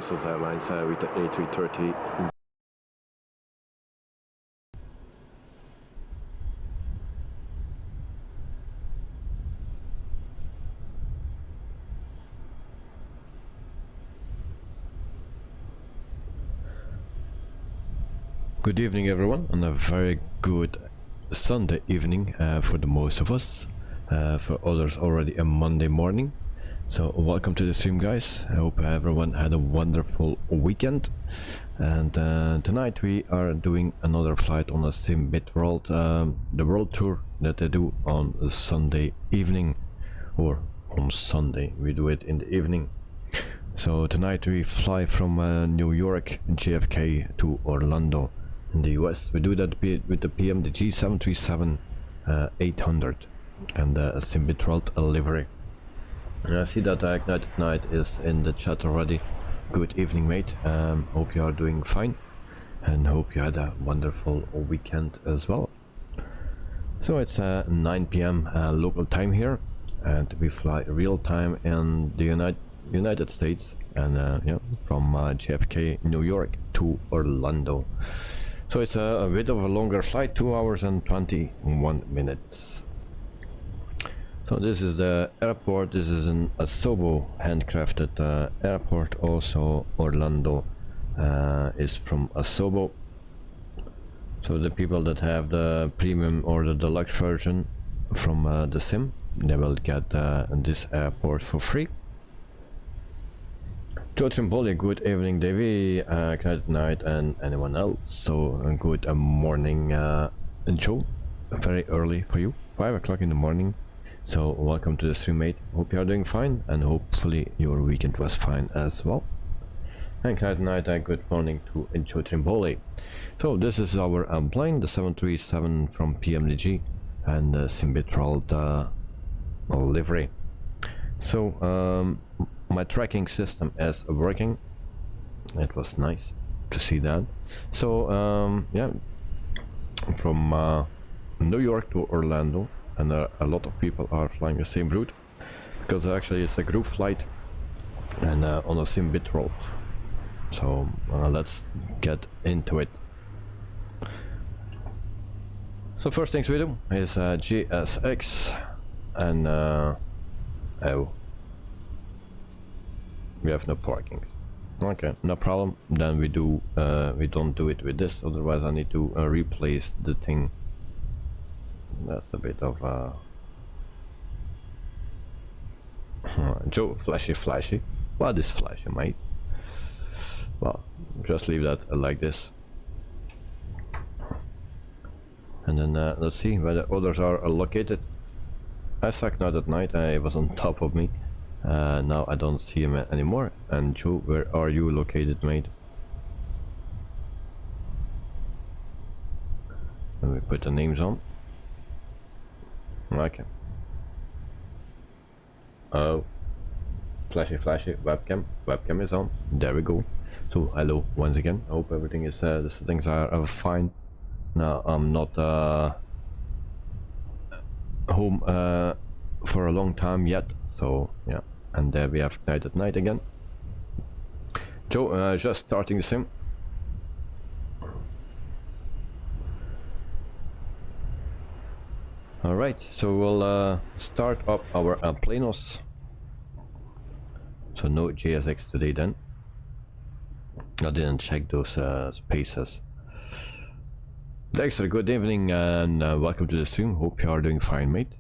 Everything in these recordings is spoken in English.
Brussels Airlines with the A330. Good evening everyone, and a very good Sunday evening for the most of us. For others already a Monday morning. So welcome to the stream, guys. I hope everyone had a wonderful weekend. And tonight we are doing another flight on a SIMBITWORLD, the world tour that they do on a Sunday evening, or on Sunday we do it in the evening. So tonight we fly from New York, JFK to Orlando in the US. We do that with the Pmdg 737-800 and a SIMBITWORLD livery. And I see that Ignited Night is in the chat already. Good evening, mate. Hope you are doing fine and hope you had a wonderful weekend as well. So it's 9 p.m. Local time here, and we fly real time in the United States, and yeah, from JFK, New York to Orlando. So it's a bit of a longer flight, 2 hours and 21 minutes. So this is the airport. This is an Asobo handcrafted airport. Also Orlando is from Asobo. So the people that have the premium or the deluxe version from the sim, they will get this airport for free. Joe Trimboli, good evening, Davey, good night, and anyone else. So good morning, Joe. Very early for you, 5 o'clock in the morning. So welcome to the stream, mate. Hope you are doing fine, and hopefully your weekend was fine as well. And good night and good morning to Joe Trimboli. So this is our plane, the 737 from Pmdg and the SIMBITWORLD livery. So my tracking system is working. It was nice to see that. So yeah, from New York to Orlando, and a lot of people are flying the same route because actually it's a group flight and on a SIMBITWORLD. So let's get into it. So first things we do is GSX, and oh, we have no parking. Okay, no problem. Then we don't do it with this, otherwise I need to replace the thing. That's a bit of Joe, flashy. What is flashy, mate? Well, just leave that like this. And then let's see where the others are located. Isaac not at night, he was on top of me. Now I don't see him anymore. And Joe, where are you located, mate? And we put the names on. Okay. Oh, flashy, webcam is on. There we go. So hello once again. I hope everything is the settings are fine. Now I'm not home for a long time yet, so yeah. And there we have Night at Night again. Joe, just starting the sim. Alright, so we'll start up our planos. So no JSX today then. I didn't check those spaces. Dexter, good evening and welcome to the stream. Hope you are doing fine, mate.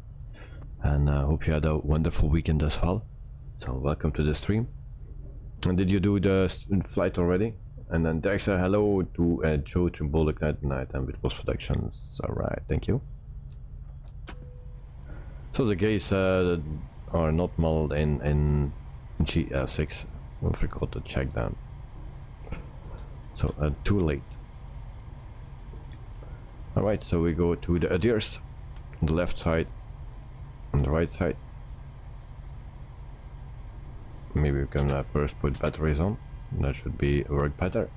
And hope you had a wonderful weekend as well. So welcome to the stream. And did you do the flight already? And then Dexter, hello to Joe Trimbolic Night and with Post Productions. Alright, thank you. So the gates are not modeled in GSX. I forgot to check that. So too late. Alright, so we go to the adheres on the left side, on the right side. Maybe we can first put batteries on. That should be work better.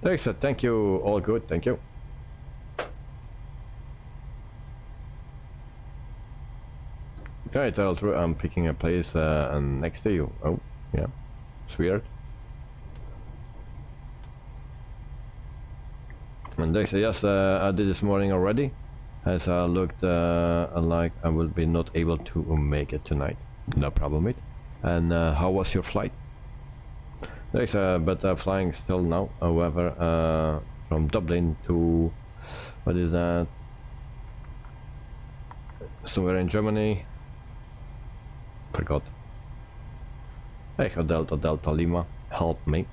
Dexter, thank you. All good, thank you. Right, I'm picking a place next to you. Oh, yeah, it's weird. And they say yes, I did this morning already, as I looked like I will be not able to make it tonight. No problem with. And how was your flight? They say, but flying still now. However, from Dublin to what is that? Somewhere in Germany. Forgot. Echo Delta Delta Lima, help me.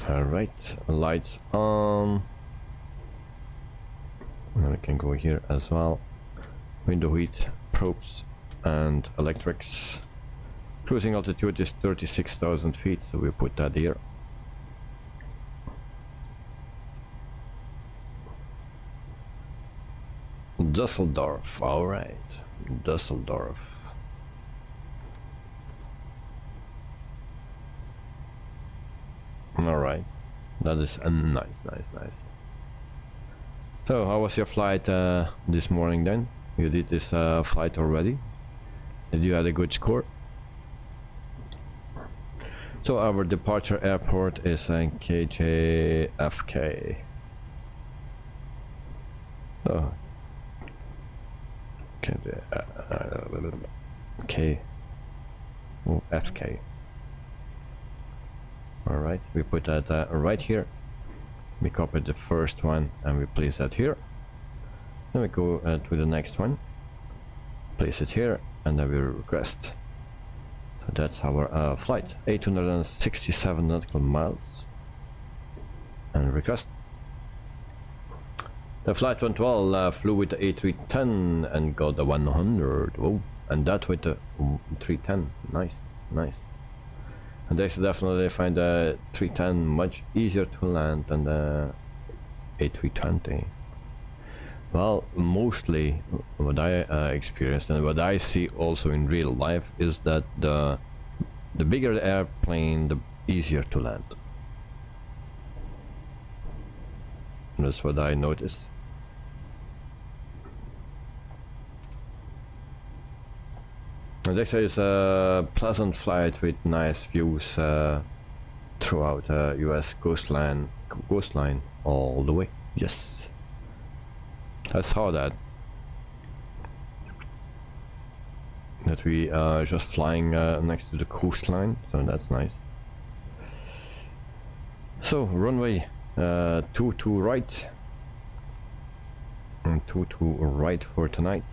Alright, lights on. And we can go here as well. Window heat, probes and electrics. Cruising altitude is 36,000 feet, so we put that here. Düsseldorf, alright. Düsseldorf. Alright, that is nice. So, how was your flight this morning then? You did this flight already? Did you have a good score? So, our departure airport is in KJFK. Oh. FK. Alright, we put that right here. We copy the first one and we place that here. Then we go to the next one, place it here, and then we request. So that's our flight, 867 nautical miles, and request. The flight went well, flew with the A310 and got the 100. Oh, and that with the 310. Nice. And they definitely find the 310 much easier to land than the A320. Well, mostly what I experienced and what I see also in real life is that the bigger the airplane, the easier to land. That's what I noticed. And they say it's a pleasant flight with nice views throughout US coastline all the way. Yes, I saw that we are just flying next to the coastline, so that's nice. So runway 22 right and 22 right for tonight.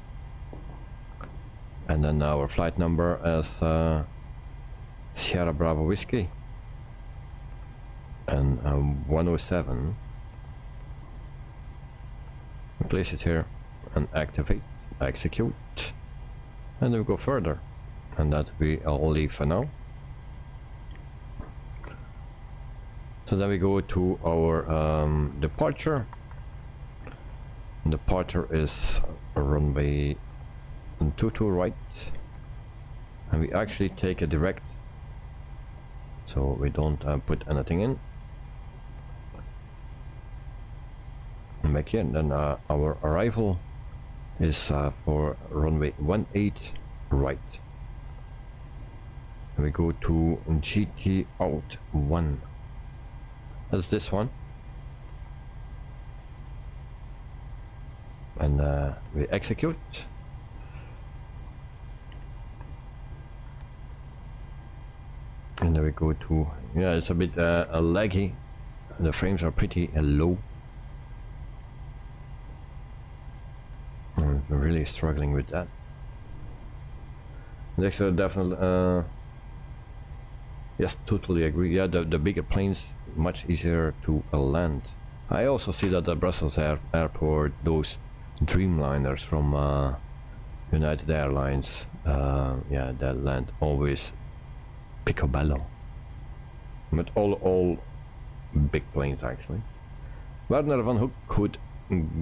And then our flight number is Sierra Bravo Whiskey and 107. We place it here and activate, execute, and then we go further, and that we all leave for now. So then we go to our departure. Departure is runway 22 right, and we actually take a direct, so we don't put anything in. And back here, then our arrival is for runway 18 right. And we go to GT out 1. That's this one. And we execute. And then we go to, yeah, it's a bit laggy. The frames are pretty low. I'm really struggling with that. Next, definitely, yes, totally agree. Yeah, the bigger planes much easier to land. I also see that the Brussels airport, those Dreamliners from United Airlines, yeah, they land always picobello. But all big planes actually. Werner van Hoek,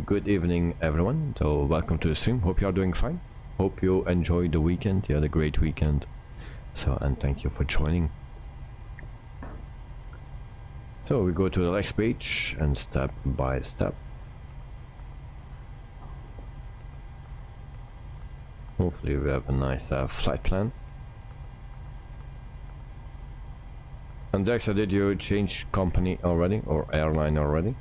good evening everyone. So welcome to the stream. Hope you are doing fine. Hope you enjoyed the weekend. You had a great weekend. So, and thank you for joining. So we go to the next page and step by step. Hopefully we have a nice flight plan. And Dexter, did you change company already or airline already?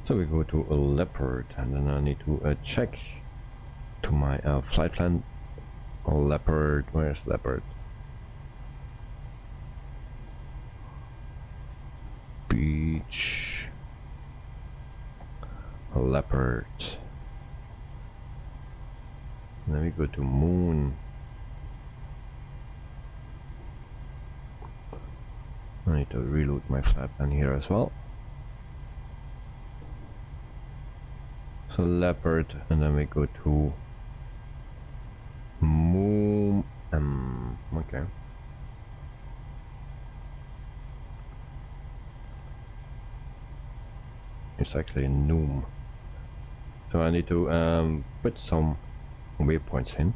So we go to a Leopard, and then I need to check to my flight plan. Leopard, where's Leopard? Beach. Leopard. Then we go to Moon. I need to reload my flight plan here as well. So Leopard, and then we go to Moon. Okay. It's actually Noom. So I need to put some waypoints in.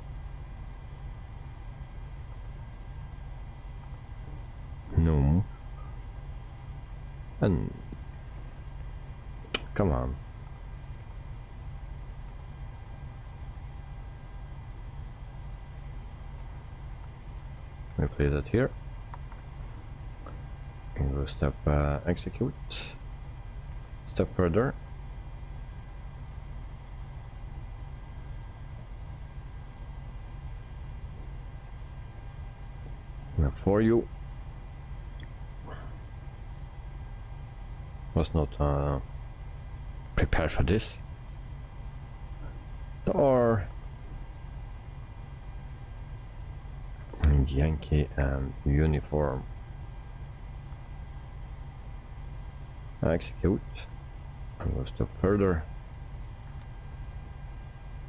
Noom. And come on. We play that here. And go step execute. Step further. Now for you. Was not prepared for this. Or Yankee and uniform. Execute. And go step further.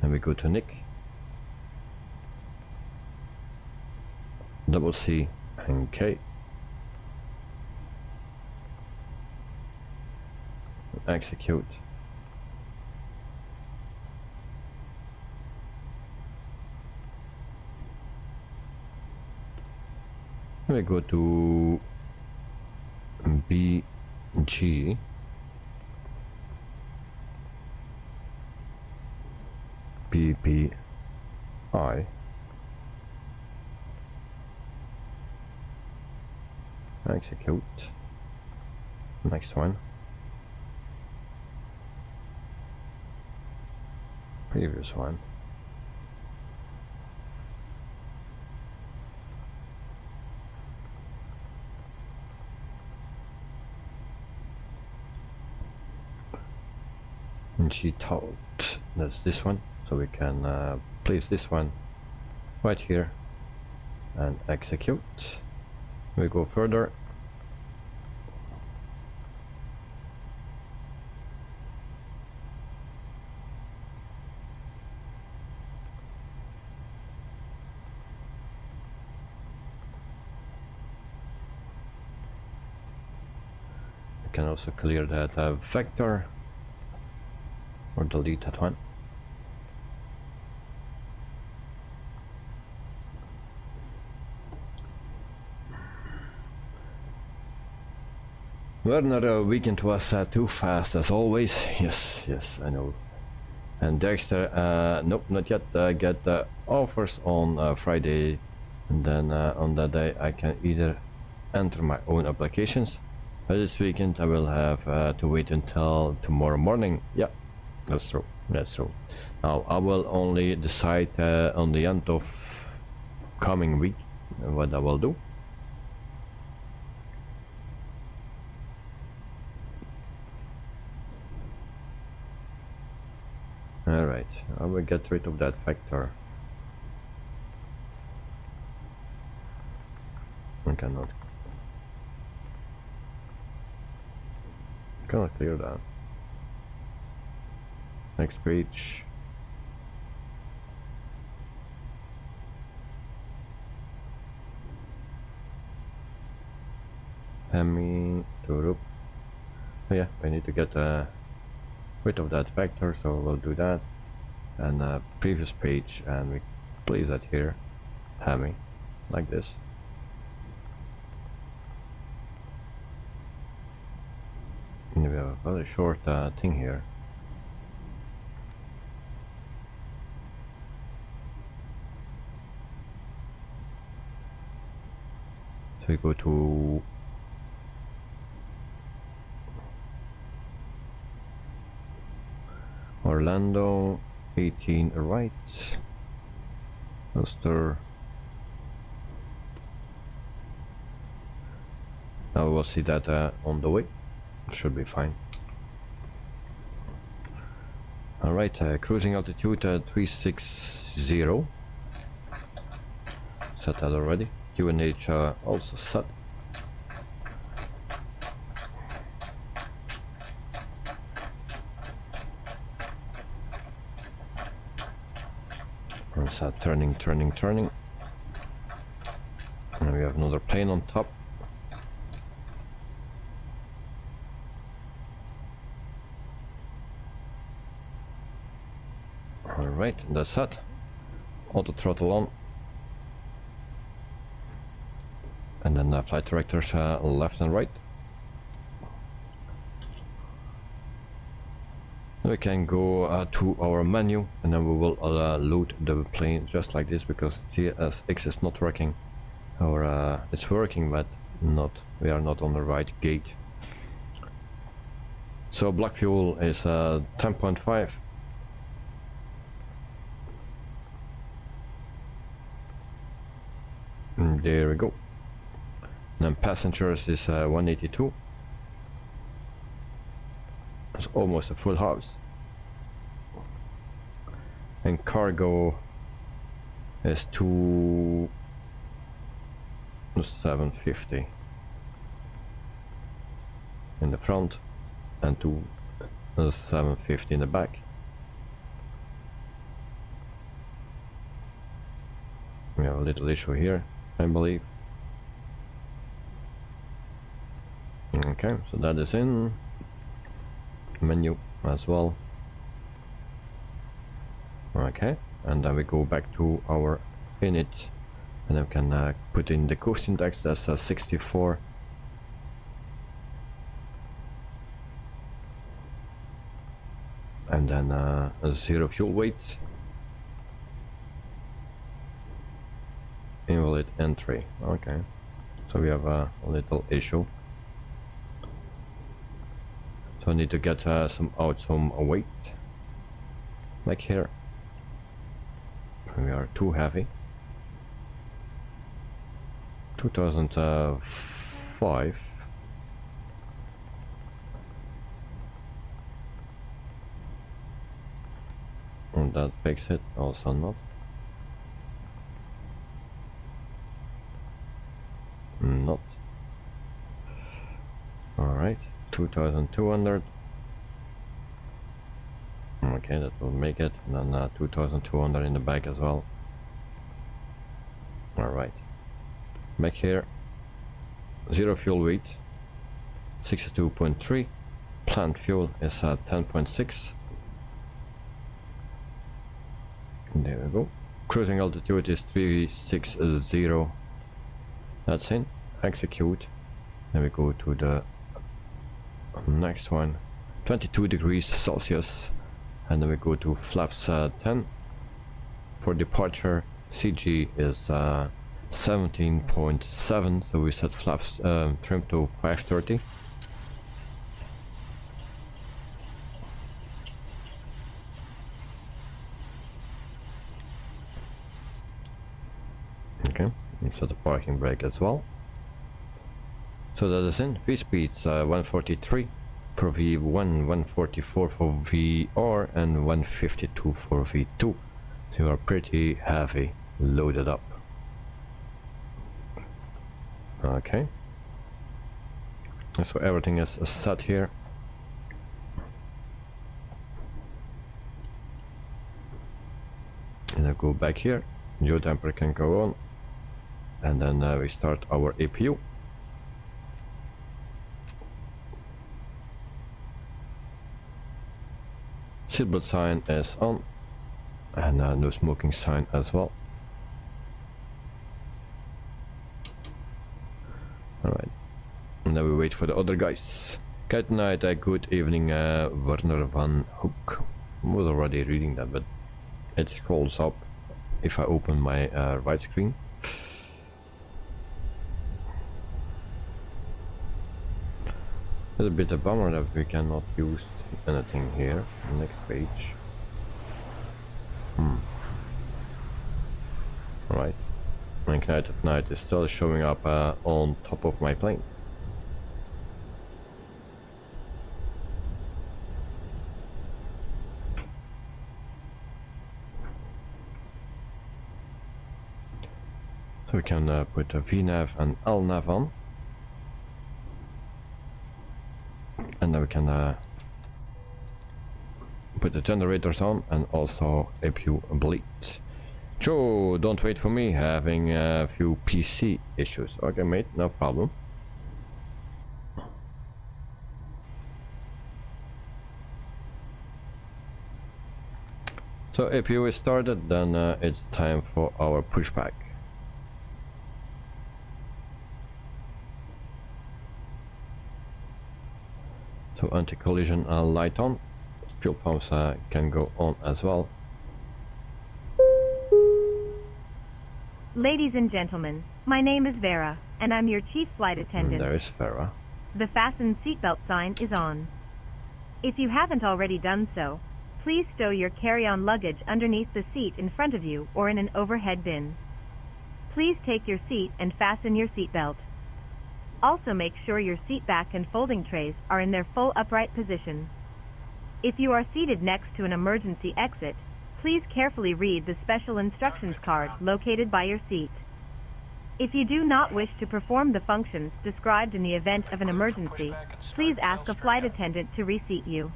Then we go to Nick. Double C and K. Execute. We go to BG. PPI. Execute. Next one. Previous one. And she told that's this one, so we can place this one right here and execute. We go further. We can also clear that vector or delete that one. Werner, weekend was too fast as always. Yes, I know. And Dexter, nope, not yet. I get offers on Friday, and then on that day I can either enter my own applications. But this weekend I will have to wait until tomorrow morning. Yeah, that's true. That's true. Now I will only decide on the end of coming week what I will do. Alright, I will get rid of that vector. I cannot clear that. Next page. Hemi to oh yeah, I need to get rid of that vector, so we'll do that. And previous page, and we place that here, Hemi, like this. And we have a very short thing here. we go to Orlando, 18 right, Ulster. Now we'll see that on the way. Should be fine. Alright, cruising altitude 360. Set that already. QNH also set. Set turning. And we have another plane on top. Alright, that's set. Auto throttle on. And then flight directors left and right. We can go to our menu, and then we will load the plane just like this, because GSX is not working, or it's working but we are not on the right gate. So block fuel is 10.5. There we go. And then passengers is 182. It's almost a full house. And cargo is 750 in the front and 750 in the back. We have a little issue here, I believe. Okay, so that is in menu as well. Okay, and then we go back to our init, and then we can put in the coast index. That's 64. And then a 0 fuel weight. Invalid entry. Okay, so we have a little issue. So I need to get some weight, like here. We are too heavy. 2005. And that makes it also not. Not. Alright, 2200. Okay, that will make it. And then 2200 in the back as well. Alright. Back here. 0 fuel weight. 62.3. Plant fuel is at 10.6. There we go. Cruising altitude is 360. That's in. Execute. Then we go to the next one. 22 degrees Celsius. And then we go to flaps 10. For departure, CG is 17.7. So we set flaps trim to 530. Okay, and set the parking brake as well. So that is in. V-speeds 143 for V1, 144 for VR, and 152 for V2. So you are pretty heavy loaded up. Okay. So everything is set here. And I go back here. Geo damper can go on. And then we start our APU. Seatbelt sign is on, and no smoking sign as well. Alright, and then we wait for the other guys. Good night, good evening, Werner van Hoek. I was already reading that, but it scrolls up if I open my right screen. It's a bit of a bummer that we cannot use anything here. Next page. Alright. And Knight of Night is still showing up on top of my plane. So we can put a VNav and LNav on. And then we can put the generators on and also a few bleeds. Joe, don't wait for me, having a few PC issues. Okay mate, no problem. So if you is started, then it's time for our pushback. So anti-collision light on. Fuel pumps can go on as well. Ladies and gentlemen, my name is Vera, and I'm your chief flight attendant. There is Vera. The fasten seatbelt sign is on. If you haven't already done so, please stow your carry-on luggage underneath the seat in front of you or in an overhead bin. Please take your seat and fasten your seatbelt. Also make sure your seat back and folding trays are in their full upright position. If you are seated next to an emergency exit, please carefully read the special instructions card located by your seat. If you do not wish to perform the functions described in the event of an emergency, please ask a flight attendant to reseat you.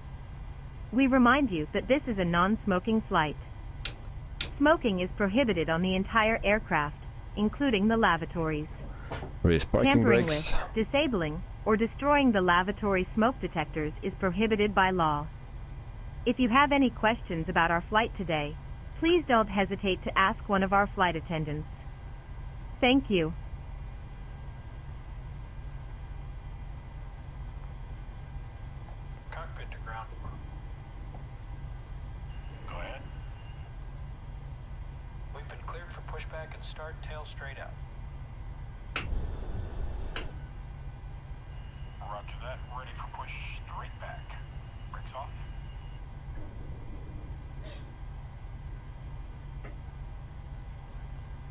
We remind you that this is a non-smoking flight. Smoking is prohibited on the entire aircraft, including the lavatories. Tampering with, disabling, or destroying the lavatory smoke detectors is prohibited by law. If you have any questions about our flight today, please don't hesitate to ask one of our flight attendants. Thank you. Cockpit to ground. Go ahead. We've been cleared for pushback and start tail straight out. Roger that. Ready for push straight back. Brakes off.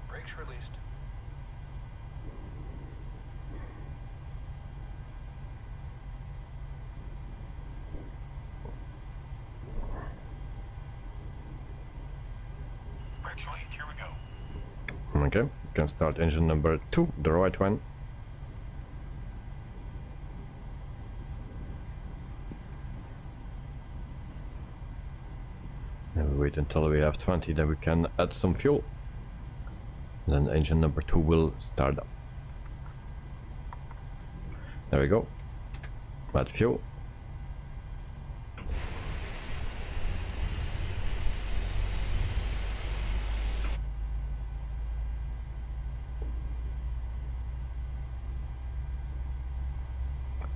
Brakes released. Brakes released. Here we go. Okay, we can start engine number 2, the right one. And we wait until we have 20, then we can add some fuel. Then engine number 2 will start up. There we go. Add fuel.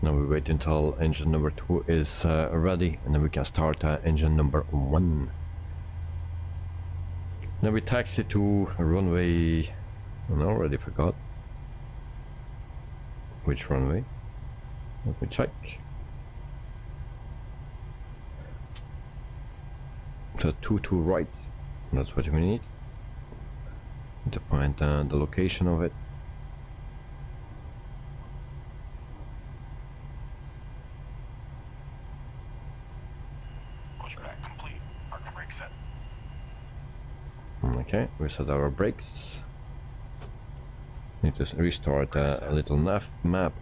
Now we wait until engine number 2 is ready, and then we can start engine number 1. Now we taxi to runway, I already forgot which runway. Let me check. So 2 to right, that's what we need to find the location of it. Okay, we set our brakes. Need to restart a little nav map.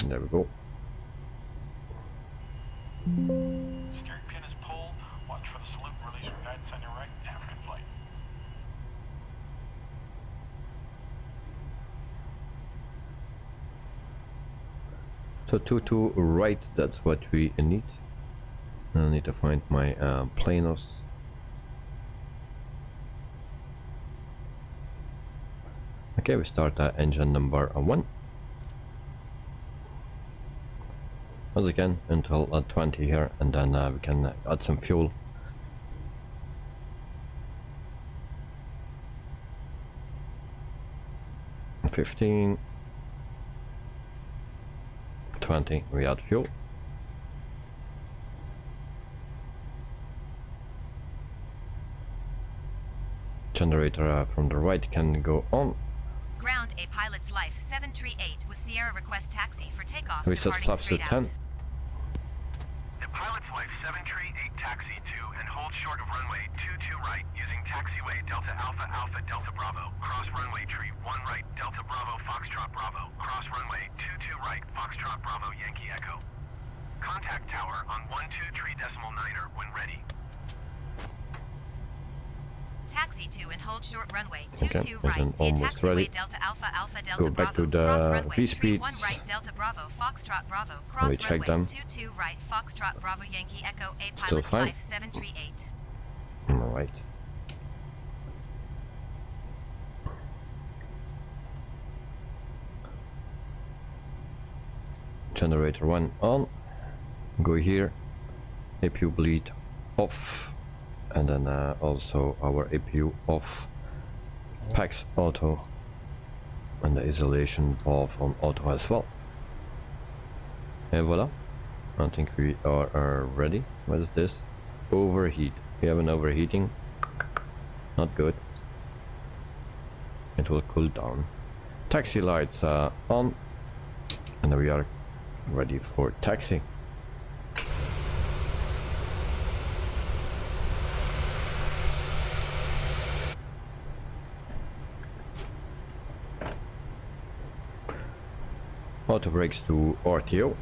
There we go. Steering pin is pulled. Watch for the salute. Release your guidance on your right. African flight. So 2 to right, that's what we need. I need to find my planos. Okay, we start engine number 1. Once again until 20 here, and then we can add some fuel. 15, 20, we add fuel. Generator from the right can go on. Ground a pilot's life 738 with Sierra request taxi for takeoff. We set departing flaps to straight 10. out. The pilot's life 738 taxi 2 and hold short of runway 22 right using taxiway Delta Alpha Alpha Delta Bravo. Cross runway tree 1 right Delta Bravo Foxtrot Bravo. Cross runway 22 right Foxtrot Bravo Yankee Echo. Contact tower on 123.9er when ready. Taxi 2 and hold short runway Okay, 22 and right then via almost taxiway ready. Delta Alpha Alpha Delta Go Bravo. back to Cross the runway V tree 1 speeds. right Delta Bravo Foxtrot Bravo. And Cross we check runway them. 22 right Foxtrot Bravo Yankee Echo a Still pilot's fine. life 738. Alright. Generator 1 on. Go here. APU bleed off. And then also our APU off. Packs auto. And the isolation valve on auto as well. And voila. I think we are ready. What is this? Overheat. We have an overheating. Not good. It will cool down. Taxi lights on. And we are ready for taxi. Auto brakes to RTO.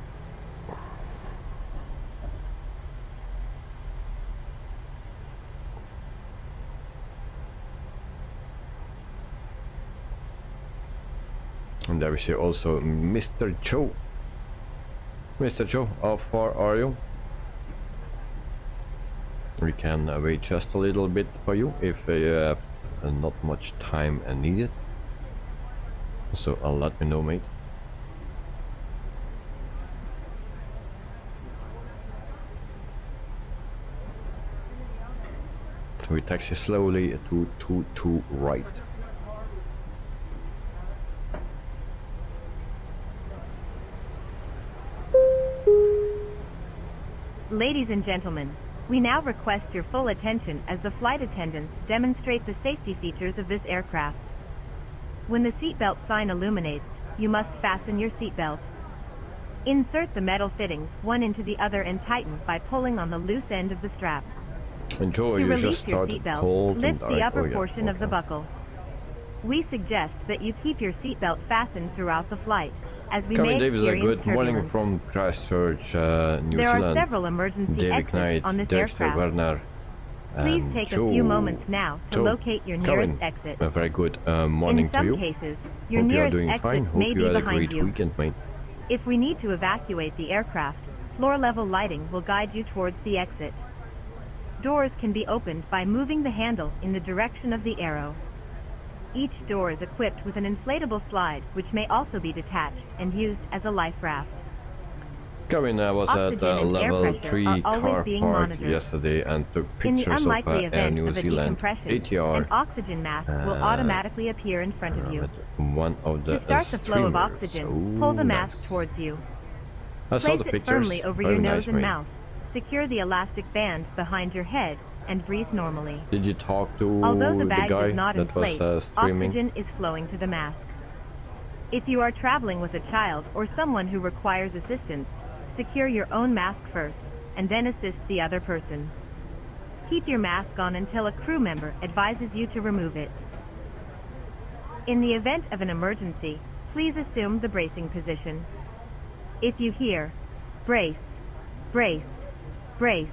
And there we see also Mr. Joe. Mr. Joe, how far are you? We can wait just a little bit for you if you have not much time needed. So let me know, mate. So we taxi slowly to right. Ladies and gentlemen, we now request your full attention as the flight attendants demonstrate the safety features of this aircraft. When the seatbelt sign illuminates, you must fasten your seatbelt. Insert the metal fittings one into the other and tighten by pulling on the loose end of the strap. And Joe, To you release just your started seatbelt, cold lift and the dark. upper Oh, yeah, portion of the okay. buckle. We suggest that you keep your seatbelt fastened throughout the flight, as we Coming may Davis, a experience good morning turbulence. from Christchurch, New There are Zealand. several emergency David exits Knight, on this Dexter aircraft. Werner, Please and take Joe. a few moments now to Joe, locate your Karen, nearest exit. a very good morning In to some you. cases, your Hope you are nearest doing exit fine. Hope may you be had a behind great you. weekend, mate. If we need to evacuate the aircraft, floor-level lighting will guide you towards the exit. Doors can be opened by moving the handle in the direction of the arrow. Each door is equipped with an inflatable slide, which may also be detached and used as a life raft. Karen was at Oxygen and air level pressure 3 are always car being park monitored. yesterday and took In the pictures of unlikely Air event New of a Zealand decompression, ATR. an oxygen mask will automatically appear in front of you. With one of the To start the flow of streamers. oxygen, Oh, pull the mask nice. towards you. I saw Place the it pictures. firmly over Very your nice, nose and mate. mouth. Secure the elastic band behind your head and breathe normally. Did you talk to Although the the bag guy is not that was inflated, streaming? oxygen is flowing to the mask. If you are traveling with a child or someone who requires assistance, secure your own mask first, and then assist the other person. Keep your mask on until a crew member advises you to remove it. In the event of an emergency, please assume the bracing position. If you hear, brace, brace, brace,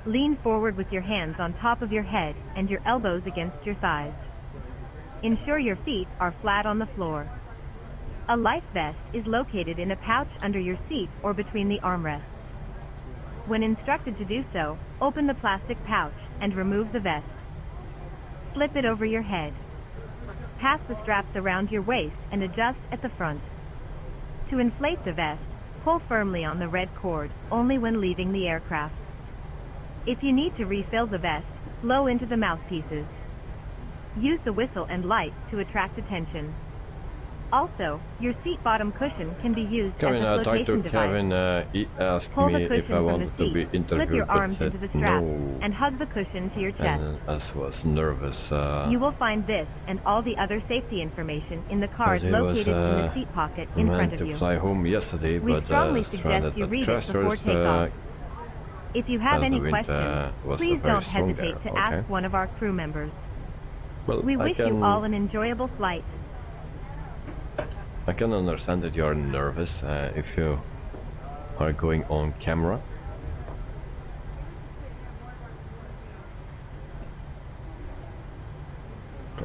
lean forward with your hands on top of your head and your elbows against your thighs. Ensure your feet are flat on the floor. A life vest is located in a pouch under your seat or between the armrests. When instructed to do so, open the plastic pouch and remove the vest. Slip it over your head. Pass the straps around your waist and adjust at the front. To inflate the vest, pull firmly on the red cord, only when leaving the aircraft. If you need to refill the vest, blow into the mouthpieces. Use the whistle and light to attract attention. Also, your seat bottom cushion can be used Kevin, as a I talked to flotation device. Kevin, he asked Pull the me cushion if I from wanted the to be seat, slip interviewed, your but arms said into the strap, no. and hug the cushion to your chest. And I was nervous. You will find this and all the other safety information in the card He was located in the seat pocket in front meant of to you. fly home yesterday, We but strongly suggest stranded you at read it before Trustmaster takeoff. If you have as the any wind questions, was please very don't strong hesitate there. to Okay. ask one of our crew members. Well, We wish you all an enjoyable flight. I can understand that you are nervous if you are going on camera.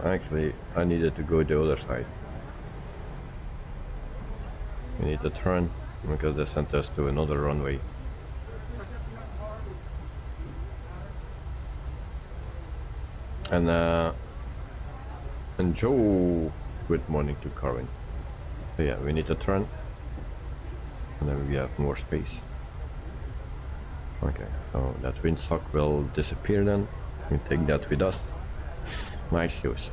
Actually, I needed to go the other side. We need to turn because they sent us to another runway. And Joe, good morning to Carvin. So yeah, we need to turn, and then we have more space. Okay, so that windsock will disappear then. We take that with us. My excuse.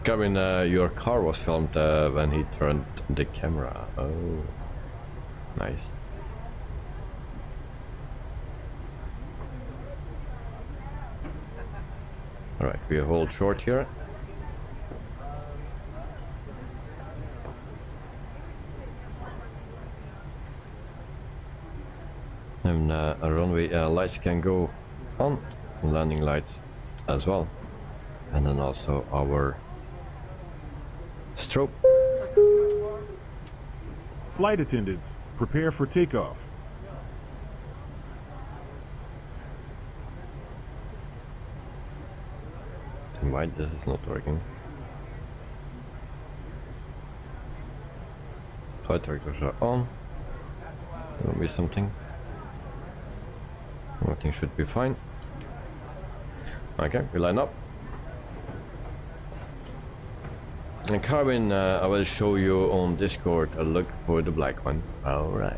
Kevin, your car was filmed when he turned the camera. Oh, nice. Alright, we hold short here. And runway lights can go on, landing lights as well. And then also our strobe. Flight attendants, prepare for takeoff. And why this is not working? Flight directors are on. There will be something. Everything should be fine. Okay, we line up. And Carvin, I will show you on Discord a look for the black one. Alright.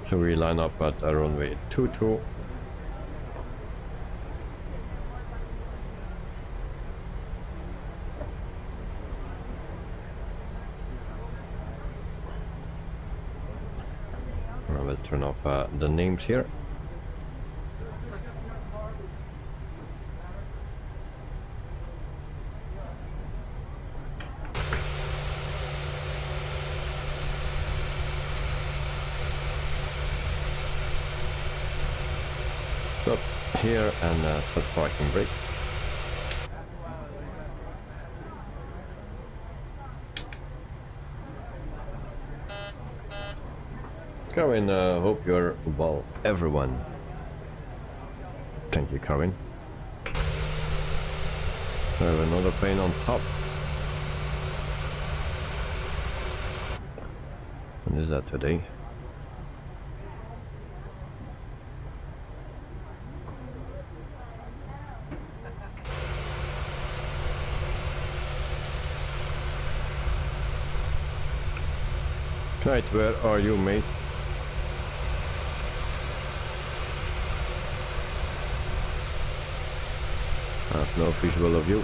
So we line up at runway 22. I will turn off the names here. Stop here and set parking brake. Carvin, hope you're well, everyone. Thank you, Carvin. We have another plane on top. When is that today? Knight, where are you, mate? I have no visual of you.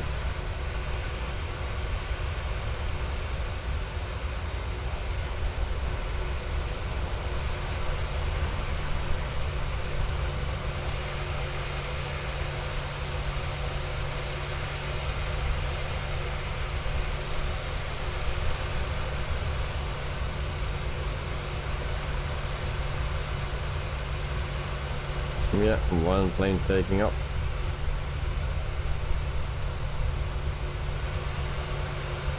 Yeah, one plane taking up.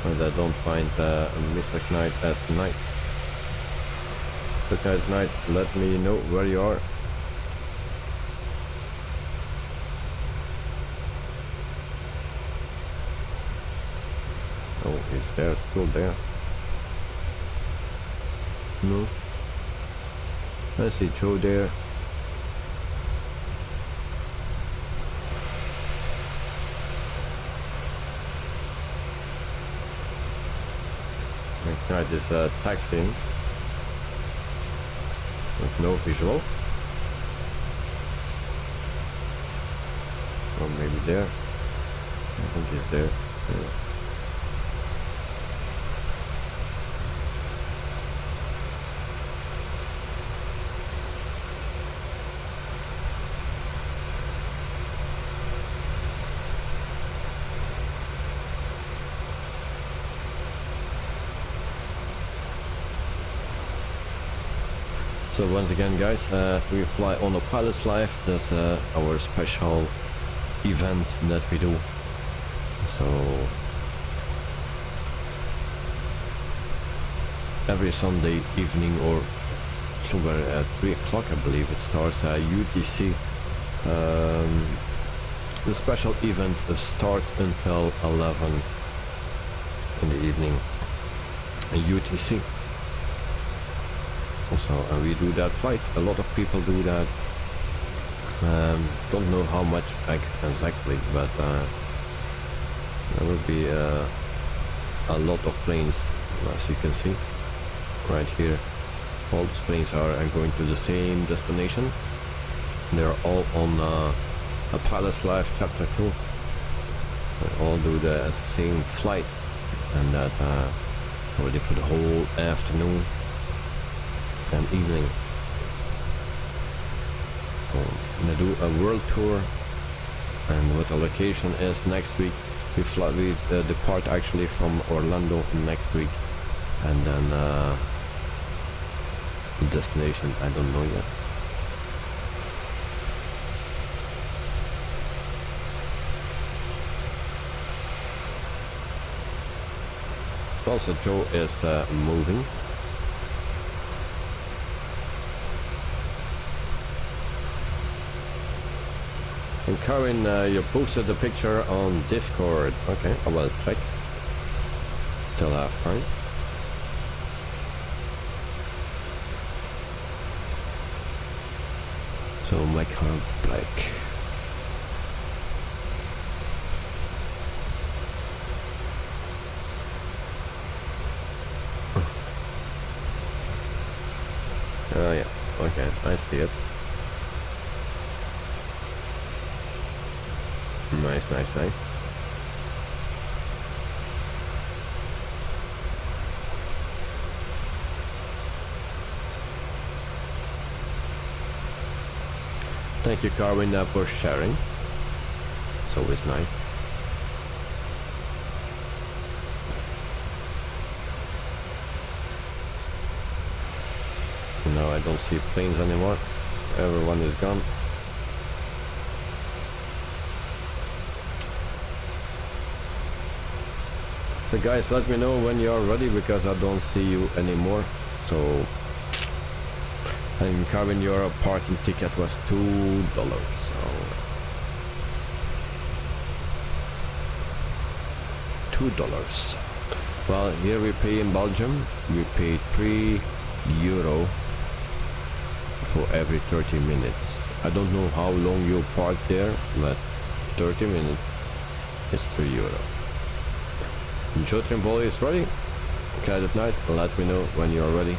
And I don't find Mr. Knight at night. Mr. Knight, let me know where you are. Oh, he's there, still there. No. I see Joe there. Right, is taxiing with no visual. Or maybe there. I think he's there. Yeah. So once again guys, we fly on a pilot's life. That's our special event that we do. So every Sunday evening or somewhere at 3 o'clock I believe it starts UTC. The special event starts until 11 in the evening UTC. Also, we do that flight. A lot of people do that. Don't know how much exactly, but there will be a lot of planes, as you can see right here. All the planes are going to the same destination. They're all on a Pilot's Life Chapter 2. They all do the same flight, and that already for the whole afternoon and evening. They do a world tour, and what the location is next week. We depart actually from Orlando next week, and then destination I don't know yet. Also Joe is moving. And Karin, you posted the picture on Discord. Okay, I will check. Still have time. So my car black. Oh yeah, okay, I see it. Nice, nice, nice. Thank you, Carwin, for sharing. It's always nice. No, I don't see planes anymore. Everyone is gone. So guys, let me know when you're ready, because I don't see you anymore. So, and Carvin, your parking ticket was $2. So $2. Well, here we pay in Belgium. We pay €3 for every 30 minutes. I don't know how long you park there, but 30 minutes is €3. Joe Trimble is ready. Guys at night, let me know when you're ready.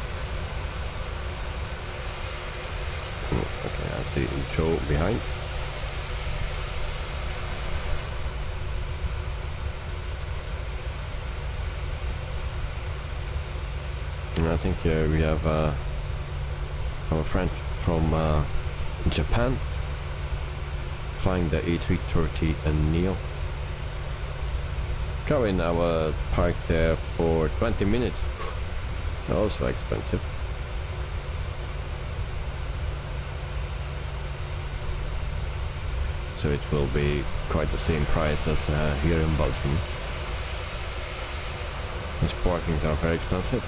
Okay, I see Joe behind. And I think we have our friend from Japan flying the A330 and Neo. Going our park there for 20 minutes. Also expensive. So it will be quite the same price as here in Belgium. These parkings are very expensive.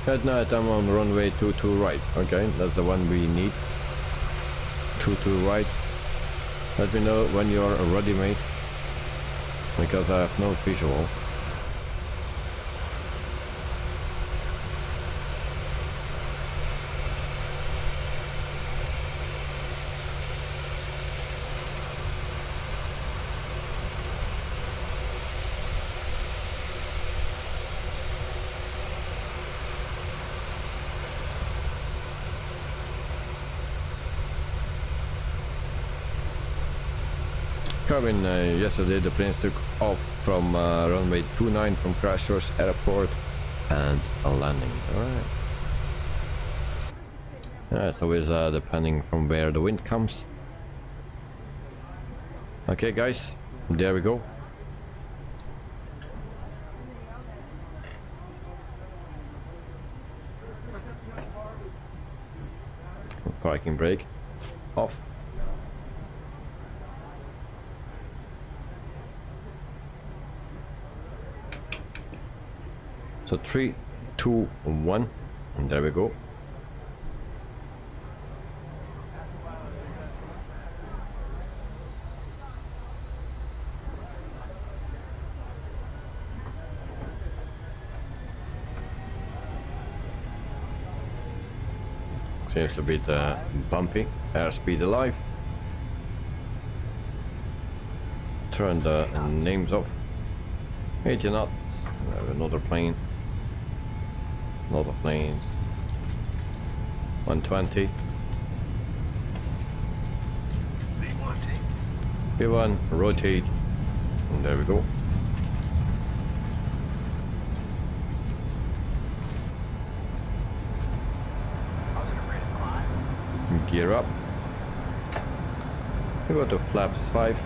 At night I'm on runway 22 right. Okay, that's the one we need. 22 right. Let me know when you're ready, mate, because I have no visual. Carbon, yesterday the planes took off from runway 29 from Christchurch Airport and a landing. Alright. Yeah, it's always depending from where the wind comes. Okay guys, there we go. Parking brake off. So 3, 2, 1, and there we go. Seems a bit bumpy. Airspeed alive. Turn the names off. 80 knots. We have another plane. Lot of planes. 120. V1, rotate, and there we go. Gear up. We go to flaps 5.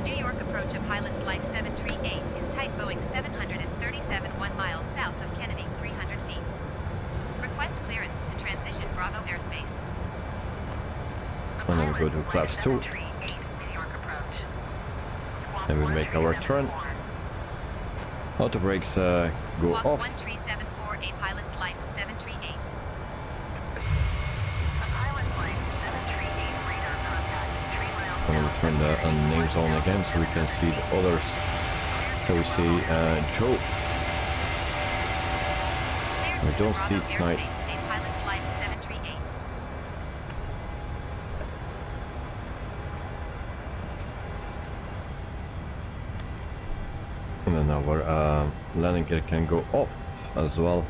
New York approach of Highlands Life 738 is type Boeing 737 1 miles south of Kennedy, 300 feet. Request clearance to transition Bravo airspace. And then we go to flaps 2. And we make our turn. Auto brakes go Squawk off. 1374, a Pilot's Life 738. And we turn the names on again so we can see the others. So we see Joe. We don't see Knight. A Pilot's Life 738. And then our landing gear can go off as well.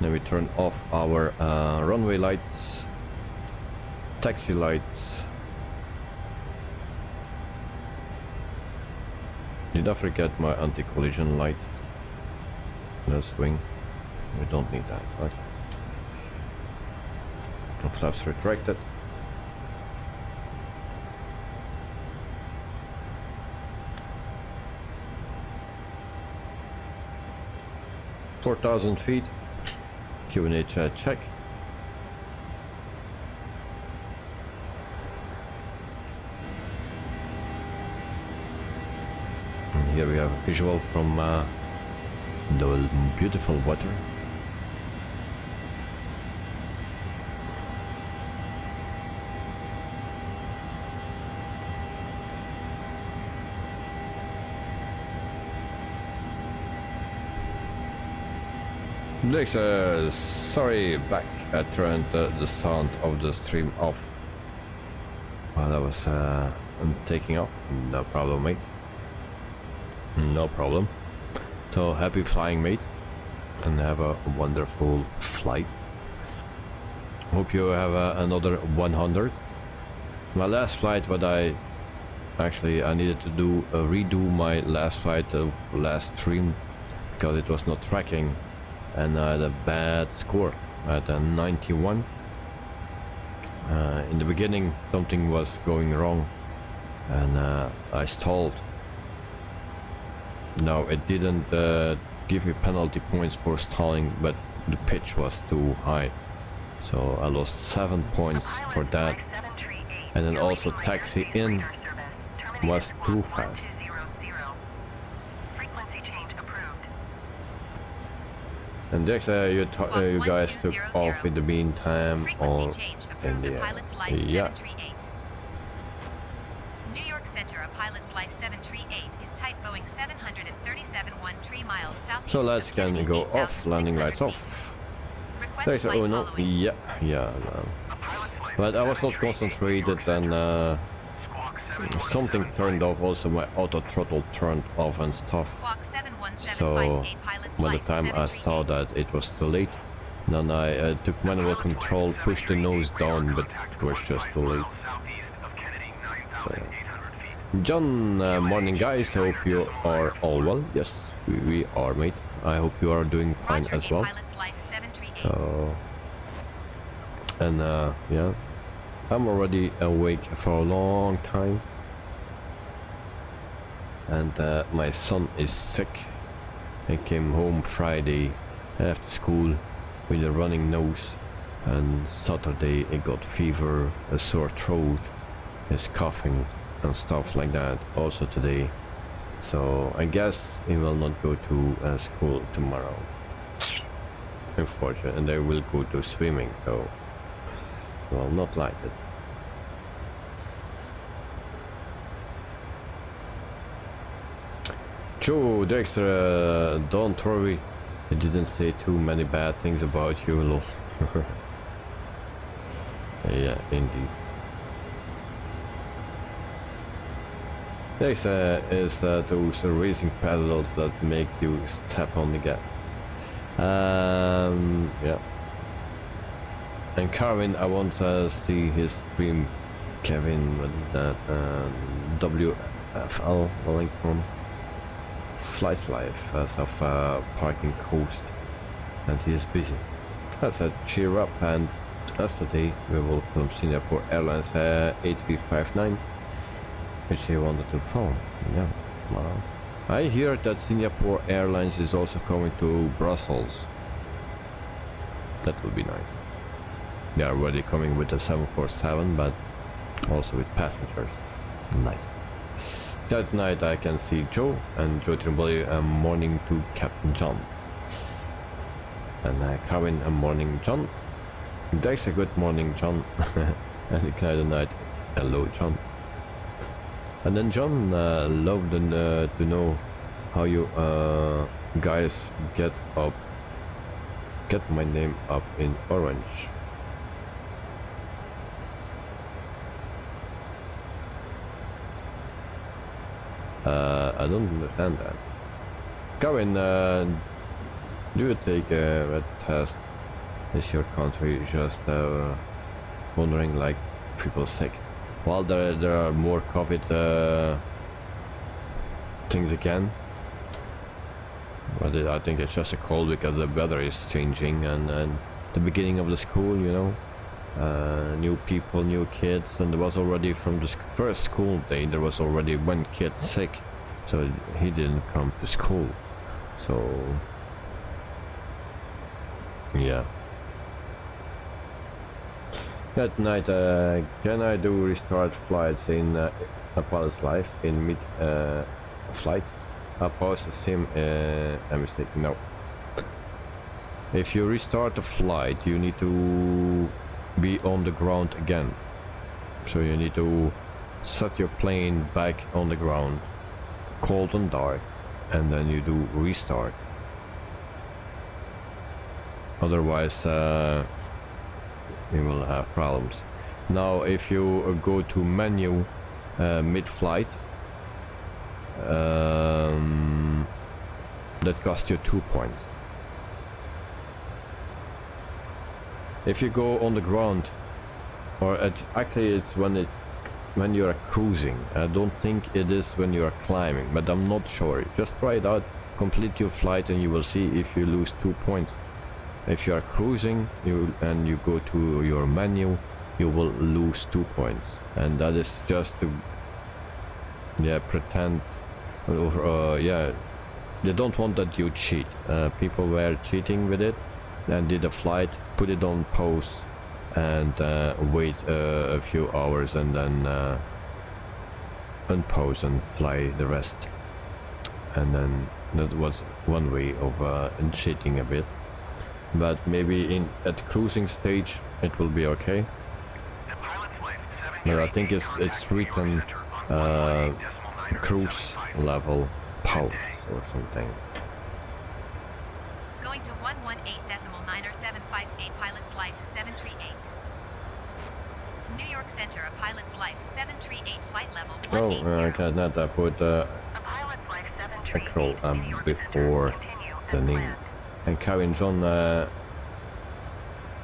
Then we turn off our runway lights, taxi lights. Did I forget my anti-collision light? No swing. We don't need that. Okay. The flaps retracted. $4,000 feet. QNH check. And here we have a visual from the beautiful water. Next, sorry, back. I turned the sound of the stream off while I was taking off. No problem, mate. No problem. So happy flying, mate, and have a wonderful flight. Hope you have another 100. My last flight, what I needed to do redo my last flight of last stream because it was not tracking. And I had a bad score at a 91. In the beginning something was going wrong and I stalled. No, it didn't give me penalty points for stalling, but the pitch was too high. So I lost 7 points for that. And then also taxi in was too fast. And Dex, you guys took off in the meantime, or in the yeah. New York Center, a pilot's Life 738 is type Boeing 737-13 miles southeast. So let's can go off, landing lights off. There's oh no, yeah, no. But I was not concentrated and something turned off, also my auto throttle turned off and stuff. So by the time I saw that it was too late, then I took manual control, pushed the nose down, but it was just too late. John, morning guys, hope you are all well. Yes, we are, mate. I hope you are doing fine as well. So, and yeah, I'm already awake for a long time, and my son is sick. He came home Friday after school with a running nose, and Saturday he got fever, a sore throat, is coughing and stuff like that also today. So I guess he will not go to school tomorrow, unfortunately, and they will go to swimming, so well, not like it. Joe, Dexter, don't worry, I didn't say too many bad things about you, lol. Yeah, indeed. Next is those racing pedals that make you step on the gas. Yeah. And Carvin, I want to see his stream. Kevin, what is that? WFL, Wellington. Flights live as of parking coast, and he is busy. I said cheer up, and yesterday we will from Singapore Airlines 8359. Which he wanted to phone. Yeah, well, I hear that Singapore Airlines is also coming to Brussels. That would be nice. They are already coming with the 747, but also with passengers. Nice. That night I can see Joe and Joe Trimboli, morning to Captain John. And Karen, morning John. Dex, a good morning John. And the night, hello John. And then John loved to know how you guys get my name up in orange. I don't understand that. Karen, do you take a test? Is your country just wondering like people sick? Well, there are more COVID things again. But I think it's just a cold because the weather is changing, and the beginning of the school, you know, new people, new kids, and there was already from the first school day there was already one kid sick, so he didn't come to school. So yeah. That night, can I do restart flights in a pilot's life in mid flight? Pause the sim, a mistake, no. If you restart the flight, you need to be on the ground again. So you need to set your plane back on the ground, cold and dark, and then you do restart. Otherwise, you will have problems. Now, if you go to menu mid-flight, that costs you 2 points. If you go on the ground, or actually it's when you are cruising. I don't think it is when you are climbing, but I'm not sure. Just try it out, complete your flight, and you will see if you lose 2 points. If you are cruising and you go to your menu, you will lose 2 points, and that is just to pretend, they don't want that you cheat. People were cheating with it and did a flight, put it on pause, and wait a few hours and then unpause and fly the rest. And then that was one way of cheating a bit. but maybe at cruising stage it will be okay. But I think it's written cruise level pulse or something. Going to 118.90758 Pilot's Life 738. New York Center, a Pilot's Life 738 flight level 180. Oh, I cannot put a crawl before the name. And Kevin John,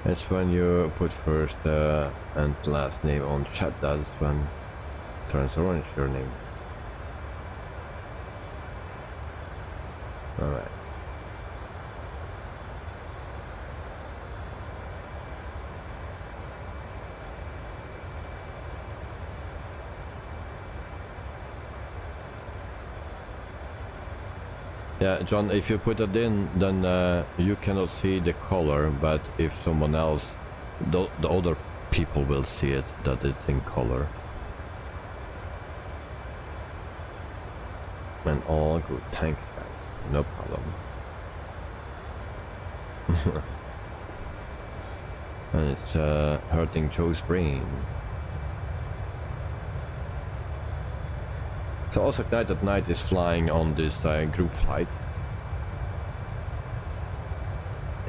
that's when you put first and last name on chat, that's when turns orange your name. Alright. Yeah, John, if you put it in, then you cannot see the color, but if someone else, the other people will see it, that it's in color. And all good, thanks guys, no problem. And it's hurting Joe's brain. So also Night at Night is flying on this group flight.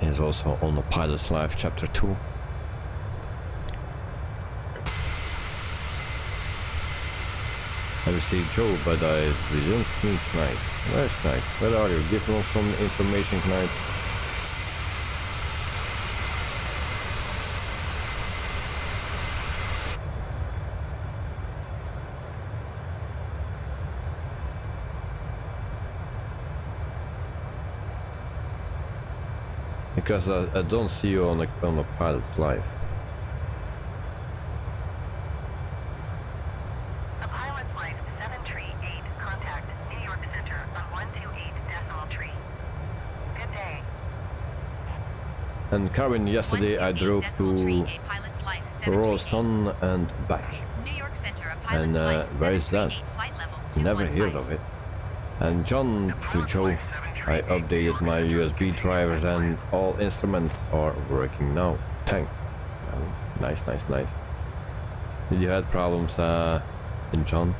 He's also on the Pilot's Life Chapter 2. I will see Joe, but I didn't meet Knight. Where's Knight? Where are you? Give me some information, Knight. Because I don't see you on a Pilot's Life. A Pilot's Life 738, contact New York Center on 128.3. Good day. And Karen, yesterday I drove to Ralston and back. New York Center, a And where is that? Never heard of it. And John to Joe, I updated my USB drivers and all instruments are working now. Thanks. Nice, nice, nice. Did you have problems in John?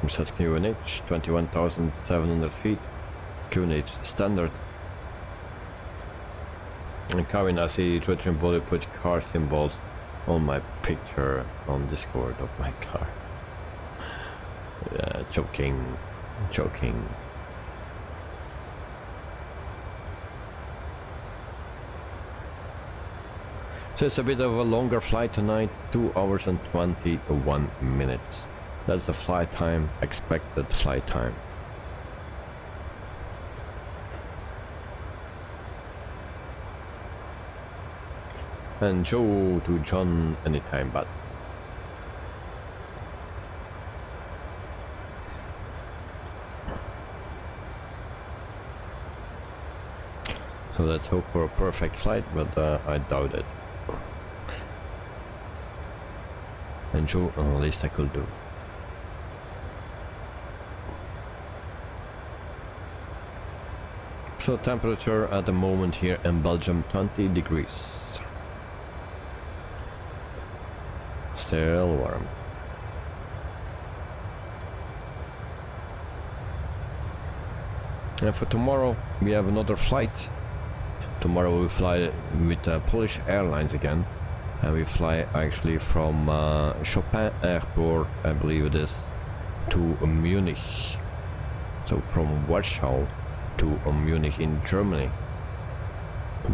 Says QNH, 21,700 feet. QNH standard. And Kevin, I see Trudgeon Body put car symbols on my picture on Discord of my car. Joking. So it's a bit of a longer flight tonight, 2 hours and 21 minutes. That's the flight time, expected flight time. And Joe to John anytime, but so let's hope for a perfect flight, but I doubt it. And Joe, at least I could do. So temperature at the moment here in Belgium, 20 degrees. Still warm. And for tomorrow we have another flight. Tomorrow we fly with Polish Airlines again, and we fly actually from Chopin Airport, I believe it is, to Munich. So from Warsaw to Munich in Germany.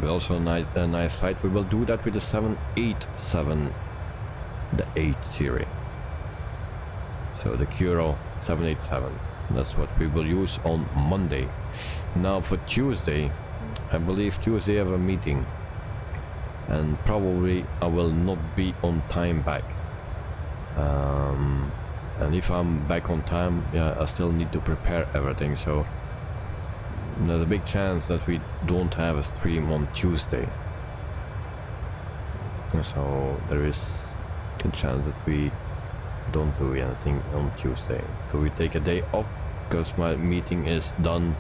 We also a nice flight. We will do that with the 787, the 8 series. So the Kuro 787. That's what we will use on Monday. Now for Tuesday, I believe Tuesday I have a meeting, and probably I will not be on time back. And if I'm back on time, yeah, I still need to prepare everything, so there's a big chance that we don't have a stream on Tuesday. So there is a chance that we don't do anything on Tuesday. So we take a day off because my meeting is done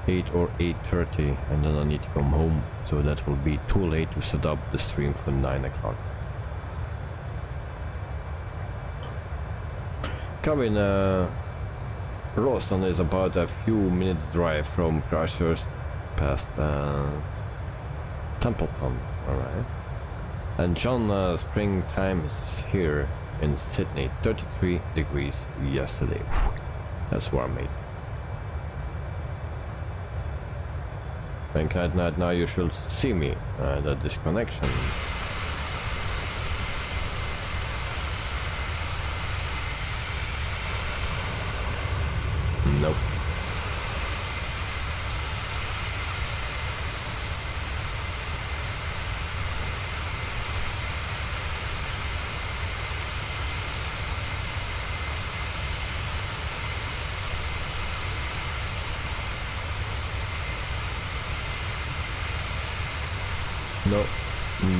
8 or 8:30, and then I need to come home, so that will be too late to set up the stream for 9 o'clock. Cabin Roston is about a few minutes drive from Christchurch past Templeton, alright. And John, springtime is here in Sydney, 33 degrees yesterday. That's warm, mate. And at night now you should see me, the disconnection. Nope.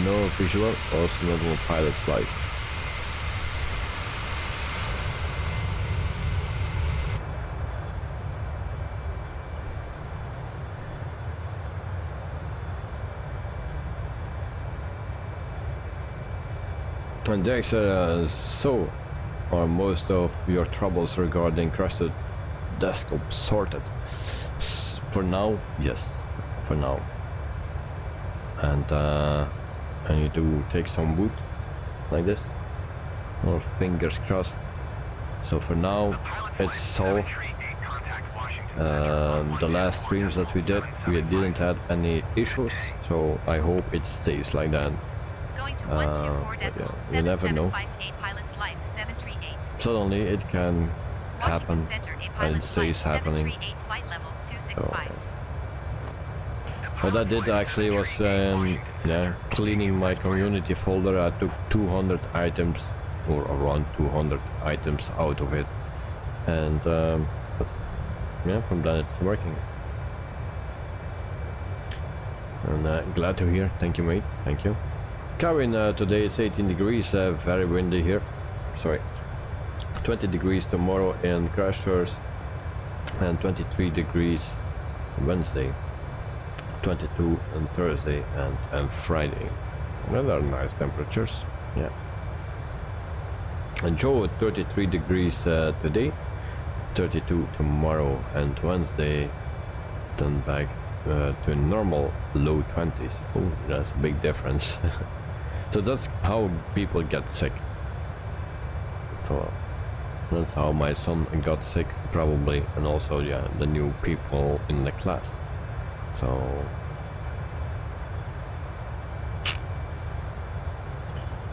No visual, also normal pilot flight. And there's so are most of your troubles regarding crusted desktop sorted? For now, yes, for now. And I need to take some wood like this, or fingers crossed. So for now it's solved. The last streams that we did, we didn't have any issues, so I hope it stays like that. Yeah, you never know. Suddenly it can happen, and it stays happening. So, what I did actually was yeah, cleaning my community folder. I took 200 items, or around 200 items out of it, and but, yeah, from that it's working. And glad to hear. Thank you, mate. Thank you. Karen, today it's 18 degrees, very windy here. Sorry. 20 degrees tomorrow in Christchurch, and 23 degrees Wednesday. 22 on Thursday and Friday. Another nice temperatures, yeah. And Joe, 33 degrees today, 32 tomorrow and Wednesday, then back to normal low 20s. Oh, that's a big difference. So that's how people get sick. So that's how my son got sick, probably, and also, yeah, the new people in the class. So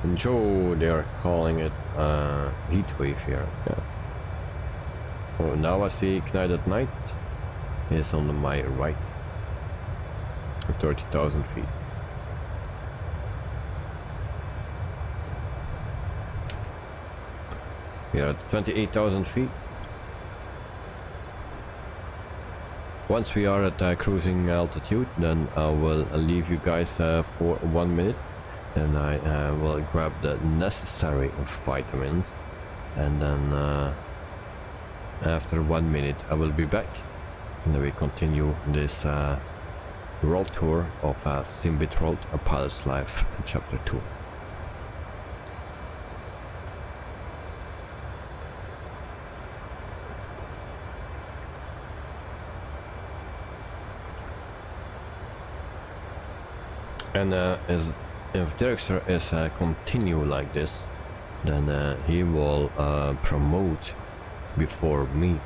and Joe, they are calling it heat wave here. Yeah. So now I see Knight at Night is on my right, 30,000 feet. We are at 28,000 feet. Once we are at cruising altitude, then I will leave you guys for 1 minute, and I will grab the necessary vitamins, and then after 1 minute I will be back, and then we continue this world tour of SIMBITWORLD, A Pilot's Life, Chapter 2. And if Dirkster is continue like this, then he will promote before me.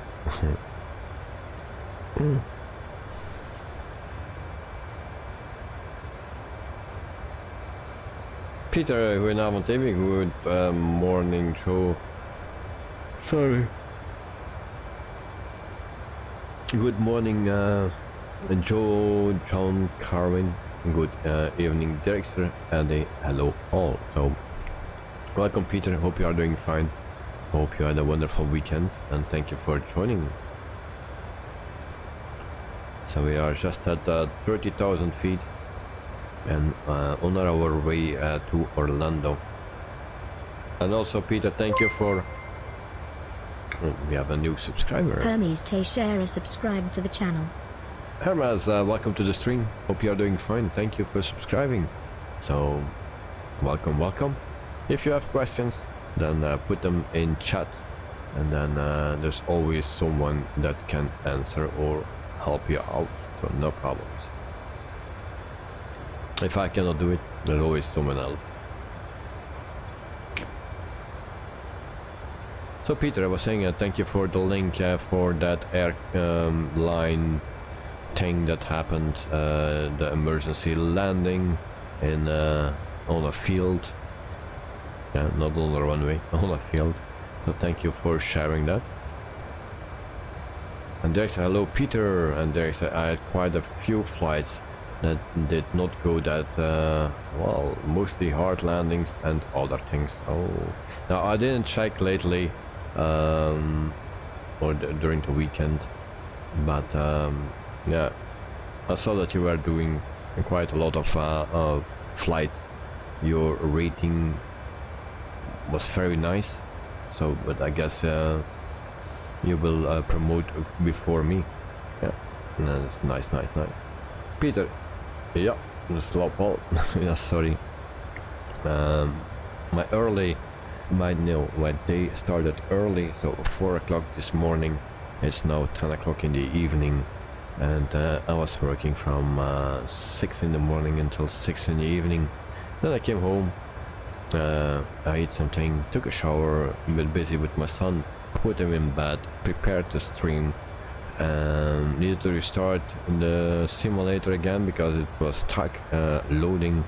Peter, goedenavond David, good morning Joe. Sorry. Good morning Joe, John, Carwin. Good evening Dirkster, and a hello all. So welcome Peter, hope you are doing fine, hope you had a wonderful weekend, and thank you for joining. So we are just at 30,000 feet and on our way to Orlando. And also Peter, thank you for we have a new subscriber. Hermes Teixeira subscribed to the channel. Hermes, welcome to the stream. Hope you are doing fine. Thank you for subscribing. So, welcome, welcome. If you have questions, then put them in chat, and then there's always someone that can answer or help you out. So no problems. If I cannot do it, there's always someone else. So Peter, I was saying thank you for the link for that airline thing that happened, the emergency landing in on a field. Yeah, not on a runway, on a field. So thank you for sharing that. And there's hello Peter, and there's I had quite a few flights that did not go that well, mostly hard landings and other things. Oh, now I didn't check lately or during the weekend, but yeah, I saw that you were doing quite a lot of flights. Your rating was very nice, so but I guess you will promote before me. Yeah, that's nice. Peter, yeah, just Paul. Yeah, sorry. My day started early, so 4 o'clock this morning. It's now 10 o'clock in the evening, and I was working from 6 in the morning until 6 in the evening. Then I came home, I ate something, took a shower, a bit busy with my son, put him in bed, prepared to stream, and needed to restart the simulator again because it was stuck loading,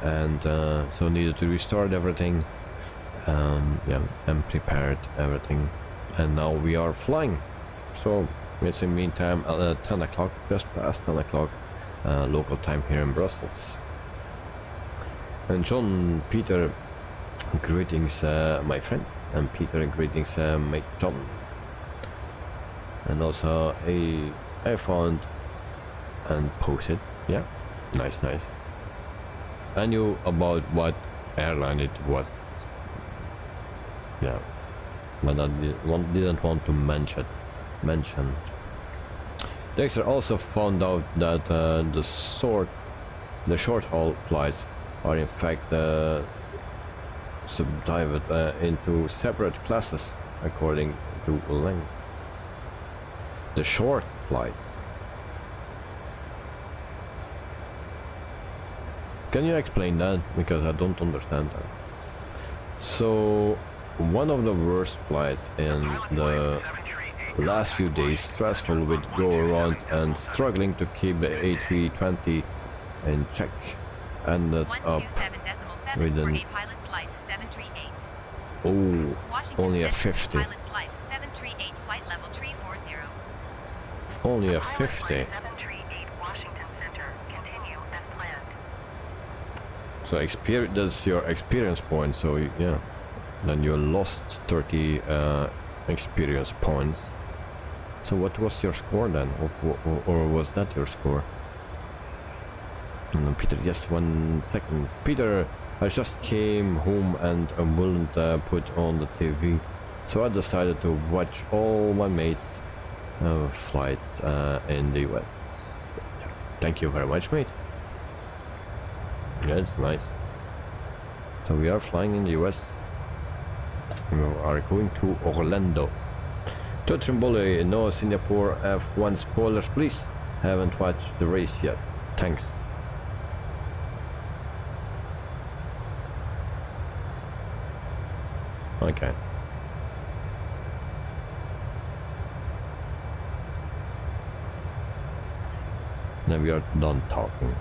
and so needed to restart everything. Yeah, and prepared everything, and now we are flying. So it's in the meantime 10 o'clock, just past 10 o'clock local time here in Brussels. And John, Peter, greetings my friend, and Peter, greetings mate John. And also I found and posted, yeah, nice. I knew about what airline it was. Yeah, but I didn't want to mention. Dexter also found out that the short haul flights are in fact subdivided into separate classes according to length. The short flights. Can you explain that? Because I don't understand that. So one of the worst flights in the last few days, stressful with go around and struggling to keep the A320 in check, ended up with an only a 50. Only a 50. So that's your experience point. So yeah, then you lost 30 experience points. So what was your score then, or was that your score? And Peter, yes, 1 second. Peter, I just came home and I wouldn't put on the TV, so I decided to watch all my mates' flights in the US. Yeah. Thank you very much, mate. Yeah, it's nice. So we are flying in the US. We are going to Orlando. Totrimbolli, no Singapore F1 spoilers, please. Haven't watched the race yet. Thanks. Okay. Now we are done talking.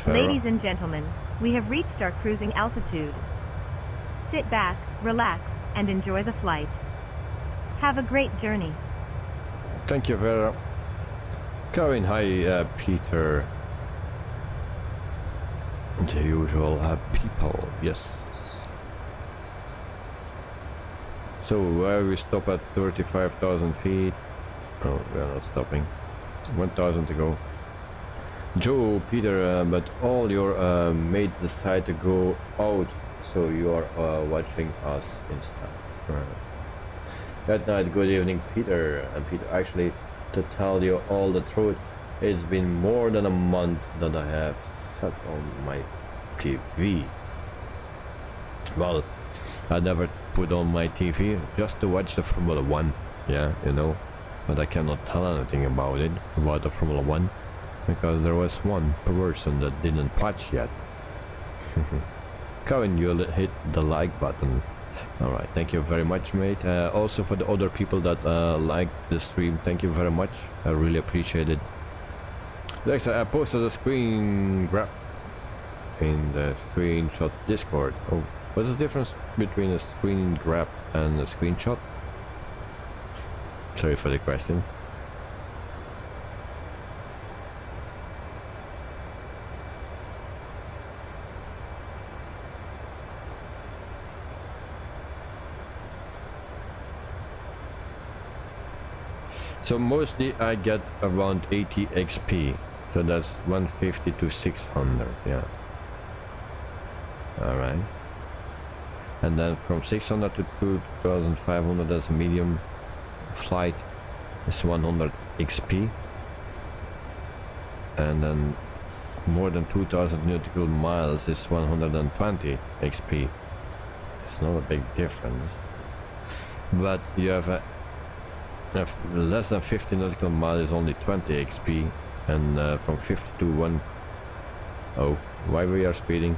Ladies and gentlemen, we have reached our cruising altitude. Sit back, relax, and enjoy the flight. Have a great journey. Thank you, Vera. Karin, hi, Peter. The usual people, yes. So where we stop at 35,000 feet. Oh, we are not stopping. 1,000 to go. Joe, Peter, but all your mates decide to go out, so you are watching us instead. Good night, good evening, Peter. And Peter, actually, to tell you all the truth, it's been more than a month that I have sat on my TV. Well, I never put on my TV just to watch the Formula 1, yeah, you know, but I cannot tell anything about it, about the Formula 1, because there was one person that didn't watch yet. Kevin, you hit the like button. Alright, thank you very much, mate. Also for the other people that like the stream, thank you very much. I really appreciate it. Next, I posted a screen grab in the screenshot Discord. Oh, what's the difference between a screen grab and a screenshot? Sorry for the question. So mostly I get around 80 XP, so that's 150 to 600, yeah. Alright. And then from 600 to 2500 as medium flight is 100 XP. And then more than 2000 nautical miles is 120 XP. It's not a big difference. But you have a less than 50 nautical miles is only 20 XP, and from 50 to 1... Oh, why we are speeding?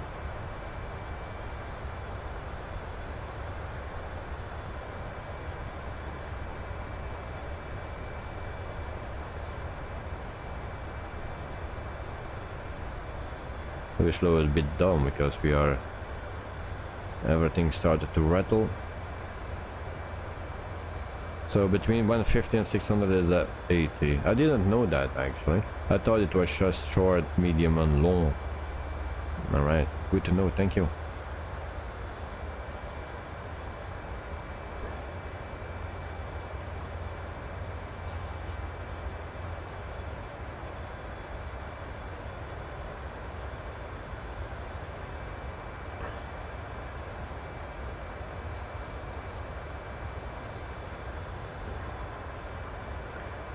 We slow a bit down because we are... Everything started to rattle. So between 150 and 600 is 80. I didn't know that actually. I thought it was just short, medium and long. Alright, good to know, thank you.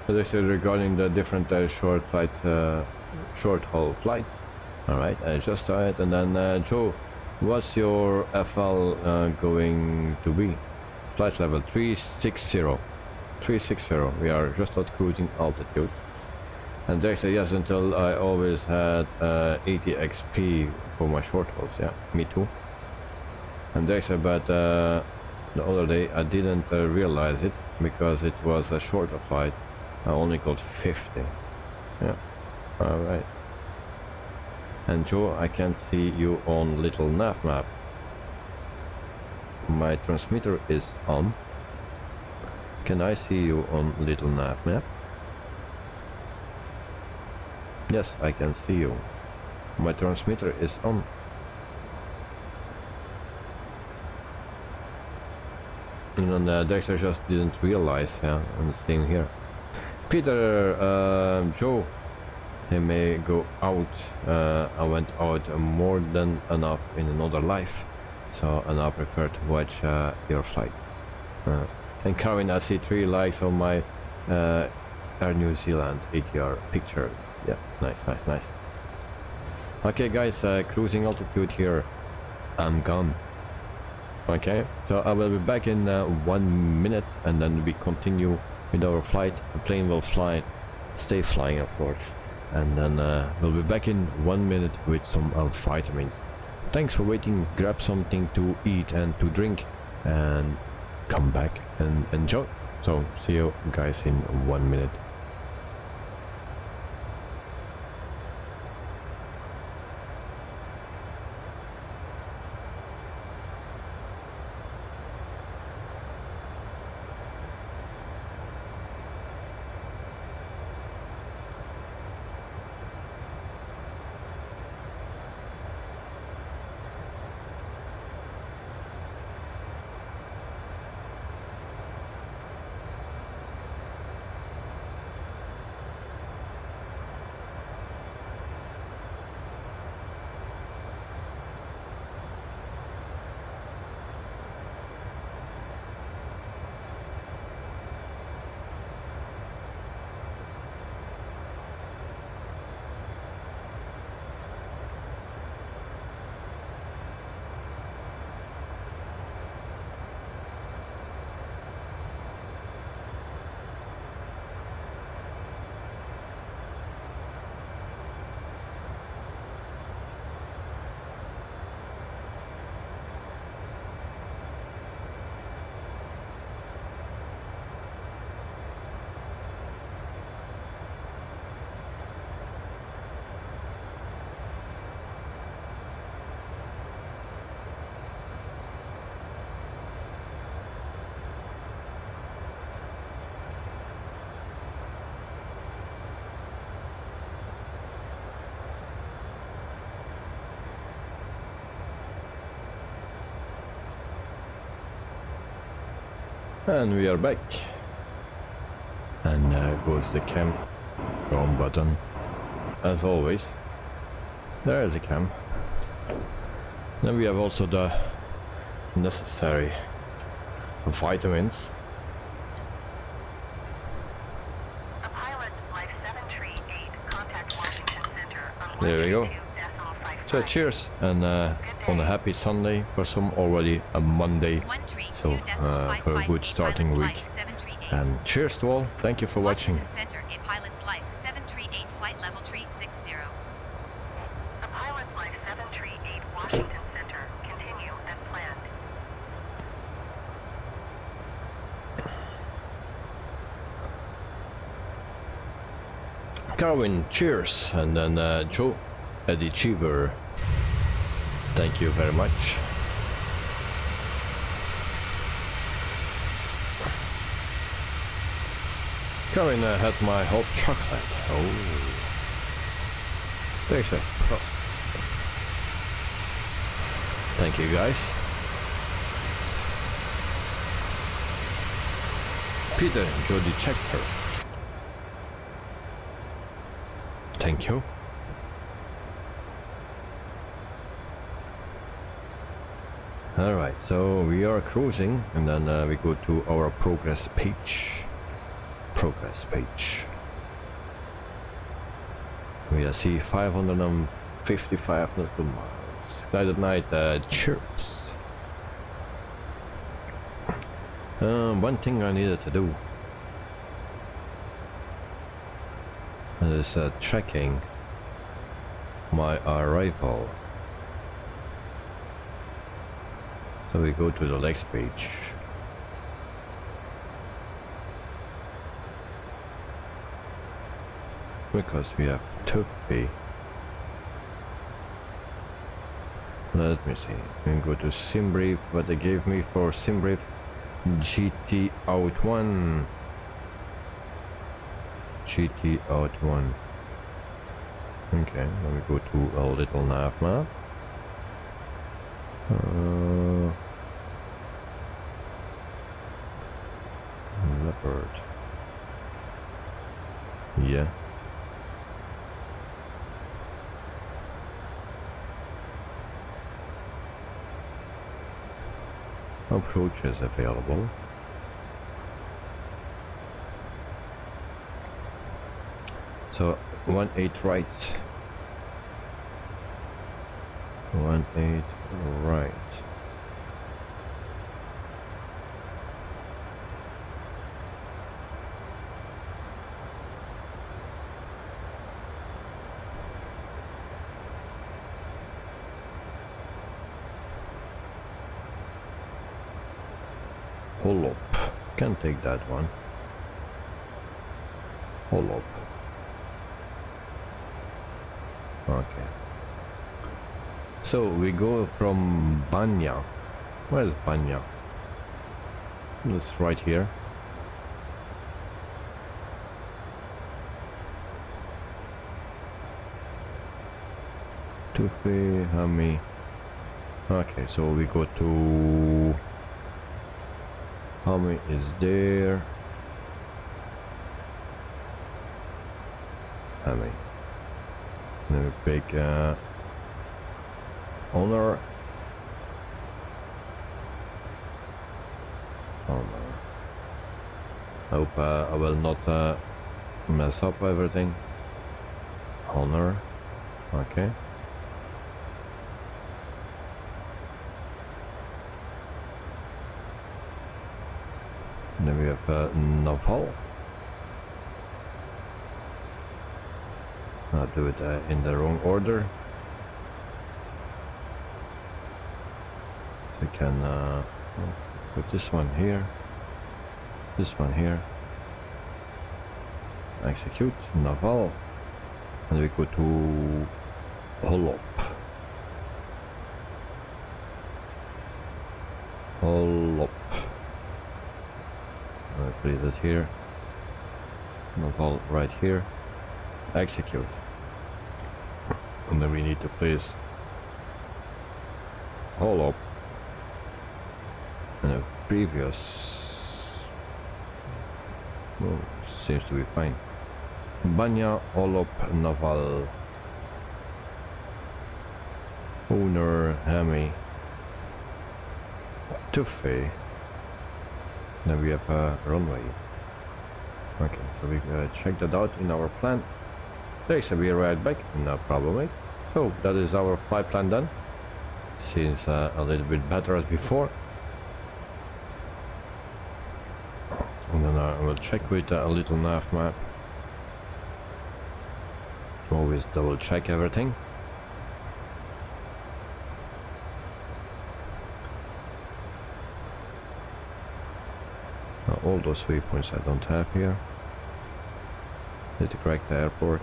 So this is regarding the different short haul flights. Alright, I just started, and then Joe, what's your FL going to be? Flight level 360. 360, we are just at cruising altitude. And they say yes, until I always had 80 XP for my short hauls, yeah, me too. And they said, but the other day I didn't realize it, because it was a shorter flight. I only got 50. Yeah. Alright. And Joe, I can see you on little nav map. My transmitter is on. Can I see you on little nav map? Yes, I can see you. My transmitter is on. And then Dexter just didn't realize, yeah, I'm staying here. Peter, Joe, he may go out. I went out more than enough in another life, so and I prefer to watch your flights. And Karen, I see 3 likes on my Air New Zealand ATR pictures. Yeah, nice, nice, nice. Okay, guys, cruising altitude here. I'm gone. Okay, so I will be back in 1 minute, and then we continue with our flight. The plane will fly, stay flying of course, and then we'll be back in 1 minute with some vitamins. Thanks for waiting, grab something to eat and to drink, and come back and enjoy. So see you guys in 1 minute. And we are back. And goes the cam home button. As always. There is a cam. Then we have also the necessary vitamins. A pilot Life 738, contact Washington Center on There we go. 182.55. So cheers, and on a happy Sunday, for some already a Monday. So for a good starting week. And cheers to all. Thank you for watching. Washington Center, a pilot's life 738 flight level tree 60. A pilot Life 738, Washington Center, continue as planned. Carwin, cheers, and then Joe, Eddie Cheever. Thank you very much. Carwin had my hot chocolate. Oh, there's a cross. Thank you, guys. Peter, Jody Checker. Thank you. Alright, so we are cruising, and then we go to our progress page. Progress page. We see 555 nautical miles. Guided night, cheers. One thing I needed to do is checking my arrival. So we go to the next page. Because we have to be. Let me see. We can go to SimBrief, what they gave me for SimBrief GT out 1. GT out 1. Okay, let me go to a little nav map. Leopard. Yeah. Approach is available. So 18 right. 18 right. Hold up. Can take that one. Hold up. Okay. So we go from Banya. Where is Banya? It's right here. Tufi, Hami. Okay, so we go to Hami is there. Hami. Then we pick owner. Owner. I hope I will not mess up everything. Owner. Okay. Then we have Naval. I'll do it in the wrong order. So we can put this one here, this one here, execute, Naval, and we go to Holop. Holop. I place it here, Naval right here, execute. And then we need to place Holop in a previous Oh, seems to be fine. Banya Olop Naval. Owner Hemi. Tuffy. Then we have a runway. Okay, so we check that out in our plan. They said we're right back, no problem, mate. So that is our flight plan done. Seems a little bit better as before. And then I will check with a little nav map. Always double check everything. All those waypoints I don't have here. Is it correct airport?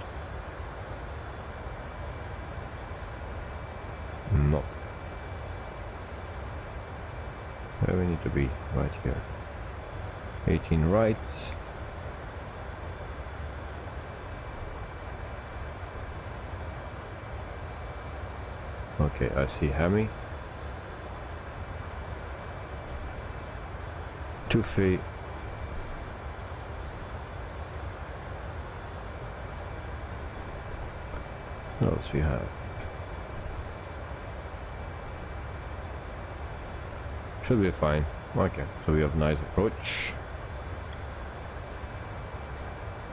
No. Where we need to be? Right here. 18 right. Okay, I see Hemi. 2 feet. What else we have? Should be fine. Okay, so we have nice approach.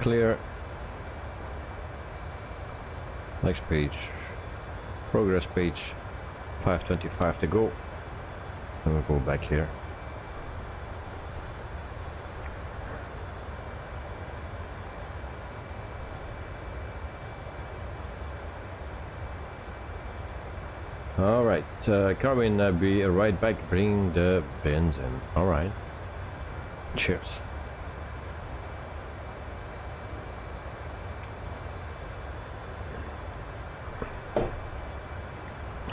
Clear. Next page. Progress page. 5:25 to go. Then we'll go back here. Alright, Carvin, be right back, bring the bins in. Alright. Cheers.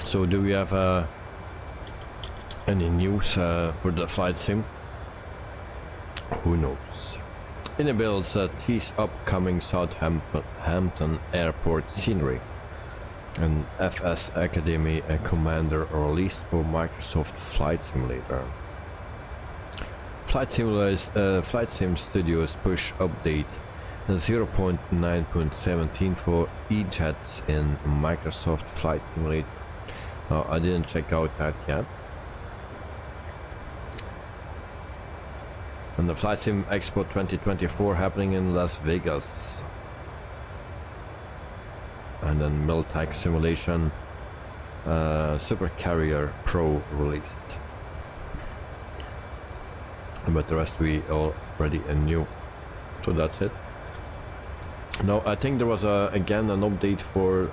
So do we have any news for the flight sim? Who knows? In the builds, tease upcoming Southampton Airport scenery. An FS Academy Commander released for Microsoft Flight Simulator. Flight Sim Studios push update 0.9.17 for E-Jets in Microsoft Flight Simulator. I didn't check out that yet. And the Flight Sim Expo 2024 happening in Las Vegas. And then Miltech Simulation Super Carrier Pro released. But the rest we already knew. So that's it. Now I think there was again an update for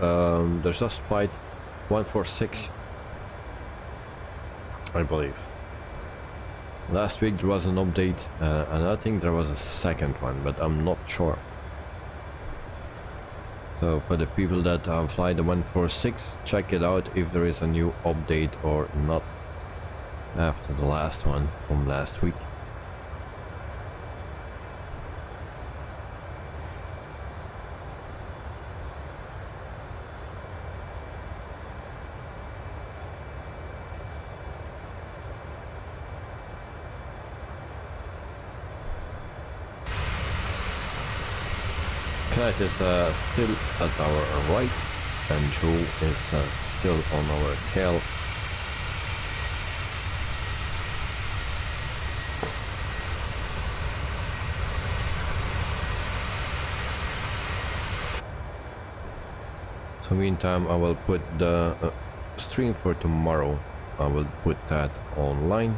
the Just Flight 146, I believe. Last week there was an update and I think there was a second one, but I'm not sure. So for the people that fly the 146, check it out if there is a new update or not after the last one from last week. Knight is still at our right, and Joe is still on our tail. So meantime I will put the stream for tomorrow. I will put that online.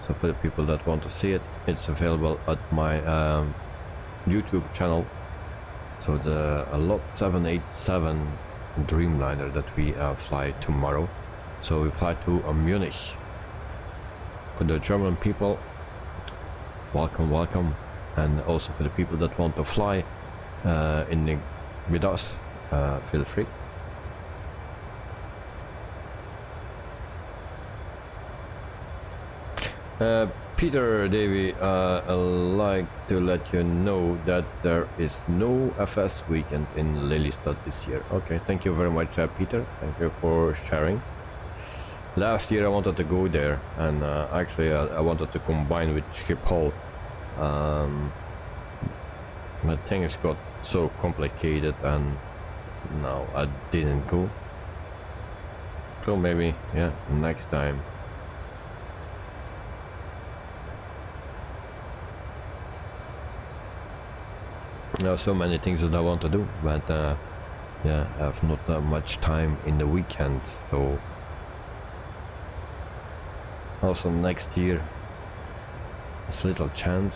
So for the people that want to see it, it's available at my YouTube channel. So the Lot 787 Dreamliner that we fly tomorrow. So we fly to Munich. For the German people, welcome, welcome. And also for the people that want to fly with us, feel free. Peter Davy, I'd like to let you know that there is no FS weekend in Lelystad this year. Okay, thank you very much, Peter. Thank you for sharing. Last year I wanted to go there, and actually I wanted to combine with Schiphol. But things got so complicated and no, I didn't go. So maybe, yeah, next time. There are so many things that I want to do, but yeah, I have not that much time in the weekend, so also next year there's little chance.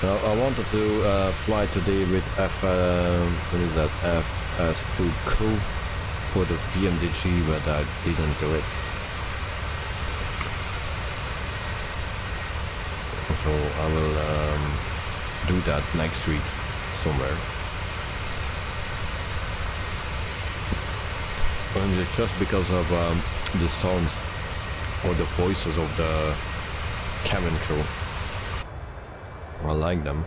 I wanted to fly today with FS2 for the Pmdg, but I didn't do it. So I will do that next week somewhere. And it's just because of the sounds or the voices of the cabin crew. I like them.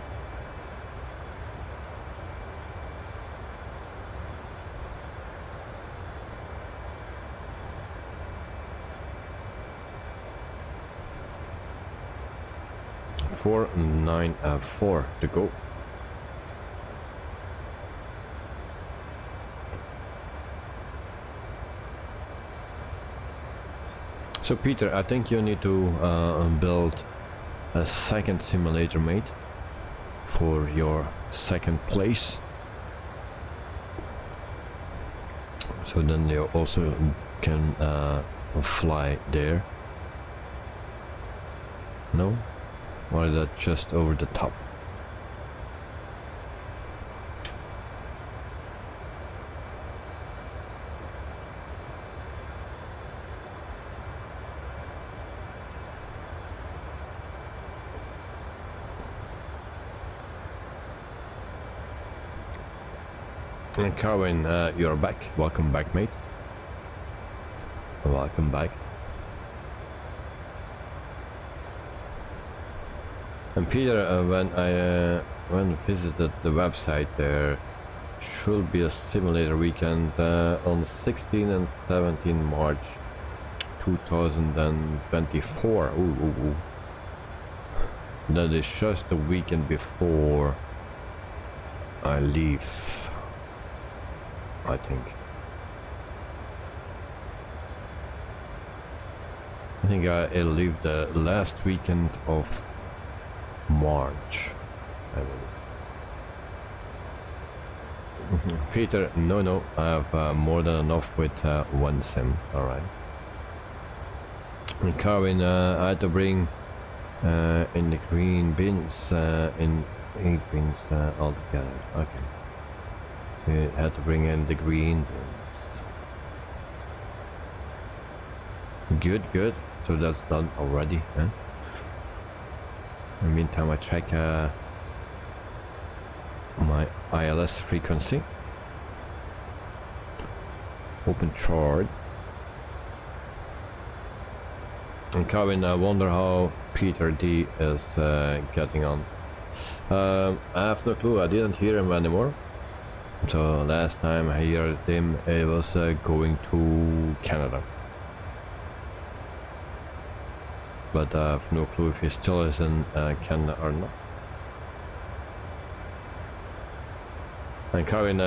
Four, 9, 4 to go. So Peter, I think you need to build a second simulator, mate, for your second place, so then you also can fly there. No? Or is that just over the top? And Carwin, you're back. Welcome back, mate. Welcome back. And Peter, when I visited the website, there should be a simulator weekend on 16 and 17 March 2024. Ooh. That is just the weekend before I leave, I think. I think I'll leave the last weekend of March, I believe. Peter, no, I have more than enough with one sim. Alright. And Carwin, I had to bring in the green bins, in 8 bins altogether. Okay. You had to bring in the green bins. Good. So that's done already, huh? In the meantime, I check my ILS frequency. Open chart. And Kevin, I wonder how Peter D is getting on. I have no clue. I didn't hear him anymore. So last time I heard him, he was going to Canada. But I have no clue if he still is in Canada or not. And Kevin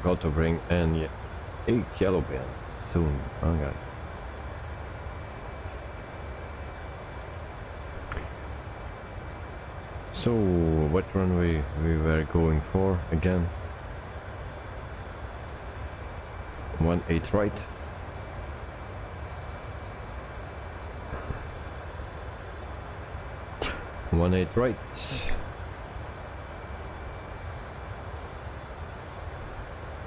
got to bring in 8 yellow bins soon. Okay. So, what runway we were going for again? 18 right. Right.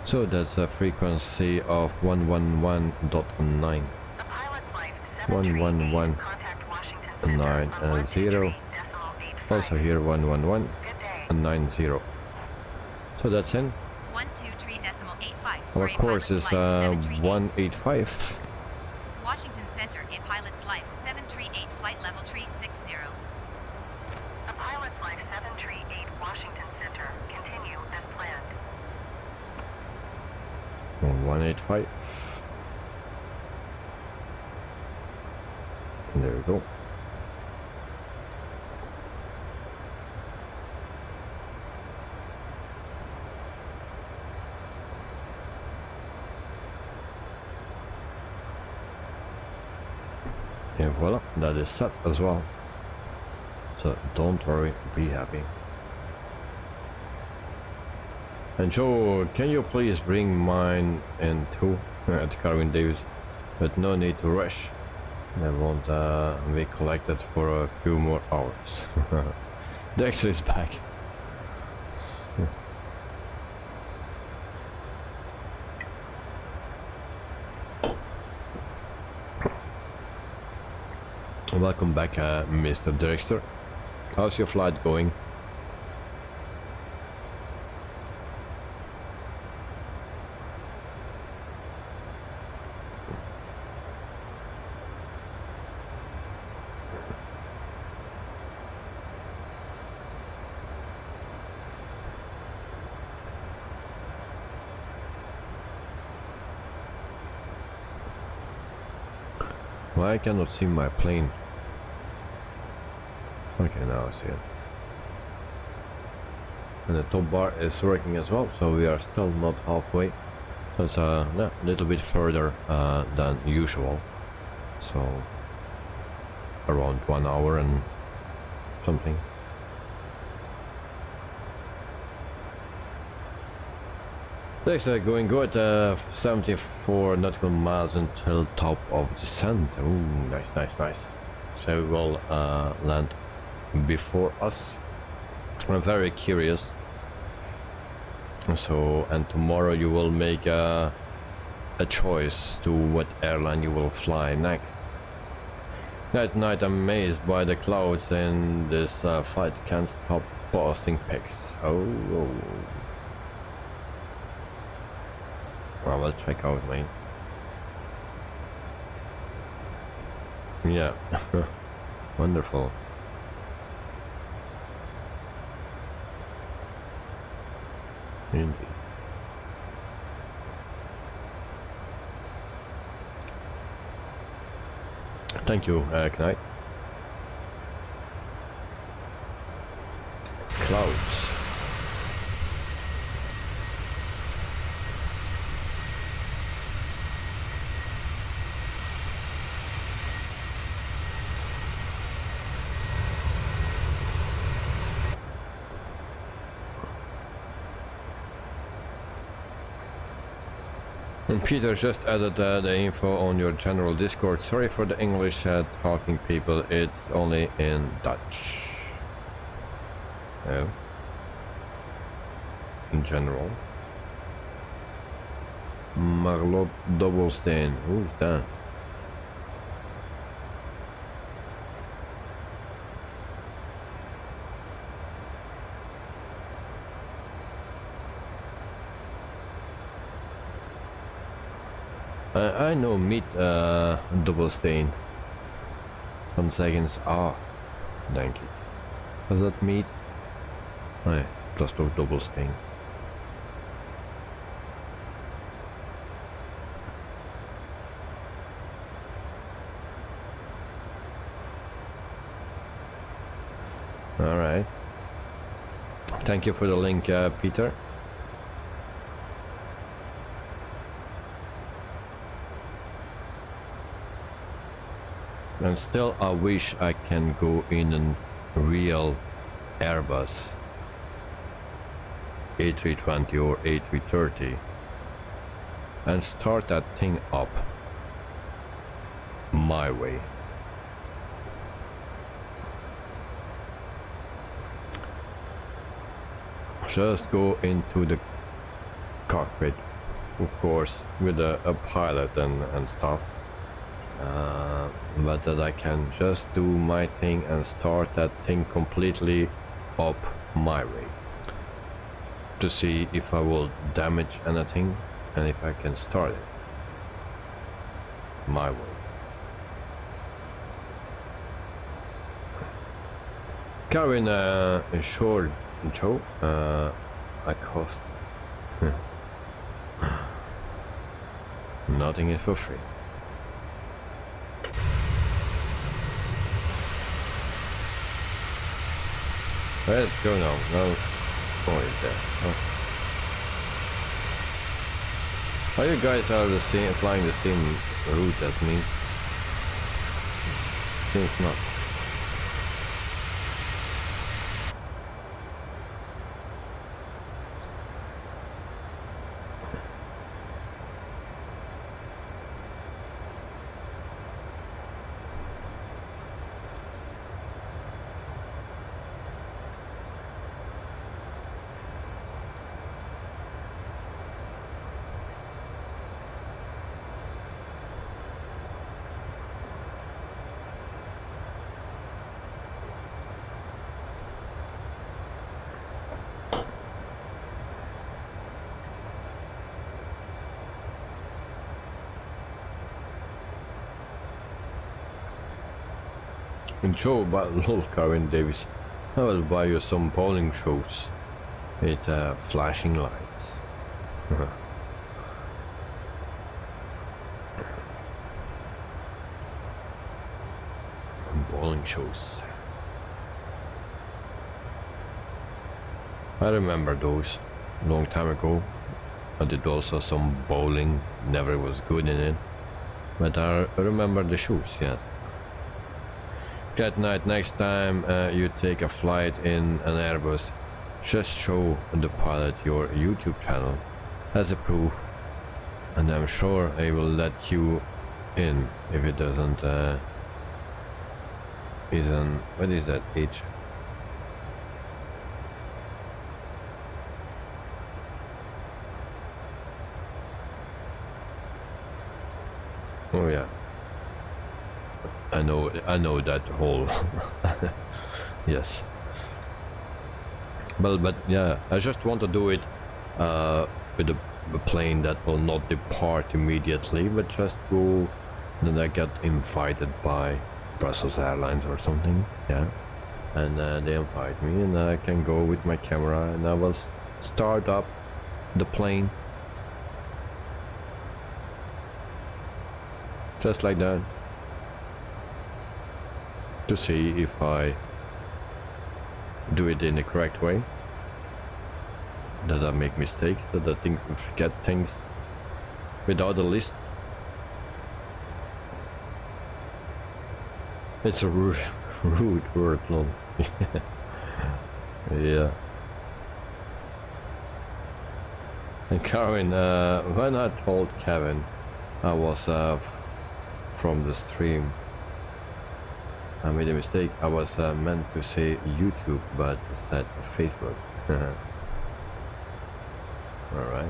So that's a frequency of 111.9. 111.9 also here 111.90. So that's in. 123.85. Our course is 185. Washington Center, a pilot's life 738, flight level 360. Pilot's Life 738 Washington Center. Continue as planned. 185. There we go. And voila, that is set as well. So don't worry, be happy. And Joe, can you please bring mine in too at Carwin Davis? But no need to rush. They won't be collected for a few more hours. Dexter is back. Welcome back, Mr. Dexter. How's your flight going? Why I cannot see my plane? Okay, now I see it. And the top bar is working as well, so we are still not halfway. So it's a little bit further than usual. So around 1 hour and something. Things are going good. 74 nautical miles until top of descent. Ooh, nice, nice, nice. So we will land before us. I'm very curious. So, and tomorrow you will make a choice to what airline you will fly next. At night I'm amazed by the clouds and this flight can't stop posting pics. Oh. Well, let's check out, mate. Yeah. Wonderful. Indeed. Thank you, Knight. Clouds. And Peter just added the info on your general Discord. Sorry for the English talking people, it's only in Dutch. Yeah. In general. Marlot Dobbelsteen, who's that? I know meet Dobbelsteen. 1 second. Ah, thank you. Was that meat? Nee, dat is toch Dobbelsteen. Alright. Thank you for the link, Peter. And still I wish I can go in a real Airbus A320 or A330 and start that thing up my way. Just go into the cockpit, of course, with a pilot and stuff. But that I can just do my thing and start that thing completely up my way to see if I will damage anything and if I can start it my way. Carving a short show at cost. Nothing is for free. Let's go now. No. Oh, it's there. Oh. How you guys are the same, flying the same route as me? Seems not. And show about little Karen Davis. I will buy you some bowling shoes with flashing lights. Bowling shoes. I remember those long time ago. I did also some bowling, never was good in it, but I remember the shoes, yes. Good night. Next time you take a flight in an Airbus, just show the pilot your YouTube channel as a proof, and I'm sure they will let you in if it doesn't isn't, what is that, H? Oh yeah, I know that whole yes, but yeah, I just want to do it with a plane that will not depart immediately, but just go, then I get invited by Brussels Airlines or something, yeah, and they invite me and I can go with my camera and I will start up the plane just like that, to see if I do it in the correct way, that I make mistakes, that I forget things without a list. It's a rude word, no? Yeah. And Karen, when I told Kevin I was from the stream, I made a mistake. I was meant to say YouTube, but said Facebook. Alright.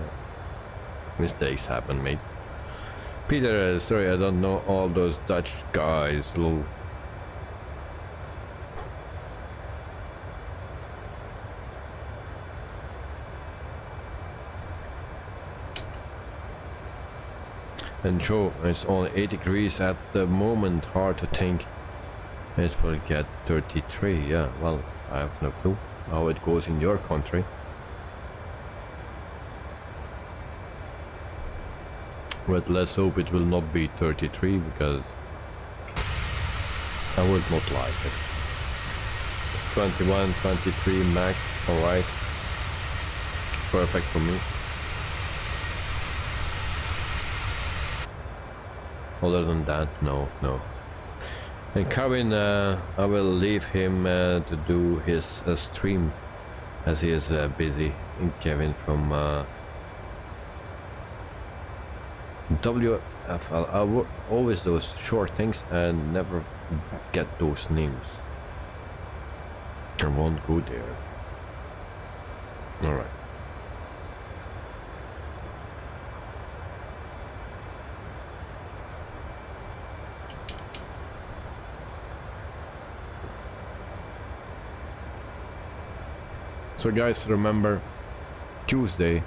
Mistakes happen, mate. Peter, sorry, I don't know all those Dutch guys, lol. And Joe, it's only 8 degrees at the moment, hard to think it will get 33, yeah, well, I have no clue how it goes in your country. But let's hope it will not be 33, because I would not like it. 21, 23 max, alright. Perfect for me. Other than that, no. And Kevin, I will leave him to do his stream, as he is busy. And Kevin from WFL. I always those short things and never get those names. I won't go there. Alright. So guys, remember, Tuesday,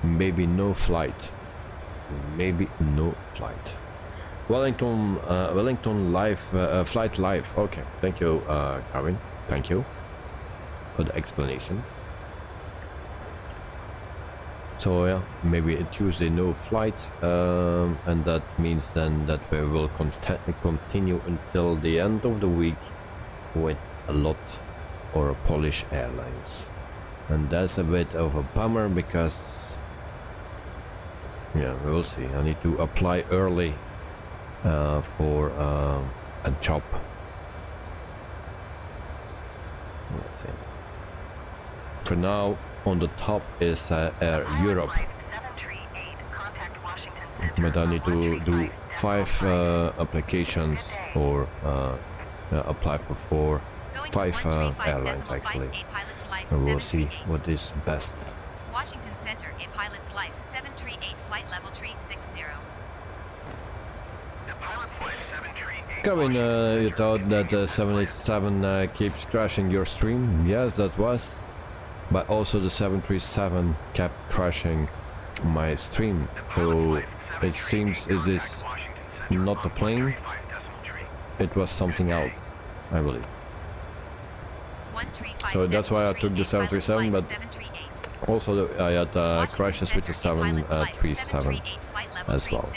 maybe no flight. Maybe no flight. Wellington live, flight live. Okay, thank you, Karen. Thank you for the explanation. So yeah, maybe a Tuesday no flight, and that means then that we will continue until the end of the week with a lot or Polish airlines, and that's a bit of a bummer because yeah, we'll see. I need to apply early for a job. Let's see. For now, on the top is Air Europe, but I need to do 5 applications or apply for 5 airlines actually, and we'll see what is best. Washington Center, a pilot's life, 738 flight level tree 60. Kevin, you thought that the 787 keeps crashing your stream? Yes, that was. But also the 737 kept crashing my stream. So it seems it is not the plane. It was something else, I believe. So that's why I took the 737, but also I had crashes with the 737 as well.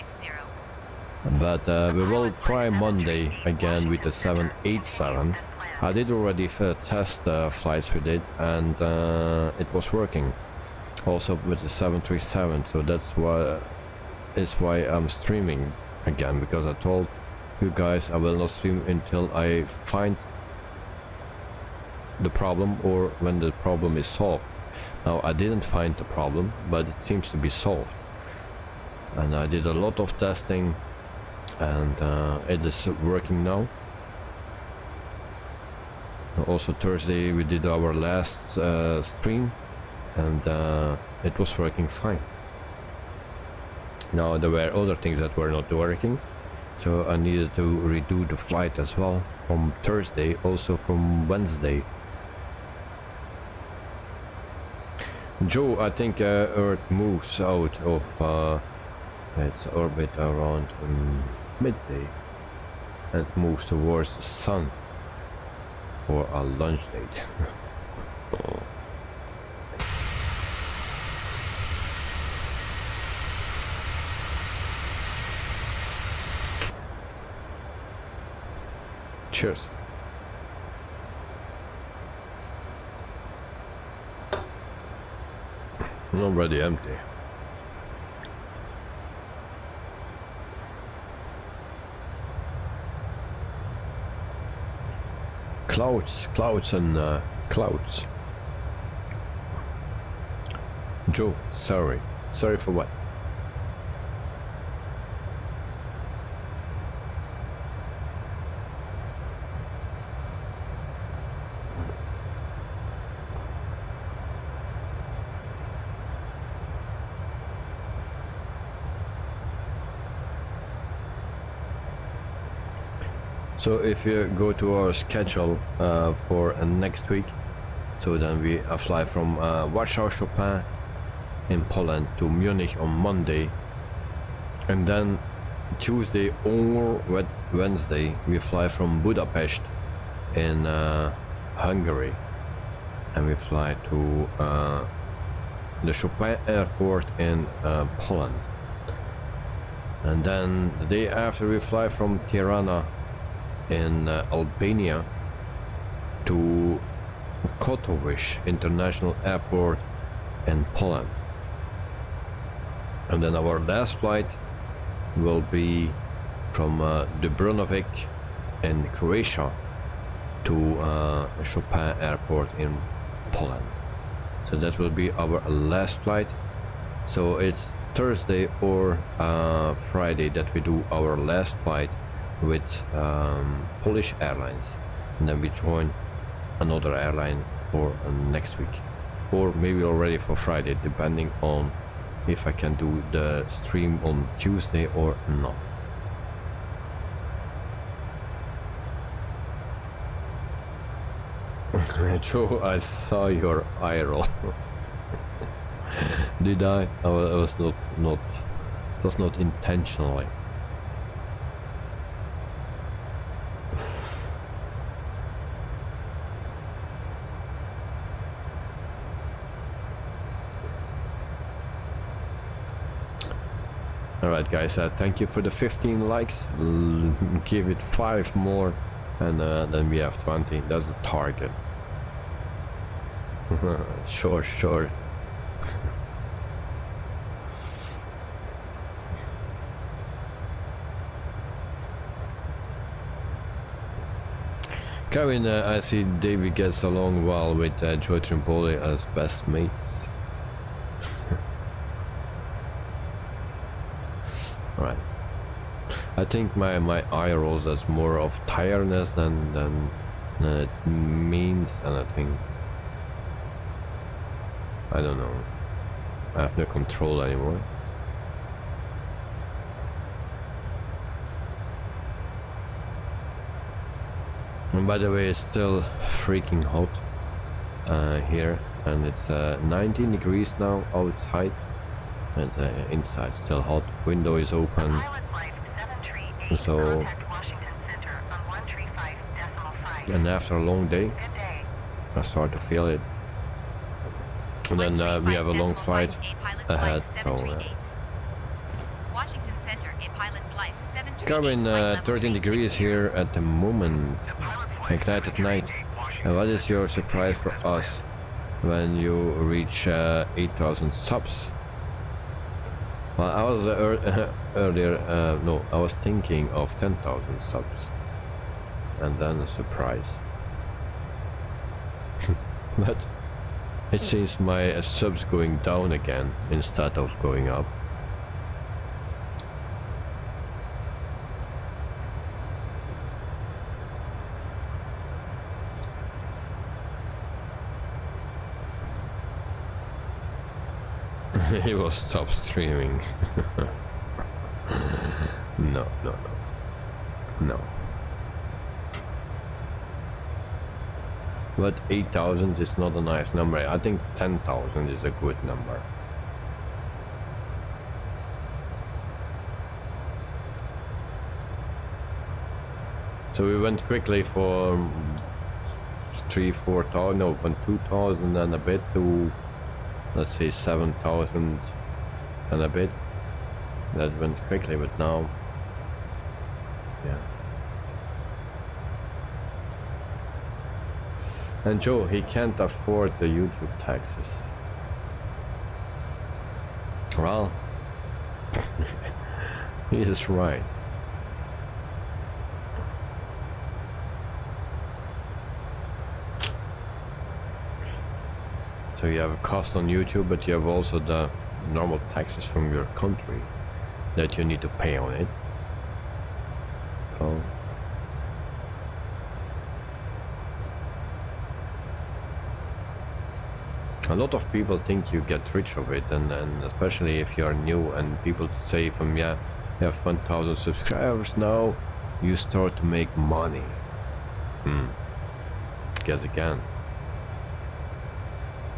But we will try Monday again with the 787. I did already test flights with it, and it was working. Also with the 737, so that's why I'm streaming again, because I told you guys I will not stream until I find the problem or when the problem is solved. Now I didn't find the problem, but it seems to be solved, and I did a lot of testing, and it is working now. Also Thursday we did our last stream, and it was working fine. Now there were other things that were not working, so I needed to redo the flight as well from Thursday, also from Wednesday. Joe, I think Earth moves out of its orbit around midday and moves towards the sun for a launch date. Cheers. Already empty. Clouds and clouds. Joe, sorry for what? So if you go to our schedule for next week, so then we fly from Warsaw Chopin in Poland to Munich on Monday, and then Tuesday or Wednesday we fly from Budapest in Hungary, and we fly to the Chopin airport in Poland, and then the day after we fly from Tirana in Albania to Katowice International Airport in Poland, and then our last flight will be from Dubrovnik in Croatia to Chopin Airport in Poland. So that will be our last flight. So it's Thursday or Friday that we do our last flight with Polish Airlines, and then we join another airline for next week, or maybe already for Friday, depending on if I can do the stream on Tuesday or not. Joe, I saw your eye roll. Did I? I was not intentionally. Alright guys, thank you for the 15 likes. Give it 5 more and then we have 20. That's the target. Sure. Kevin, I see David gets along well with Joe Trimpoli as best mates. Right. I think my eye rolls as more of tiredness than it means anything. I don't know. I have no control anymore. And by the way, it's still freaking hot here, and it's 19 degrees now outside, and inside still hot. Window is open, so and after a long day I start to feel it, and then we have a long flight ahead, so Carmen, 13 degrees here at the moment. Ignite at night. And what is your surprise for us when you reach 8,000 subs? Well, I was earlier, no, I was thinking of 10,000 subs, and then a surprise. But it seems my subs going down again instead of going up. He will stop streaming. No. But 8,000 is not a nice number. I think 10,000 is a good number. So we went quickly for 3,000-4,000, no, from 2,000 and a bit to, let's say, 7,000 and a bit. That went quickly, but now, yeah. And Joe, he can't afford the YouTube taxes. Well, he is right. So you have a cost on YouTube, but you have also the normal taxes from your country that you need to pay on it. So a lot of people think you get rich of it, and especially if you are new, and people say from, yeah, you have 1,000 subscribers now, you start to make money. Guess again.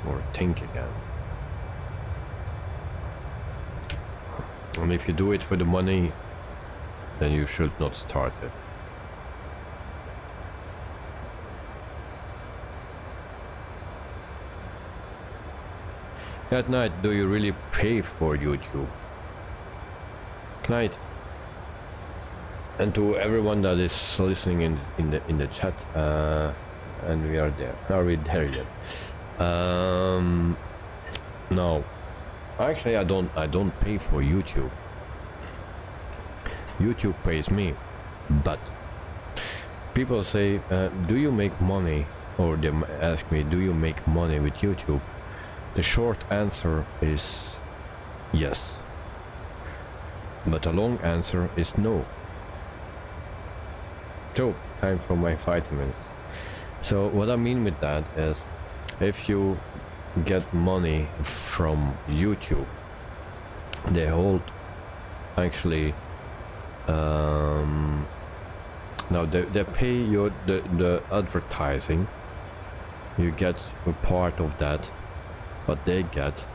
Or think again. And if you do it for the money, then you should not start it. At night, do you really pay for YouTube? Night. And to everyone that is listening in the chat, and we are there. Are we there yet? No, actually I don't pay for YouTube. YouTube pays me, but people say, do you make money, or they ask me, do you make money with YouTube? The short answer is yes, but the long answer is no. So, time for my vitamins. So what I mean with that is, if you get money from YouTube, they hold actually now they pay you the advertising. You get a part of that, what they get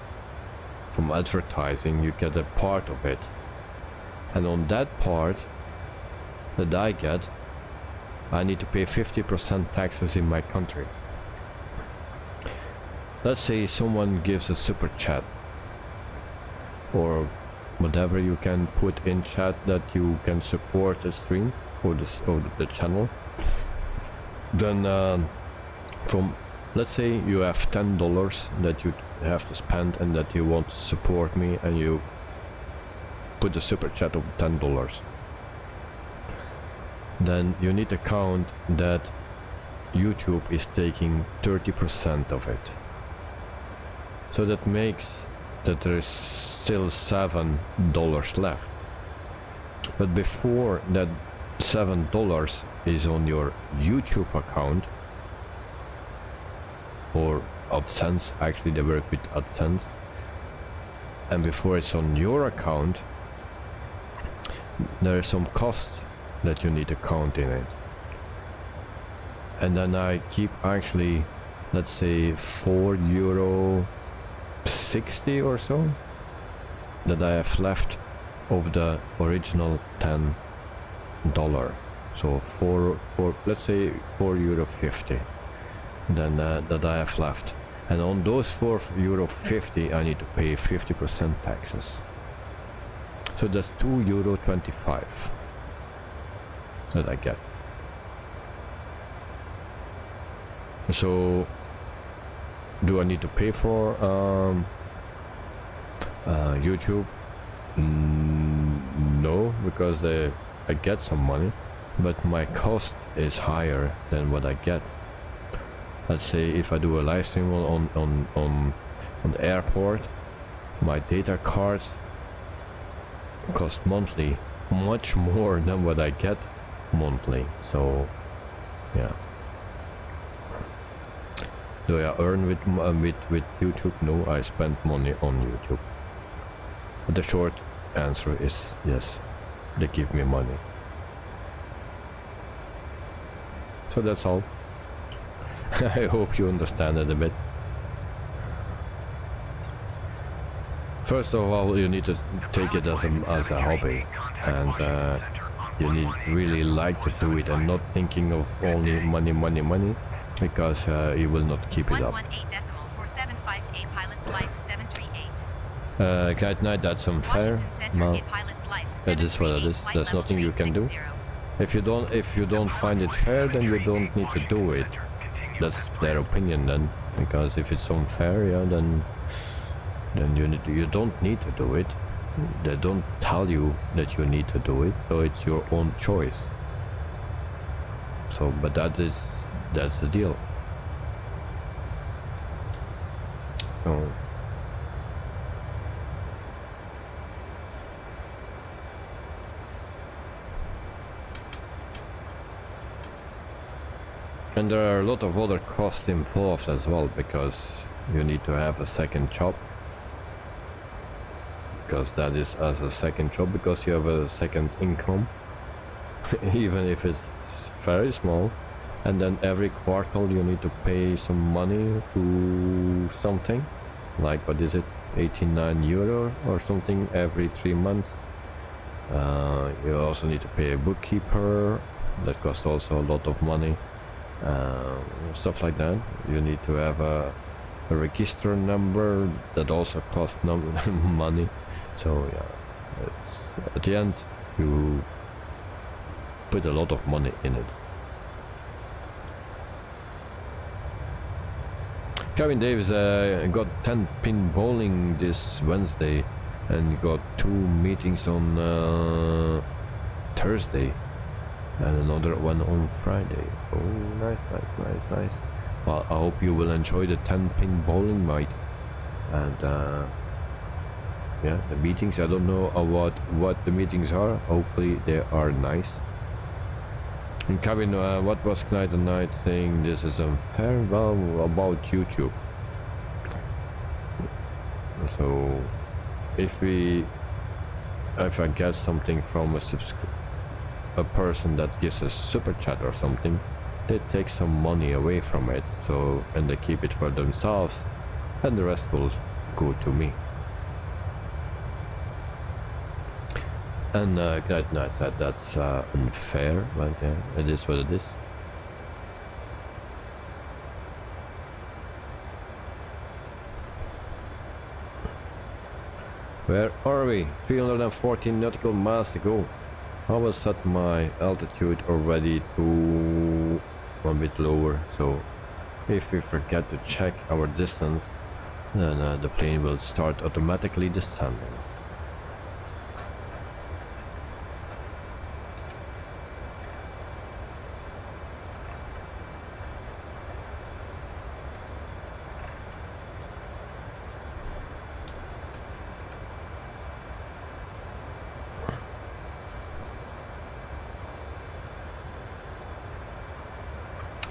from advertising, you get a part of it, and on that part that I get, I need to pay 50% taxes in my country. Let's say someone gives a super chat, or whatever you can put in chat that you can support the stream or the channel. Then from, let's say you have $10 that you have to spend and that you want to support me, and you put the super chat of $10, then you need to count that YouTube is taking 30% of it. So that makes that there is still $7 left. But before that $7 is on your YouTube account, or AdSense, actually they work with AdSense, and before it's on your account, there is some cost that you need to count in it. And then I keep actually, let's say €4.60 or so that I have left of the original $10. So let's say €4.50 then that I have left, and on those €4.50 I need to pay 50% taxes. So that's €2.25 that I get. So do I need to pay for YouTube? No, because I get some money, but my cost is higher than what I get. Let's say if I do a live stream on the airport, my data cards cost monthly much more than what I get monthly. So yeah. Do I earn with YouTube? No, I spend money on YouTube. But the short answer is yes, they give me money. So that's all. I hope you understand it a bit. First of all, you need to take it as a hobby, and you need really like to do it and not thinking of only money, because you will not keep it up. 118.4758 Pilots Life 738. Kite Night, that's unfair. No, it is what it is. There's nothing you can do. If you don't find it fair, then you don't need to do it. That's their opinion then, because if it's unfair, yeah, then you don't need to do it. They don't tell you that you need to do it, so it's your own choice. So, but that's the deal. So and there are a lot of other costs involved as well, because you need to have a second job, because that is as a second job, because you have a second income even if it's very small. And then every quarter you need to pay some money to something, like what is it, €89 or something every 3 months. You also need to pay a bookkeeper, that costs also a lot of money. Stuff like that. You need to have a register number, that also costs money. So yeah, at the end you put a lot of money in it. Kevin Davis got 10-pin bowling this Wednesday and got 2 meetings on Thursday and another one on Friday. Oh, nice. Well, I hope you will enjoy the 10-pin bowling, mate. And yeah, the meetings, I don't know what the meetings are. Hopefully they are nice. And Kevin, what was Knight and Night saying? This is unfair. Well, about YouTube. So if I get something from a person that gives a super chat or something, they take some money away from it, so, and they keep it for themselves, and the rest will go to me. And Knight said that's unfair, but yeah, it is what it is. Where are we? 314 nautical miles to go. I will set my altitude already to a bit lower, so if we forget to check our distance, then the plane will start automatically descending.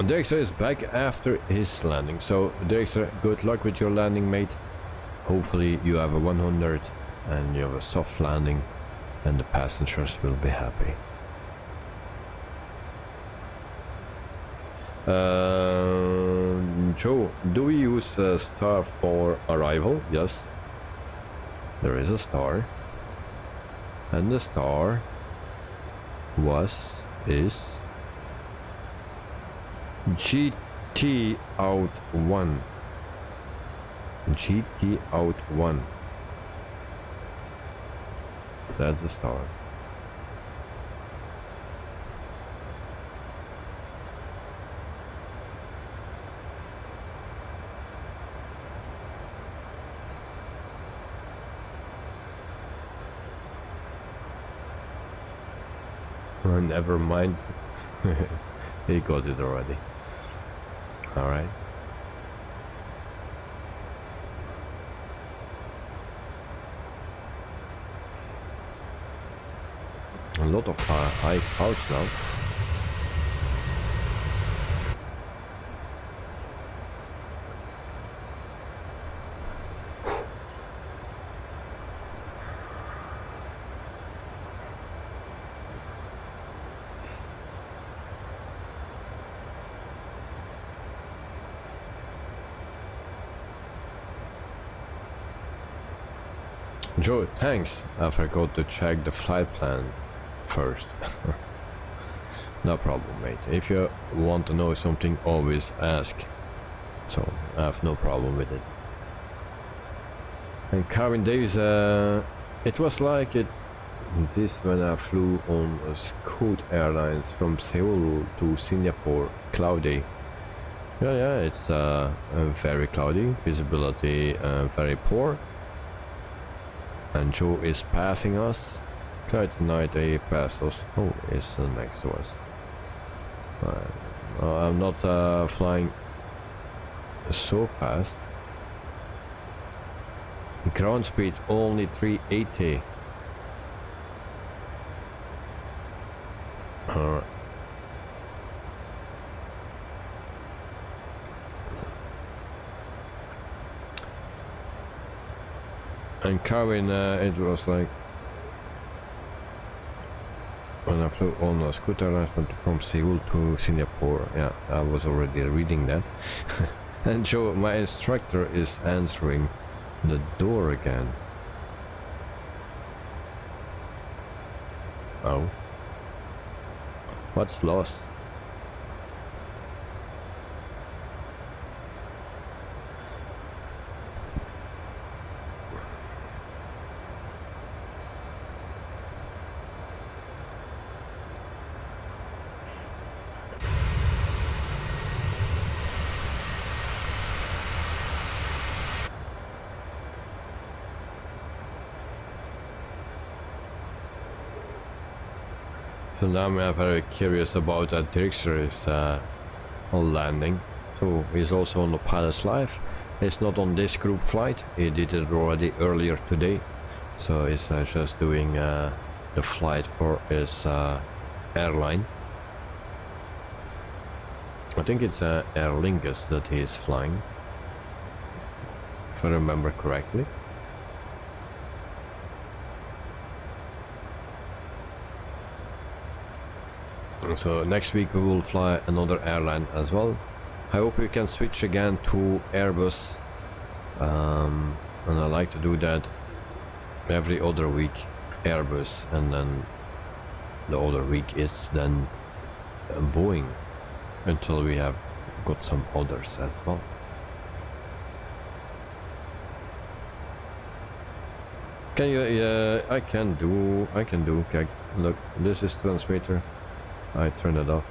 Dexter is back after his landing. So Dexter, good luck with your landing, mate. Hopefully you have a 100 and you have a soft landing and the passengers will be happy. Joe, do we use a star for arrival? Yes, there is a star, and the star is GT out 1. GT out 1. That's the star. Oh, never mind. He got it already. Alright. A lot of high clouds now. Joe, thanks. I forgot to check the flight plan first. No problem, mate. If you want to know something, always ask. So I have no problem with it. And Karen Davis, it was like this when I flew on Scoot Airlines from Seoul to Singapore. Cloudy. Yeah, it's very cloudy. Visibility very poor. And Joe is passing us. Quite tonight he passed us. Oh, it's next to us. I'm not flying so fast. Ground speed only 380. And Karen, it was like when I flew on a scooter from Seoul to Singapore. Yeah, I was already reading that. And so my instructor is answering the door again. Oh, what's lost? So now I'm very curious about that Dexter is on landing. So he's also on the pilot's life. He's not on this group flight. He did it already earlier today. So he's just doing the flight for his airline. I think it's Aer Lingus that he is flying, if I remember correctly. So next week we will fly another airline as well. I hope we can switch again to Airbus, and I like to do that every other week, Airbus, and then the other week it's then Boeing, until we have got some others as well. Can you? Yeah, I can do. Okay, look, this is transmitter. I turn it off,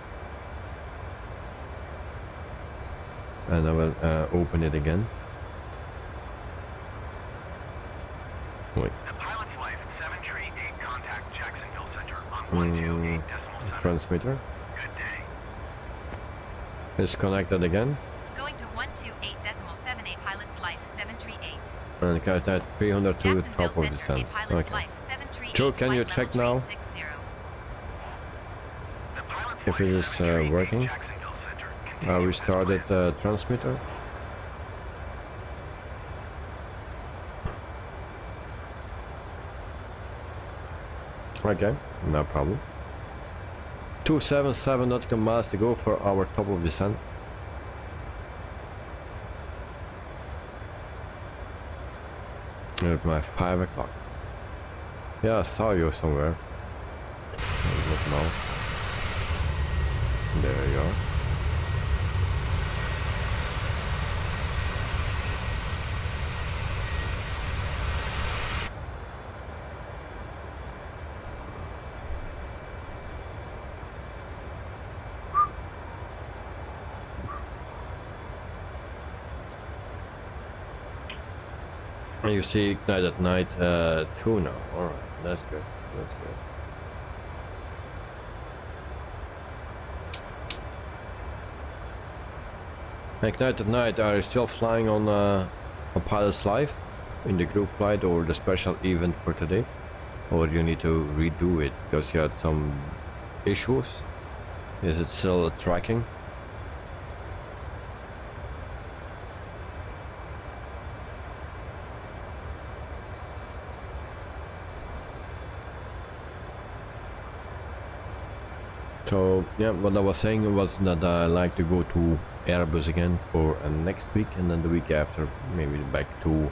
and I will open it again. Wait. The pilot's life 738 contact Jacksonville Center on 128.7. Transmitter. Good day. It's connected again. Going to 128.78 pilot's life 738. And cut that 300 to top of the sun. Okay. Joe, can you check now if it is working? I restarted the transmitter. Okay, no problem. 277 nautical miles to go for our top of descent. At my 5 o'clock. Yeah, I saw you somewhere. Look now. There you are. And you see ignite at night 2 now. Alright, that's good. That's good. Ignite at night, are you still flying on pilot's life in the group flight or the special event for today? Or you need to redo it because you had some issues? Is it still tracking? So yeah, what I was saying was that I like to go to Airbus again for next week, and then the week after maybe back to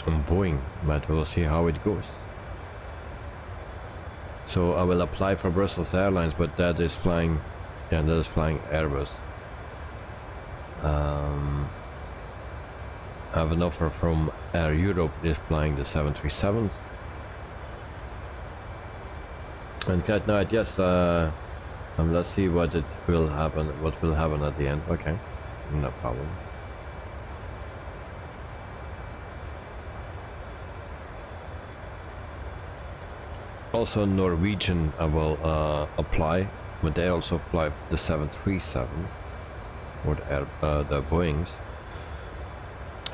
Boeing, but we'll see how it goes. So I will apply for Brussels Airlines, but that is flying, yeah, that is flying Airbus. I have an offer from Air Europe, is flying the 737. And Cat Night, yes, let's see what will happen at the end. Okay, no problem. Also Norwegian I will apply, but they also fly the 737 or the Boeings.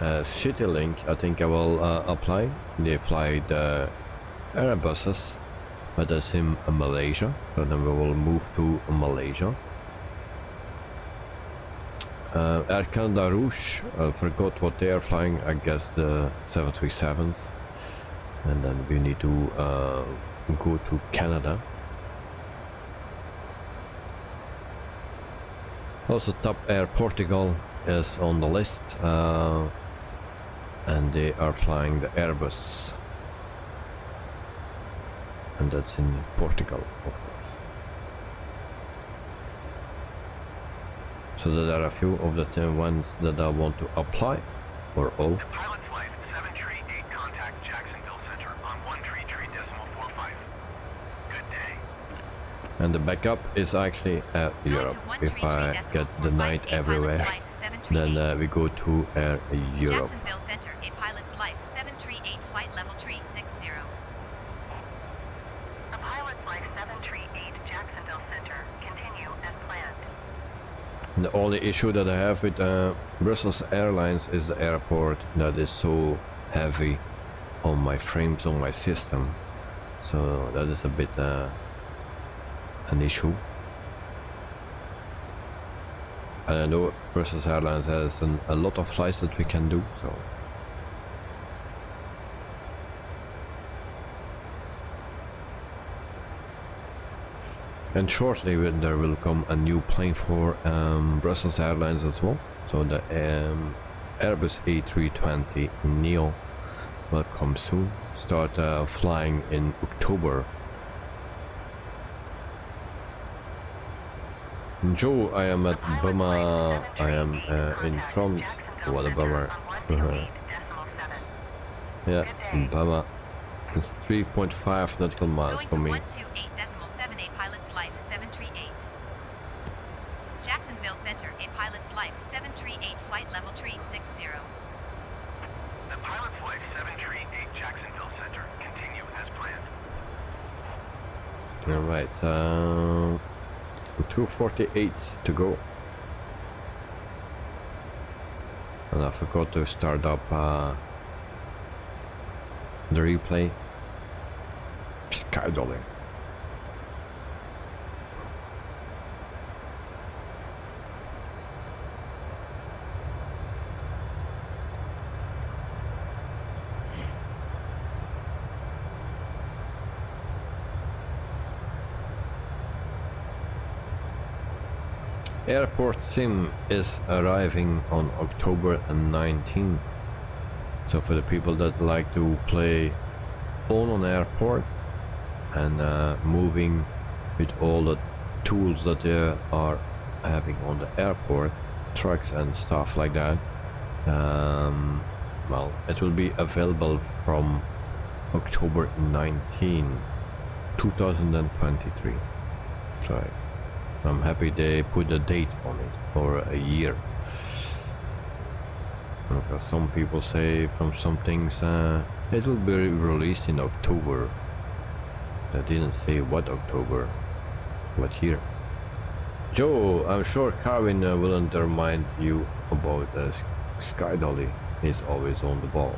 CityLink, I think I will apply. They fly the Airbuses, but that's in Malaysia, so then we will move to Malaysia. Air Canada Rouge, I forgot what they are flying, I guess the 737s, and then we need to go to Canada. Also Top Air Portugal is on the list, and they are flying the Airbus. And that's in Portugal, of course. So there are a few of the 10 ones that I want to apply, or all. Pilot's life 738 contact Jacksonville Center on 133.45. Good day. And the backup is actually at Europe. If I get the night everywhere, then we go to Air Europe. Jacksonville Center, a pilot's life 738 flight level 360. The pilot's life 738 Jacksonville Center. Continue as planned. The only issue that I have with Brussels Airlines is the airport that is so heavy on my frames, on my system. So that is a bit an issue. And I know Brussels Airlines has a lot of flights that we can do, so. And shortly there will come a new plane for Brussels Airlines as well. So the Airbus A320 Neo will come soon. Start flying in October. Joe, I am at Bama. I am in front. What a bummer. Yeah, Bama. It's 3.5 nautical miles Going for to me. 128.78 Pilot's Life 738. Jacksonville Center, a Pilot's Life 738 flight level tree 60. The Pilot's Life 738 Jacksonville Center. Continue as planned. Alright, 2:48 to go. And I forgot to start up the replay. Skydolly. Airport Sim is arriving on October 19. So for the people that like to play on airport and moving with all the tools that they are having on the airport, trucks and stuff like that, well, it will be available from October 19, 2023. So I'm happy they put a date on it for a year. Because some people say from some things it will be released in October. They didn't say what October, but here. Joe, I'm sure Carvin will remind you about Skydolly. He's always on the ball.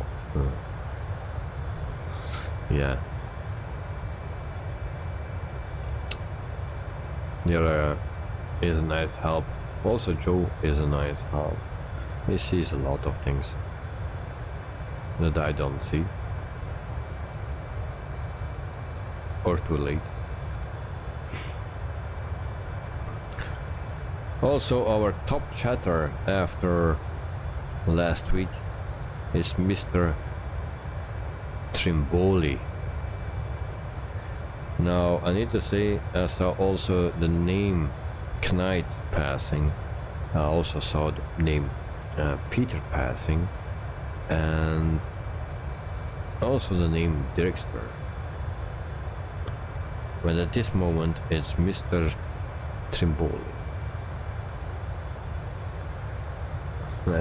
Yeah. There is a nice help. Also Joe is a nice help. He sees a lot of things that I don't see. Or too late. Also our top chatter after last week is Mr. Trimboli. Now I need to say I saw also the name Knight passing. I also saw the name Peter passing, and also the name Dirkster. But at this moment it's Mr. Trimboli.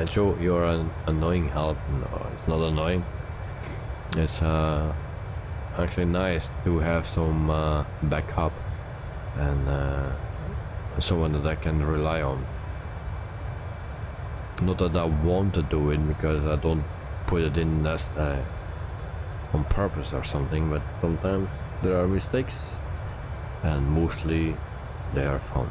Joe, you're an annoying help. No, it's not annoying. It's actually nice to have some backup and someone that I can rely on. Not that I want to do it, because I don't put it in as on purpose or something, but sometimes there are mistakes and mostly they are found.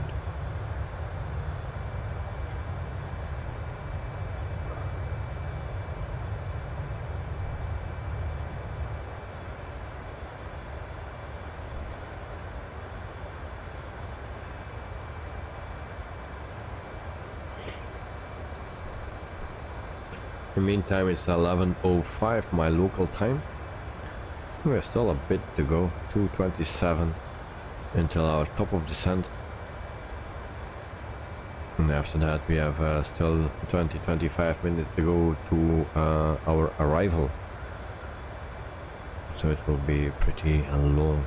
In the meantime, it's 11:05 my local time. We're still a bit to go, 2:27 until our top of descent. And after that we have still 20-25 minutes to go to our arrival. So it will be pretty long.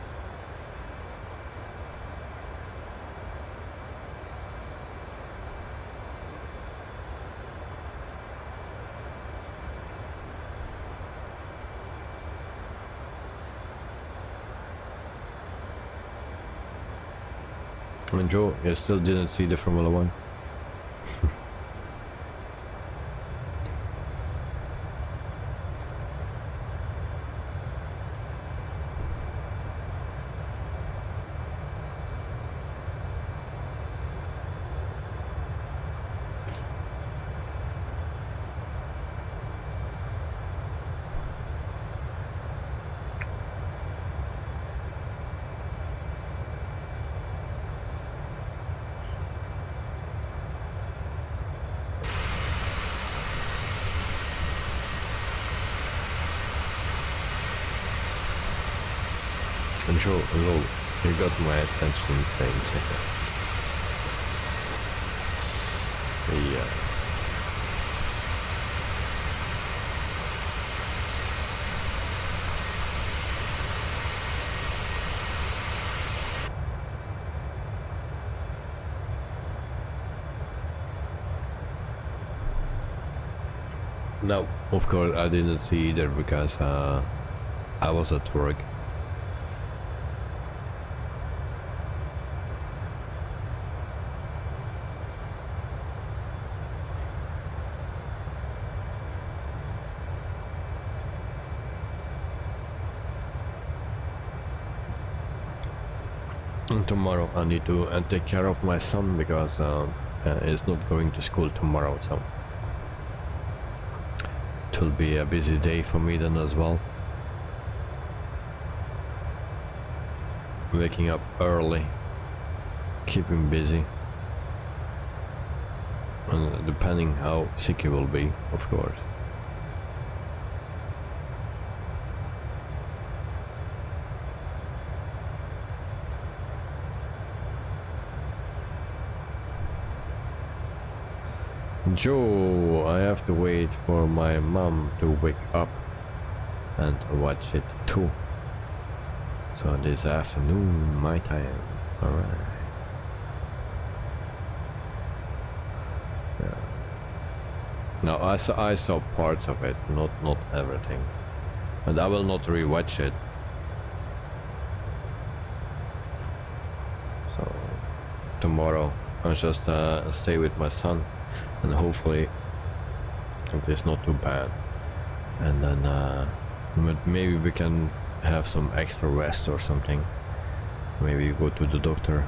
And Joe, you still didn't see the Formula One? And Joe, hello, you got my attention saying second. Yeah. No, of course I didn't see either because I was at work. And tomorrow I need to take care of my son because he's not going to school tomorrow, so it will be a busy day for me then as well. Waking up early, keep him busy, and depending how sick he will be, of course. Joe, I have to wait for my mom to wake up and watch it too. So this afternoon, my time. Alright. Yeah. No, I saw parts of it, not everything. And I will not rewatch it. So tomorrow I'll just stay with my son. And hopefully it is not too bad, and then maybe we can have some extra rest or something, maybe go to the doctor,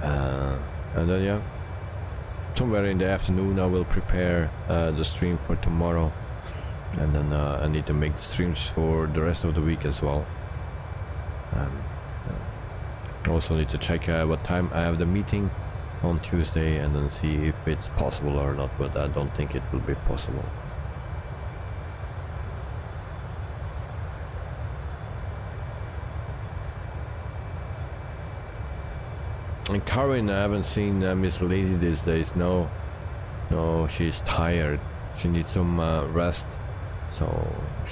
and then yeah, somewhere in the afternoon I will prepare the stream for tomorrow, and then I need to make the streams for the rest of the week as well. I also need to check what time I have the meeting on Tuesday and then see if it's possible or not, but I don't think it will be possible. And Karin, I haven't seen Miss Lazy these days. No, she's tired. She needs some rest, so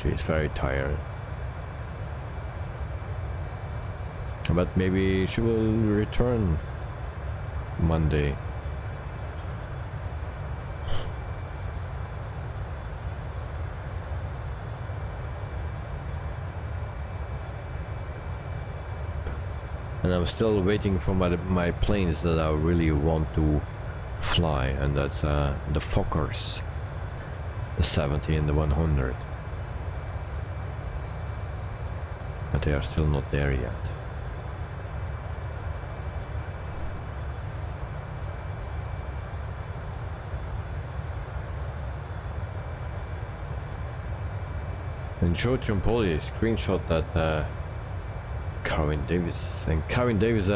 she's very tired. But maybe she will return Monday. And I'm still waiting for my planes that I really want to fly, and that's the Fokkers, the 70 and the 100. But they are still not there yet. And Joe Trimpoli screenshot that Karin Davis. And Karin Davis,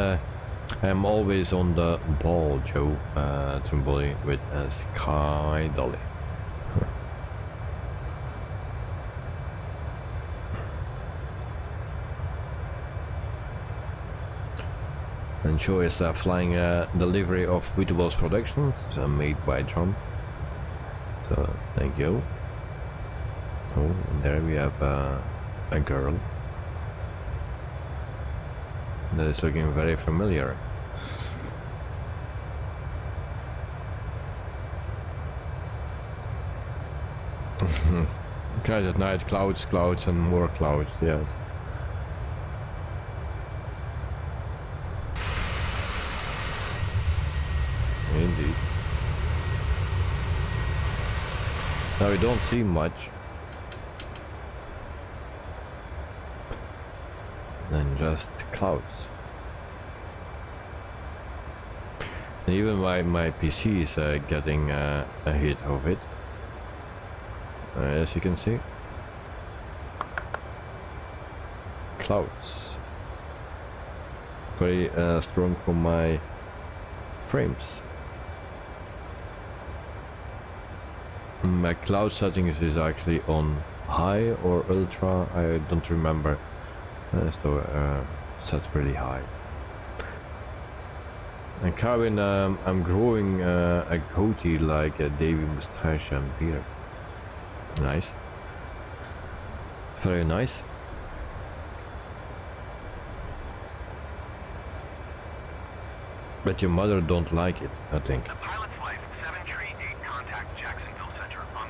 I'm always on the ball, Joe Trimpoli, with Sky Dolly. And Joe is flying delivery of Wittable's Productions, made by John. So thank you. Oh, and there we have a girl that is looking very familiar. Guys, at night, clouds, clouds, and more clouds, yes. Indeed. Now we don't see much. Than just clouds. And even my PC is getting a hit of it, as you can see. Clouds. Very strong for my frames. My cloud settings is actually on high or ultra, I don't remember. So set really high. And Karin, I'm growing a goatee like a Davy moustache and beard. Nice. Very nice. But your mother don't like it, I think. The pilot's life 738 contact Jacksonville Center on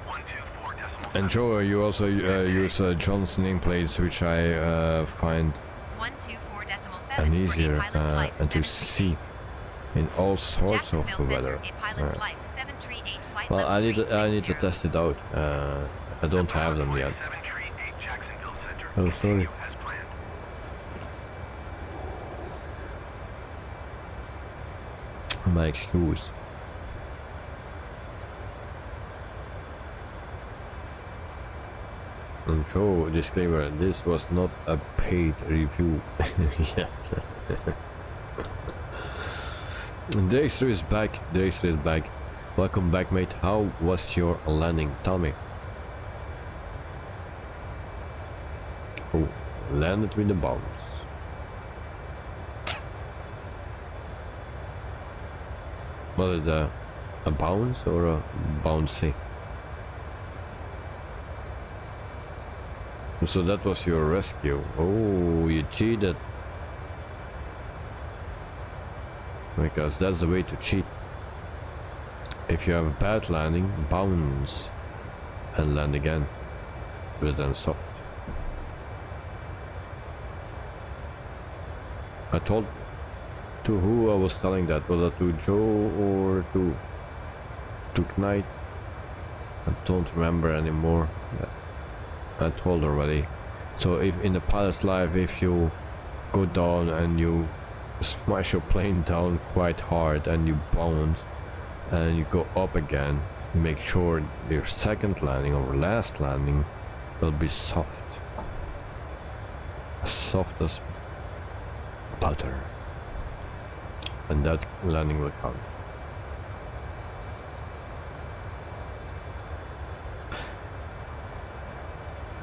And Joe, you also use John's nameplates, which I find 124.7 and for a easier pilot's life, and to 738. see in all sorts of Jacksonville weather. Center, a pilot's life, 738 flight Well, level I need to 360. test it out. I don't have them yet. 738 Jacksonville Center. Oh, sorry. As planned. My excuse. And Joe, disclaimer, this was not a paid review. Yes. Dexter is back. Dexter is back. Welcome back, mate. How was your landing? Tell me. Oh, landed with the bounce. Was it a bounce or a bouncy? So that was your rescue. Oh, you cheated. Because that's the way to cheat. If you have a bad landing, bounce and land again, but then soft. I told to who I was telling that, was it to Joe or to Knight? I don't remember anymore. I told already. So if in the pilot's life, if you go down and you smash your plane down quite hard and you bounce and you go up again, make sure your second landing or last landing will be soft. As soft as butter. And that landing will count.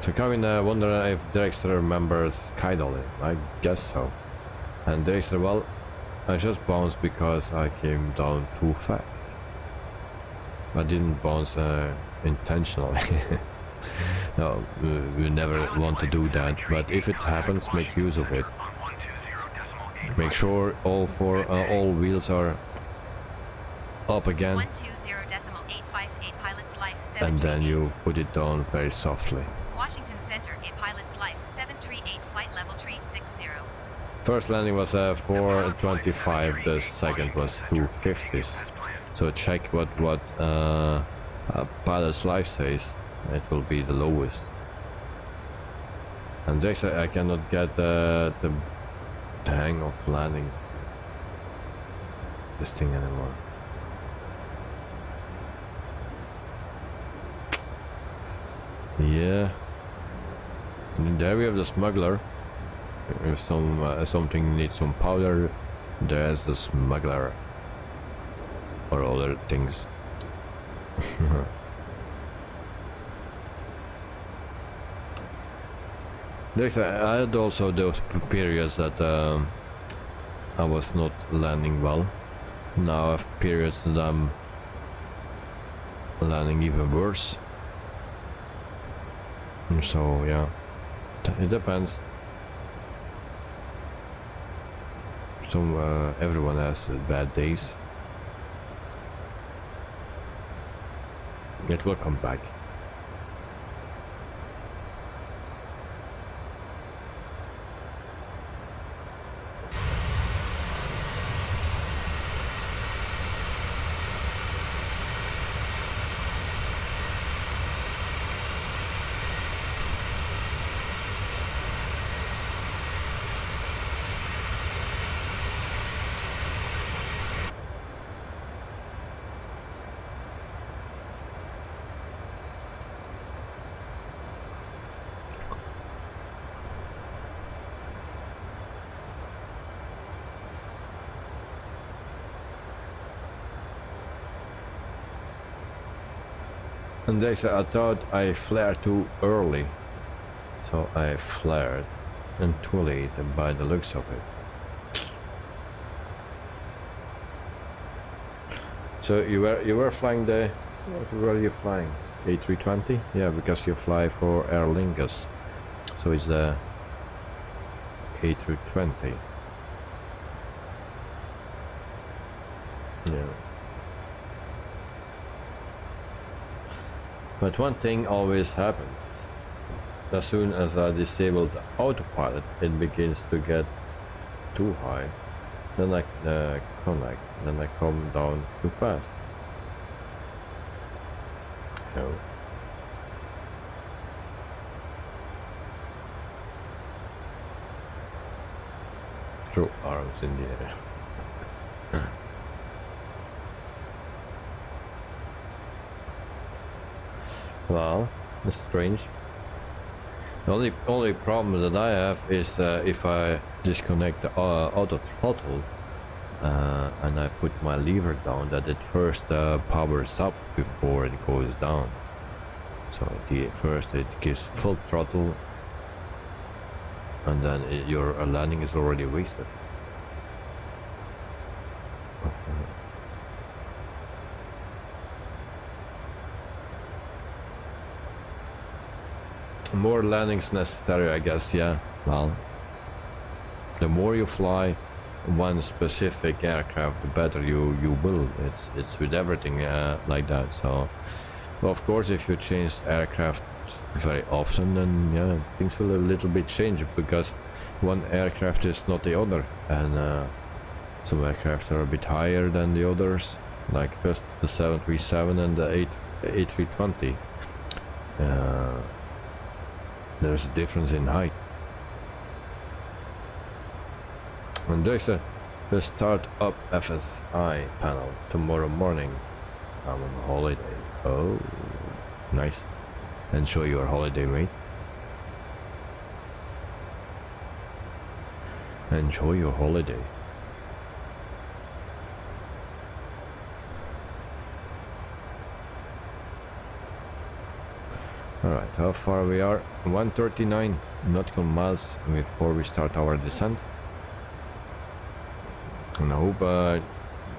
So Kevin wondering if Dexter remembers skydolling. I guess so. And Dexter, well, I just bounced because I came down too fast. I didn't bounce intentionally. No, we never want to do that, but if it happens, make use of it. Make sure all wheels are up again, 120.858 pilot's life, and then 738. you put it down very softly. Washington Center, a pilot's life, 738 flight level 360. First landing was 425, the second was 250s. So check what a pilot's life says. It will be the lowest. And next I cannot get the hang of landing this thing anymore. Yeah. And there we have the smuggler. If something needs some powder, there's the smuggler. Or other things. I had also those periods that I was not landing well. Now I have periods that I'm landing even worse. And so yeah, it depends. Everyone has bad days. It will come back. And they said I thought I flared too early, so I flared and too late by the looks of it. So you were flying the, what were you flying? A320? Yeah, because you fly for Aer Lingus, so it's the A320. Yeah. But one thing always happens. As soon as I disable the autopilot, it begins to get too high. Then I connect. Then I come down too fast. So. Throw arms in the air. Well, it's strange. The only problem that I have is if I disconnect the auto throttle and I put my lever down, that it first powers up before it goes down. So first it gives full throttle, and then your landing is already wasted. More landings necessary, I guess. Yeah, well, the more you fly one specific aircraft, the better you will. It's with everything like that. So, well, of course, if you change aircraft very often, then yeah, things will a little bit change, because one aircraft is not the other, and some aircraft are a bit higher than the others, like just the 737 and the A320. There's a difference in height. And there's the start up FSI panel tomorrow morning. I'm on holiday. Oh, nice. Enjoy your holiday, mate. Enjoy your holiday. Alright, how far we are? 139 nautical miles before we start our descent. And I hope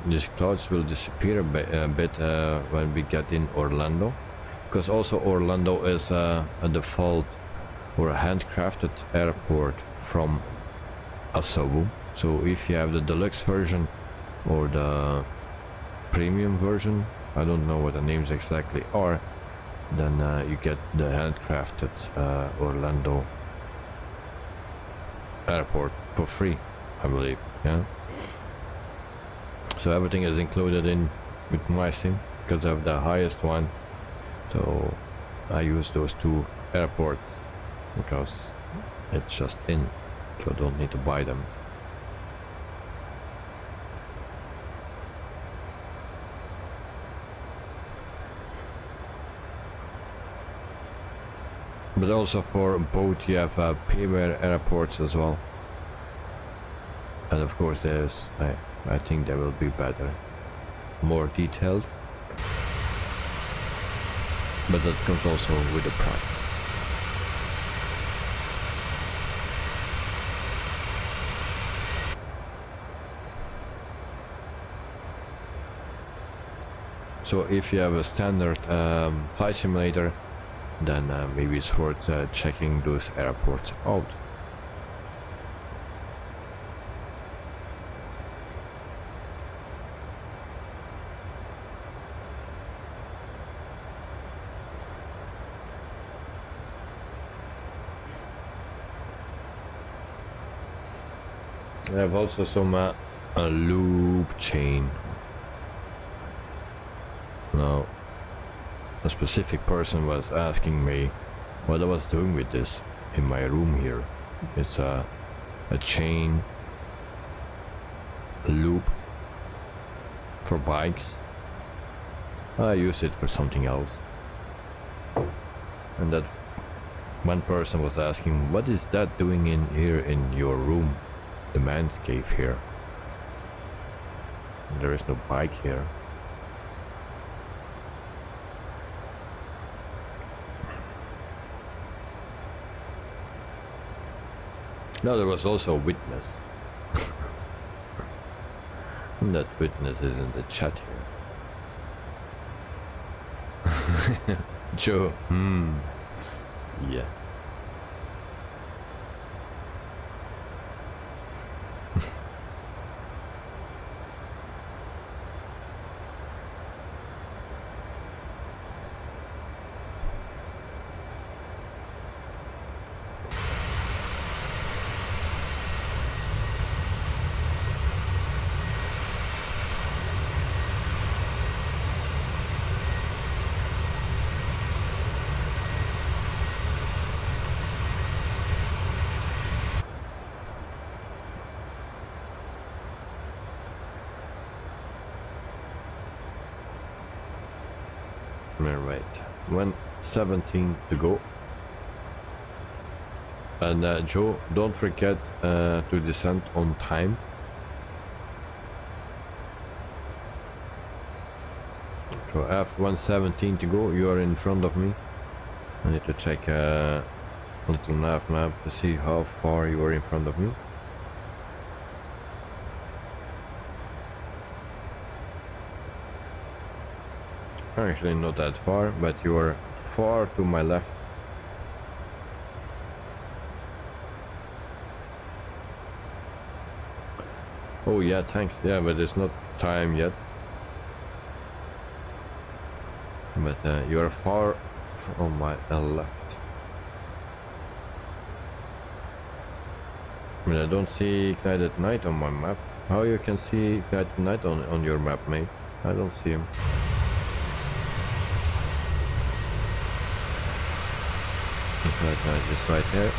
these clouds will disappear a bit when we get in Orlando, because also Orlando is a default or a handcrafted airport from Asobu. So if you have the deluxe version or the premium version, I don't know what the names exactly are, then you get the handcrafted Orlando airport for free, I believe. Yeah. So everything is included in with my sim, because I have the highest one. So I use those two airports because it's just in, so I don't need to buy them. But also for both you have payware airports as well. And of course there's, I think they will be better, more detailed. But that comes also with a price. So if you have a standard flight simulator, then maybe it's worth checking those airports out. I have also some a loop chain. Now, a specific person was asking me what I was doing with this in my room here. It's a chain loop for bikes. I use it for something else. And that one person was asking, what is that doing in here in your room, the man's cave here? There is no bike here. No, there was also a witness. And that witness is in the chat here. Joe, yeah. Alright, 1:17 to go. And Joe, don't forget to descend on time. So I have 1:17 to go. You are in front of me. I need to check a little nav map to see how far you are in front of me. Actually not that far, but you are far to my left. Oh yeah, thanks. Yeah, but it's not time yet. But you are far from my left. I mean, I don't see Ignited Night on my map. How you can see Ignited Night on your map, mate? I don't see him. Ignited Night is right there.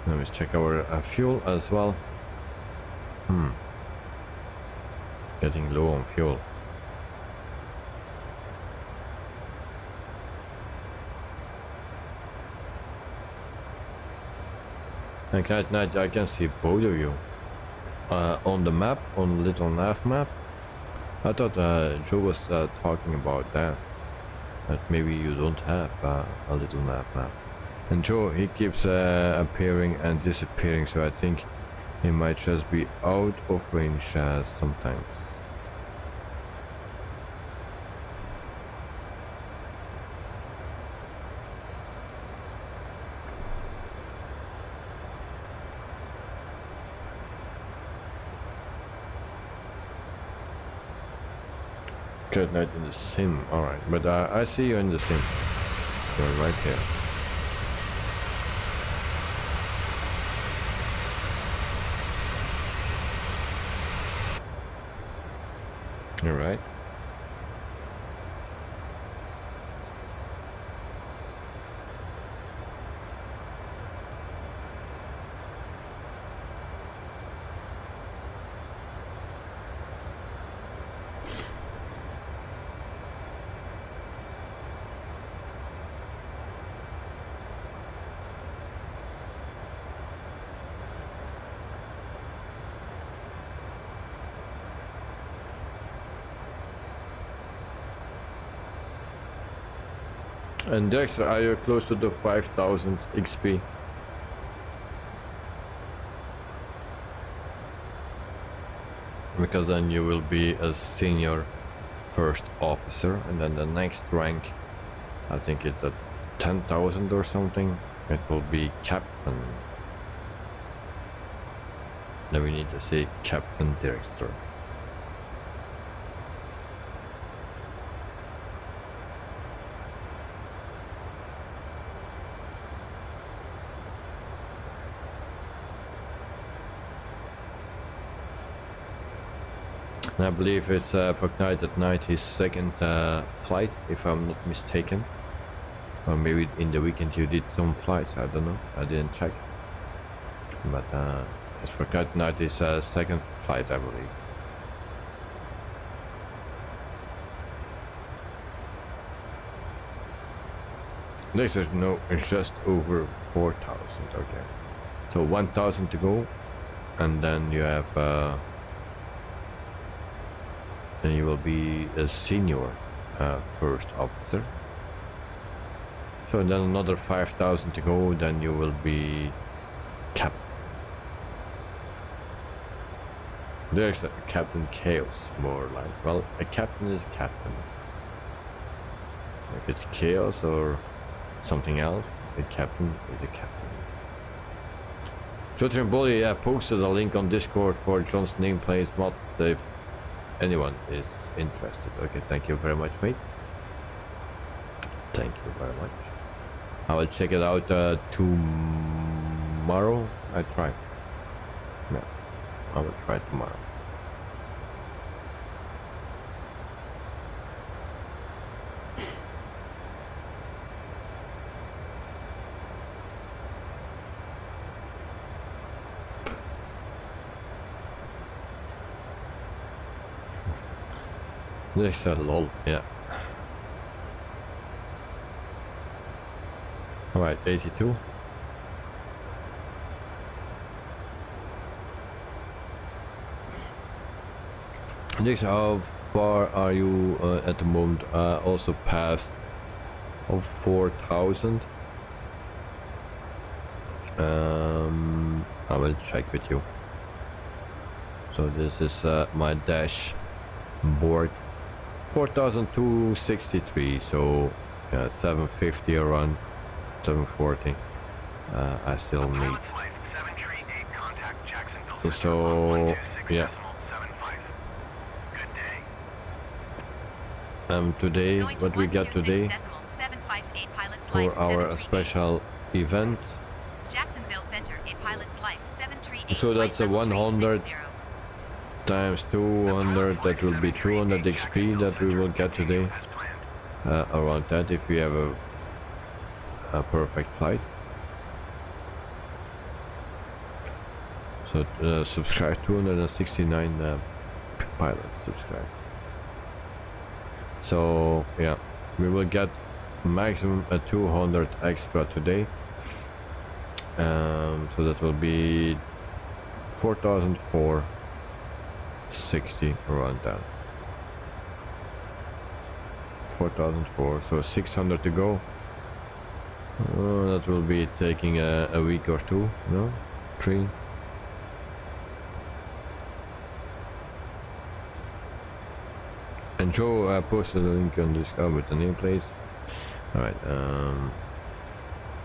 Let's check our fuel as well. Getting low on fuel. And at night I can see both of you on the map, on little nav map. I thought Joe was talking about that maybe you don't have a little nav map. And Joe, he keeps appearing and disappearing, so I think he might just be out of range sometimes. Good night in the sim, alright, but I see you in the sim. You're right here. All right. And Dexter, are you close to the 5000 XP? Because then you will be a senior first officer, and then the next rank, I think it's at 10,000 or something, it will be captain. Then we need to say Captain Director. I believe it's for Ignited Night his second flight, if I'm not mistaken. Or maybe in the weekend you did some flights, I don't know, I didn't check. But it's for Ignited Night his second flight, I believe. This is no, it's just over 4,000, okay. So 1,000 to go, and then you have then you will be a senior first officer. So then another 5,000 to go, then you will be captain. There's a Captain Chaos, more like. Well, a captain is a captain. If it's Chaos or something else, a captain is a captain. Jotrin Bolly posted a link on Discord for John's nameplate mod if anyone is interested. Okay, thank you very much, mate. Thank you very much. I will check it out tomorrow. I try. Yeah, I will try tomorrow. There's a lol, yeah. Alright, 82. Next, how far are you at the moment? Also past of 4,000. I will check with you. So this is my dash board. 4,263. So 750 around 740. I still need. So yeah. Today, what we got today for our special event. Jacksonville Center, a pilot's life, 738. So that's a 100 times 200. That will be 200 XP that we will get today. Around that, if we have a perfect flight. So subscribe 269 pilots subscribe. So yeah, we will get maximum 200 extra today. So that will be 4,460 around that. 4,004. So 600 to go. That will be taking a week or two. No, 3. And Joe posted a link on this car with the nameplates. Alright,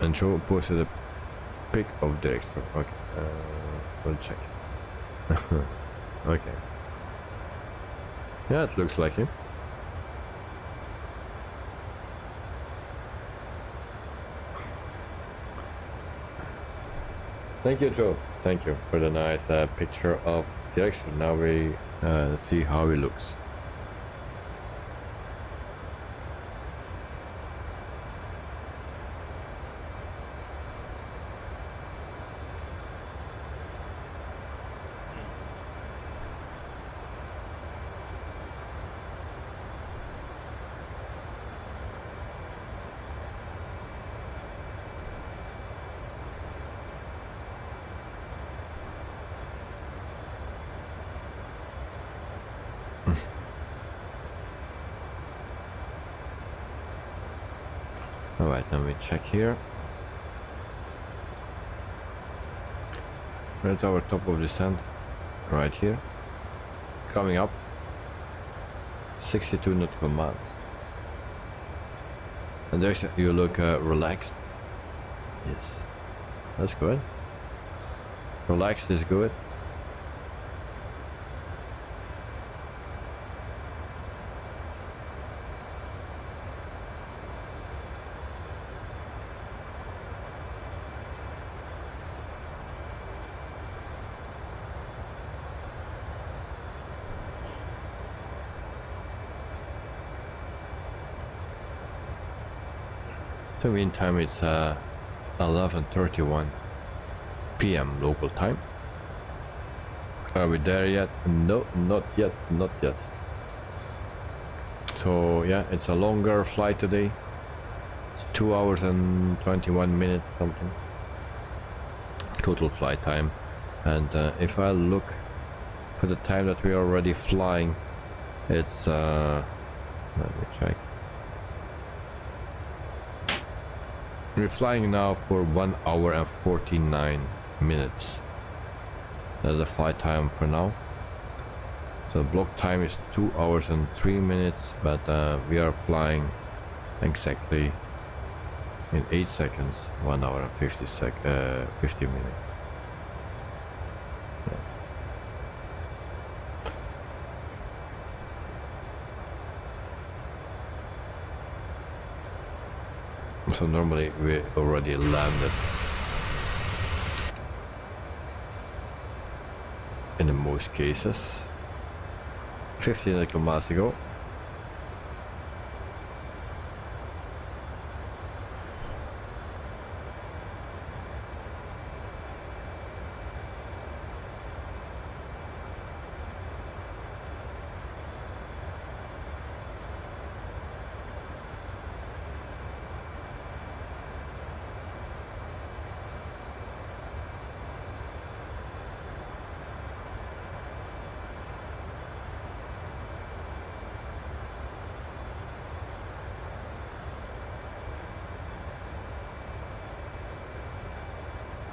and Joe posted a pic of the extra. Okay, we'll check. Okay. Yeah, it looks like him. Thank you, Joe. Thank you for the nice picture of the extra. Now we see how he looks. Alright, then we check here. We're at our top of descent, right here. Coming up, 62 nautical miles. And there's, you look relaxed. Yes, that's good. Relaxed is good. The meantime, it's 11:31 p.m. local time. Are we there yet? No, not yet, not yet. So yeah, it's a longer flight today. It's 2 hours and 21 minutes something. Total flight time. And if I look for the time that we are already flying, it's let me check. We're flying now for 1 hour and 49 minutes. That's the flight time for now. So block time is 2 hours and 3 minutes, but we are flying exactly in 8 seconds, 1 hour and 50 minutes. So normally we already landed in the most cases. 15 nautical miles to go.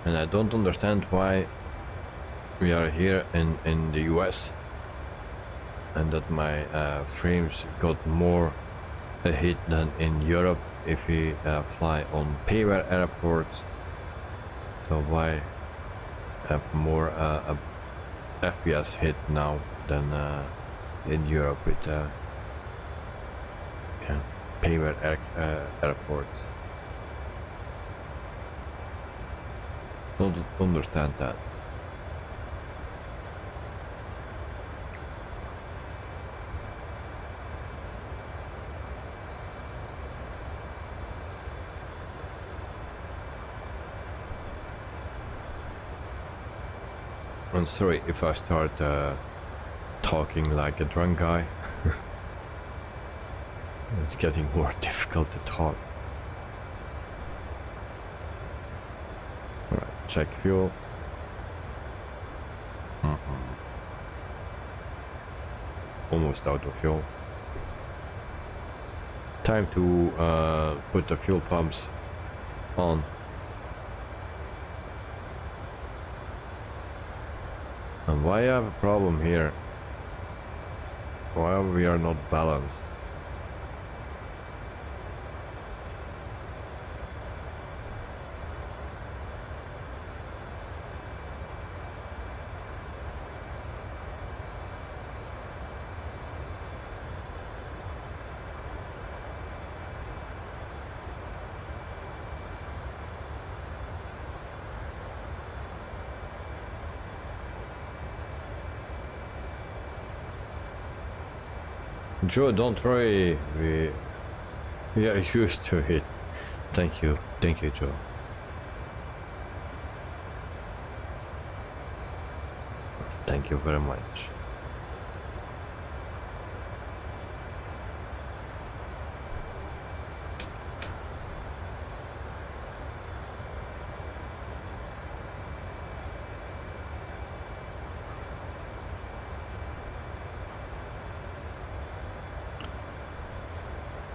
And I don't understand why we are here in the US and that my frames got more a hit than in Europe if we fly on paver airports. So why have more FPS hit now than in Europe with yeah, paver airports? Don't understand that. I'm sorry if I start talking like a drunk guy. It's getting more difficult to talk. Alright, check fuel. Almost out of fuel. Time to put the fuel pumps on. And why I have a problem here? Why we are not balanced? Joe, don't worry, we are used to it. Thank you, Joe. Thank you very much.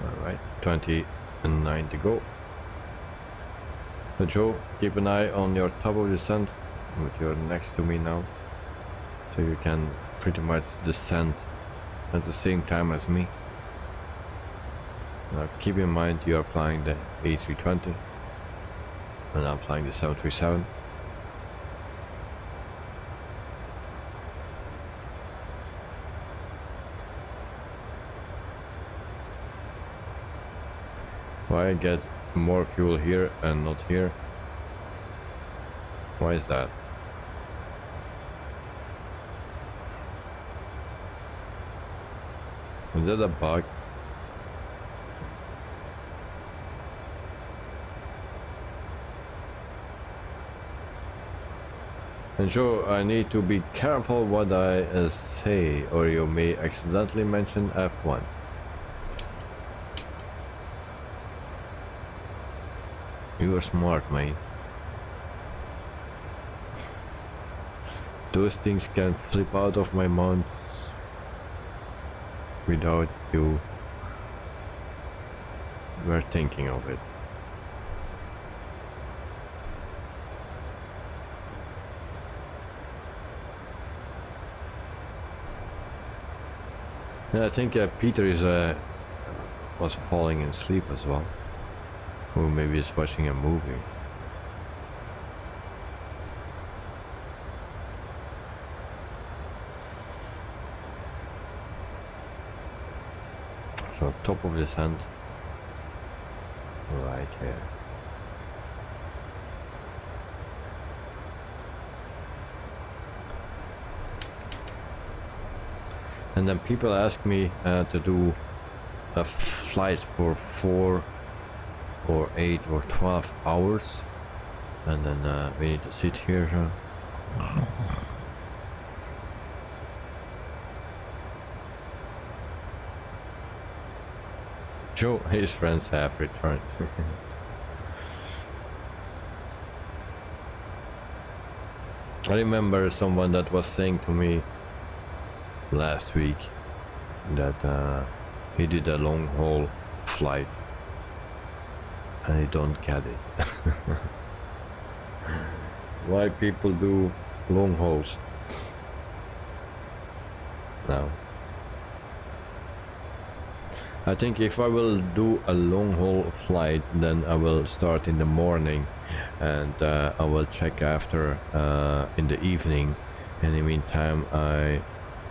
Alright, 29 to go. So Joe, keep an eye on your top of descent, but you're next to me now. So you can pretty much descend at the same time as me. Now keep in mind you are flying the A320 and I'm flying the 737. Why I get more fuel here and not here? Why is that? Is that a bug? And Joe, I need to be careful what I say, or you may accidentally mention F1. You are smart, mate. Those things can flip out of my mouth without you were thinking of it. And I think Peter is was falling asleep as well. Or maybe he's watching a movie. So top of the sand, right here. And then people ask me to do a flight for 4 or 8 or 12 hours, and then we need to sit here. Joe, his friends have returned. I remember someone that was saying to me last week that he did a long haul flight and I don't get it. why people do long hauls now. I think if I will do a long haul flight, then I will start in the morning, and I will check after in the evening. In the meantime, I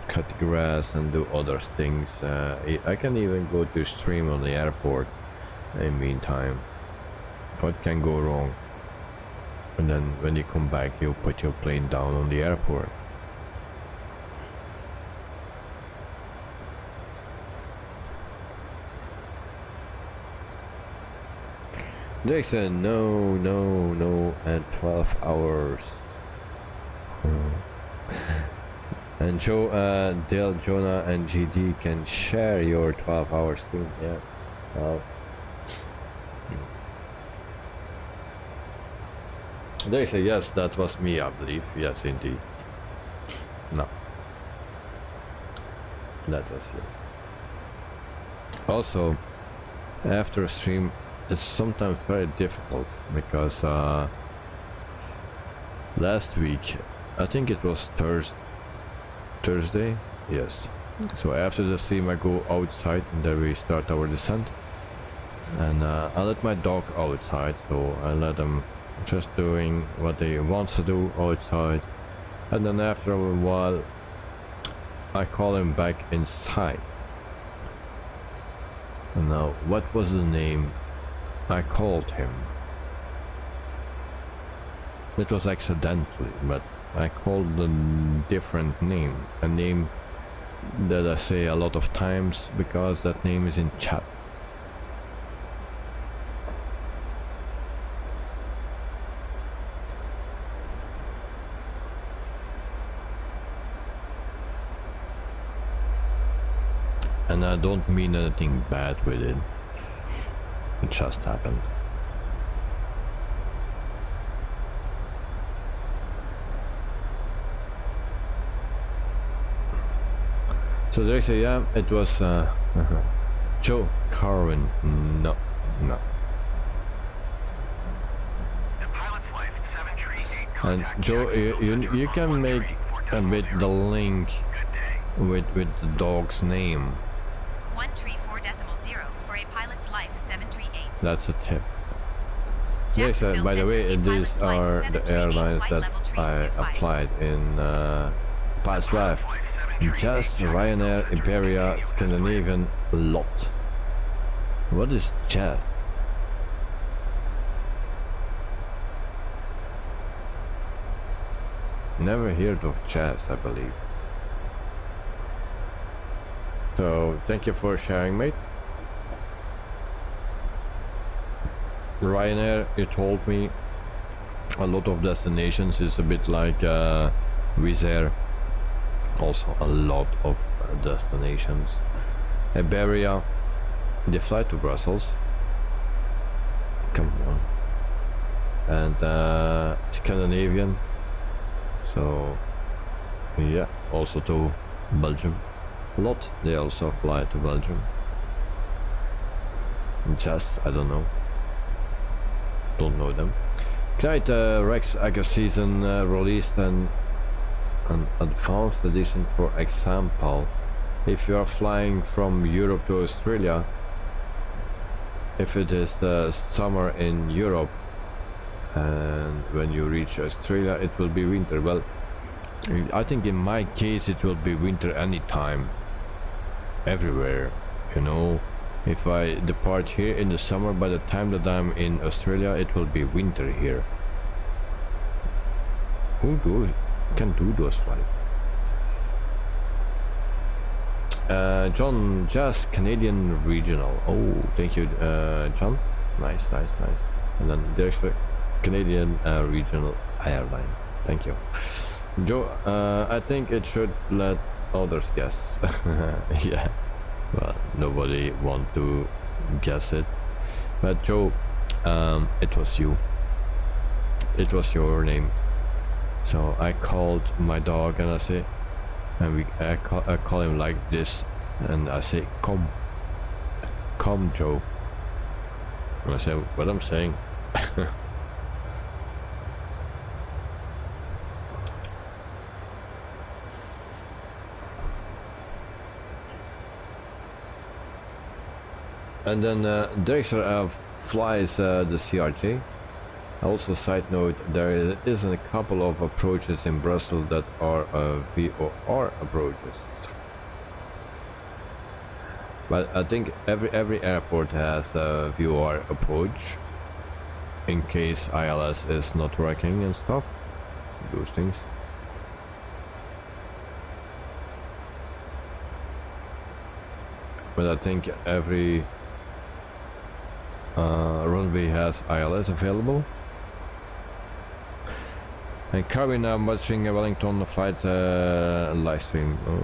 cut the grass and do other things. I can even go to stream on the airport in the meantime. What can go wrong? And then when you come back, you put your plane down on the airport. They said no at 12 hours. And Joe, Dale, Jonah and GD can share your 12 hours too. Yeah. Well, they say yes, that was me, I believe. Yes, indeed. No, that was you. Also, after a stream, it's sometimes very difficult because last week, I think it was Thursday, yes. So after the stream I go outside and then we start our descent, and I let my dog outside, so I let him just doing what he wants to do outside, and then after a while I call him back inside. And now what was the name I called him? It was accidentally, but I called a different name, a name that I say a lot of times because that name is in chat. And I don't mean anything bad with it. It just happened. So they say, yeah, it was Joe Carwin. No. And Joe, you can make a bit the link with the dog's name. 134.0 for a pilot's life 738. That's a tip. Yes, by the way, these are the airlines that I applied in past life. Just Ryanair, Iberia, Scandinavian, LOT. What is Jazz? Never heard of Jazz, I believe. So thank you for sharing, mate. Ryanair, you told me a lot of destinations is a bit like Wizz Air. Also a lot of destinations. Iberia, they fly to Brussels. Come on. And Scandinavian. So yeah, also to Belgium. LOT, they also fly to Belgium. Just, I don't know. Don't know them. Knight Rex Aga Season released an advanced edition. For example, if you are flying from Europe to Australia, if it is summer in Europe and when you reach Australia it will be winter. Well, I think in my case it will be winter anytime, everywhere, you know. If I depart here in the summer, by the time that I'm in Australia it will be winter here. Who can do those flights? John, just Canadian Regional. Oh, thank you, John. Nice. And then there's the Canadian Regional Airline. Thank you, Joe. I think it should let others guess. Yeah. Well, nobody want to guess it, but Joe, it was you. It was your name. So I called my dog and I say, and I call him like this, and I say, come Joe. And I say what I'm saying. And then Drexler flies the CRJ. Also, side note, there is a couple of approaches in Brussels that are VOR approaches. But I think every airport has a VOR approach in case ILS is not working and stuff. Those things. But I think every runway has ILS available. And Carvin, I'm watching a Wellington flight live stream. Oh.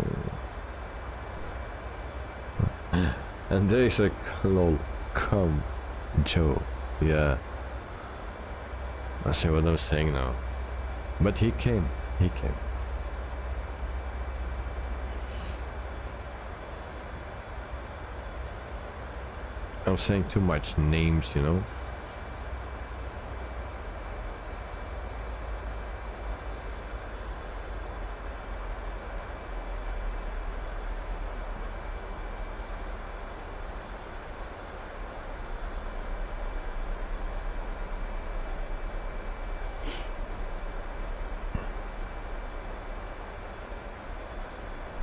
And there is a lol. Come, Joe. Yeah. I see what I'm saying now. But he came. He came. I'm saying too much names, you know.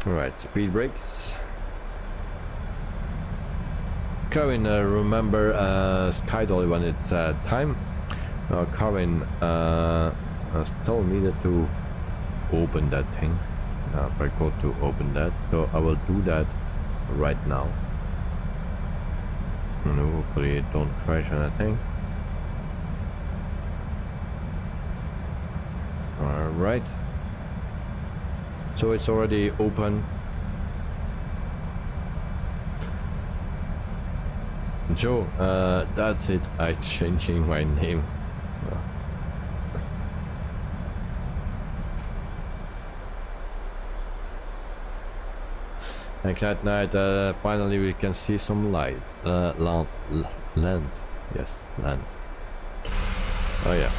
Alright, speed brakes. Kevin, remember Skydolly when it's time? Kevin has told me that to open that thing. I forgot to open that, so I will do that right now. And hopefully it don't crash anything. Alright. So it's already open. Joe, that's it. I'm changing my name. And at night, finally we can see some light. Land. Yes, land. Oh yeah.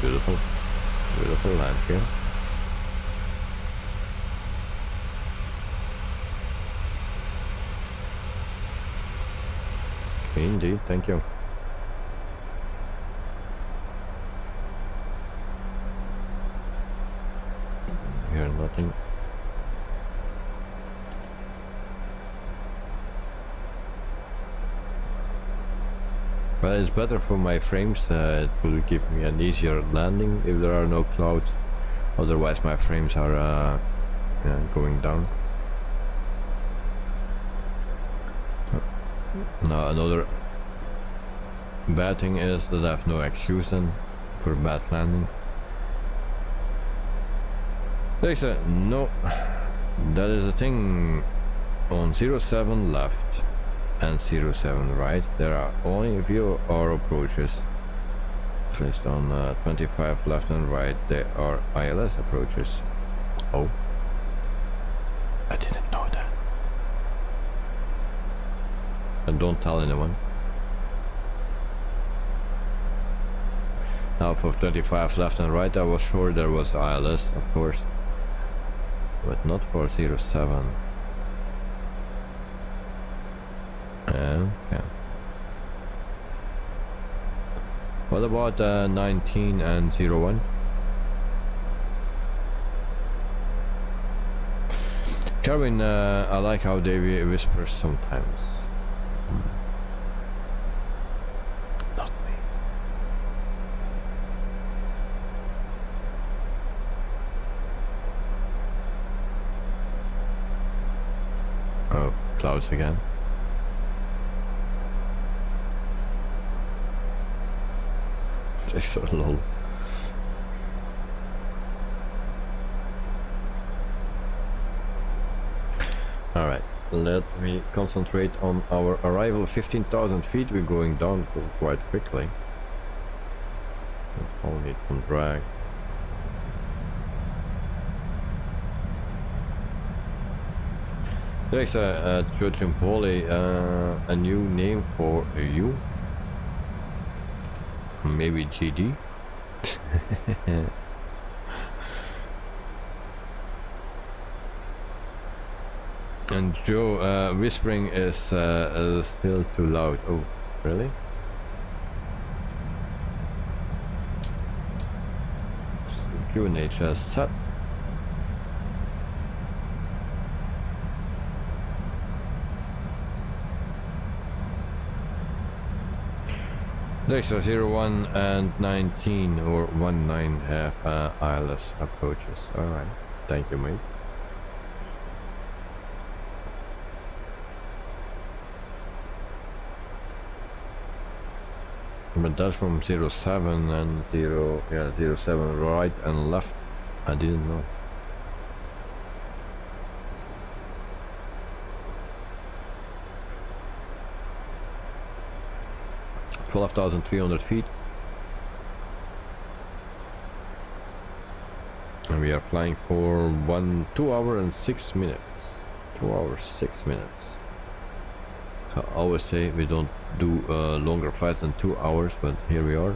Beautiful. Beautiful land here. Indeed, thank you. Here, nothing. But it's better for my frames. It will give me an easier landing if there are no clouds. Otherwise, my frames are going down. Now another bad thing is that I have no excuse then for bad landing. Alexa, no, that is a thing. On 07 left and 07 right, there are only VOR approaches. Placed on 25 left and right, there are ILS approaches. Oh, I didn't know that. And don't tell anyone. Now for 25 left and right, I was sure there was ILS, of course, but not for 07. Okay. What about 19 and 01? Kevin, I like how they whisper sometimes. Not me. Oh, clouds again. They're so low. Alright, let me concentrate on our arrival. 15,000 feet, we're going down quite quickly. I'll need some drag. There's a Church in Poly, a new name for you. Maybe GD. And Joe, whispering is still too loud. Oh, really? QNH has set. Next 01 and 19 or 19 have ILS approaches. Alright, thank you, mate. But that's from 07 and 07 right and left. I didn't know. $12,300 feet. And we are flying for 2 hours and 6 minutes. 2 hours 6 minutes. I always say we don't do longer flights than 2 hours, but here we are.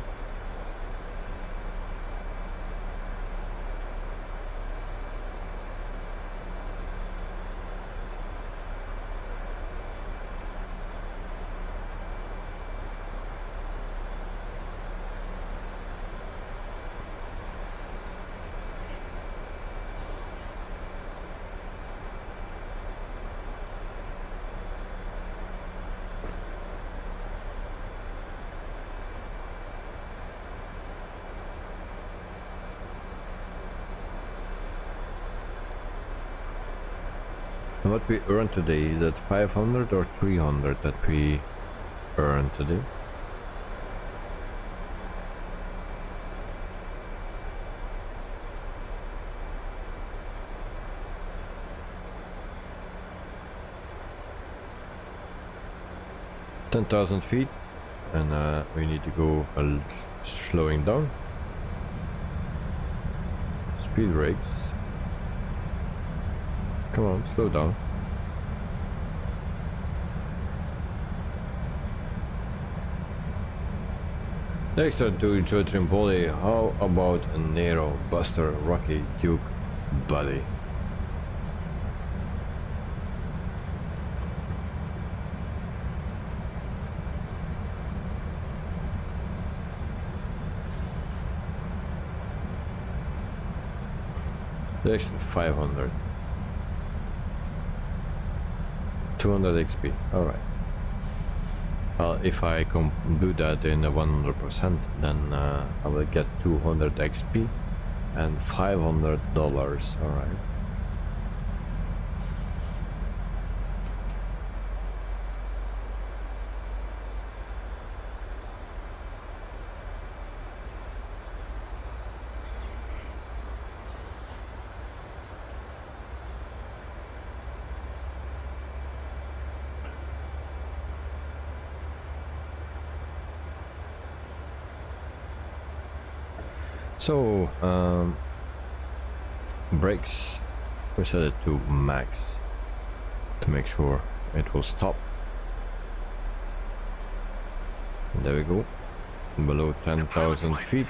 And what we earned today, is that 500 or 300 that we earned today? $10,000 feet, and we need to go slowing down. Speed brakes. Come on, slow down. Next on to Joe Trimpoli, how about a Nero Buster Rocky Duke buddy? Next 500. 200 XP, alright. Well, if I can do that in 100%, then I will get 200 XP and $500, alright. So, brakes, we set it to max to make sure it will stop. And there we go, below 10,000 feet.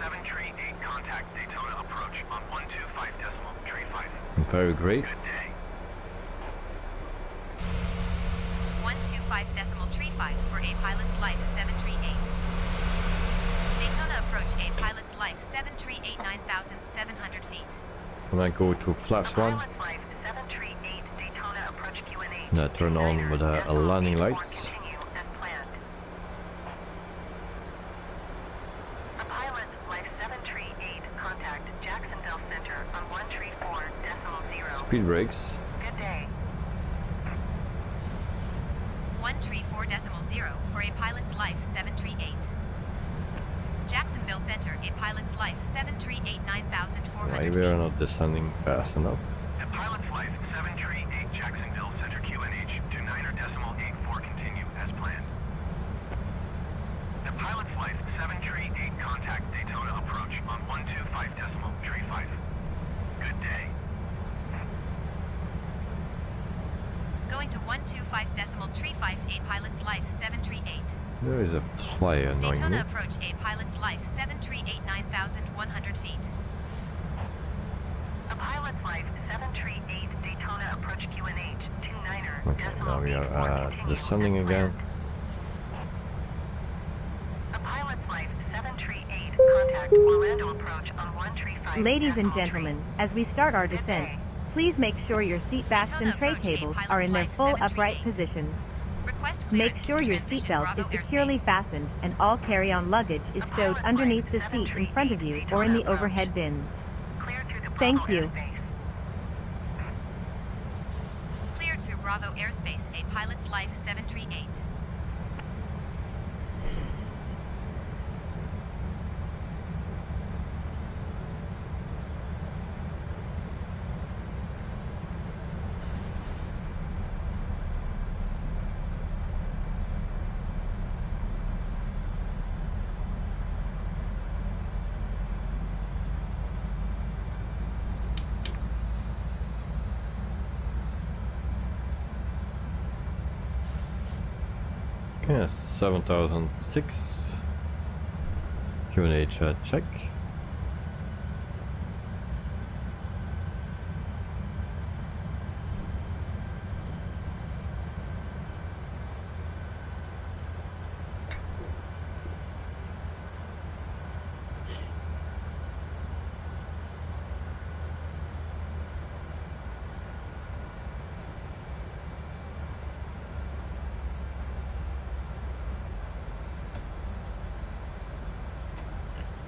Very great. 125.35 for a pilot's life 738. Daytona approach a pilot's life 738 9,700 feet. When I go to flaps 1, and I turn on with a landing lights. Speed brakes. Good day. 134.0 for a pilot's life 738. Jacksonville Center, a pilot's life 738 9,400 Why we are not descending fast enough? The pilot's life 738 Jacksonville Center QNH to 9.84 continue as planned. The pilot's life 738 contact Daytona approach on 125.35. Good day. Going to 125.35 a pilot's life 738. There is a fly annoying me. Daytona approach a pilot's life 738 9,100 feet. The pilot's life 738 Daytona Daytona approach QNH 29er. Okay, now we are descending again. A pilot's life 738. Contact Orlando approach on 135. Ladies and gentlemen, as we start our descent, please make sure your seat backs and tray tables are in their full upright positions. Request Make clearance sure to your transition seatbelt Bravo is securely airspace. fastened and all carry-on luggage is stowed underneath the seat in front of you or in the overhead bins. Cleared through the Thank Bravo you. airspace. Cleared through Bravo airspace, a pilot's life 738. Yes, 7006. QNH check.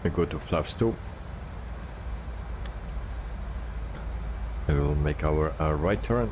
We go to flaps 2. We will make our right turn.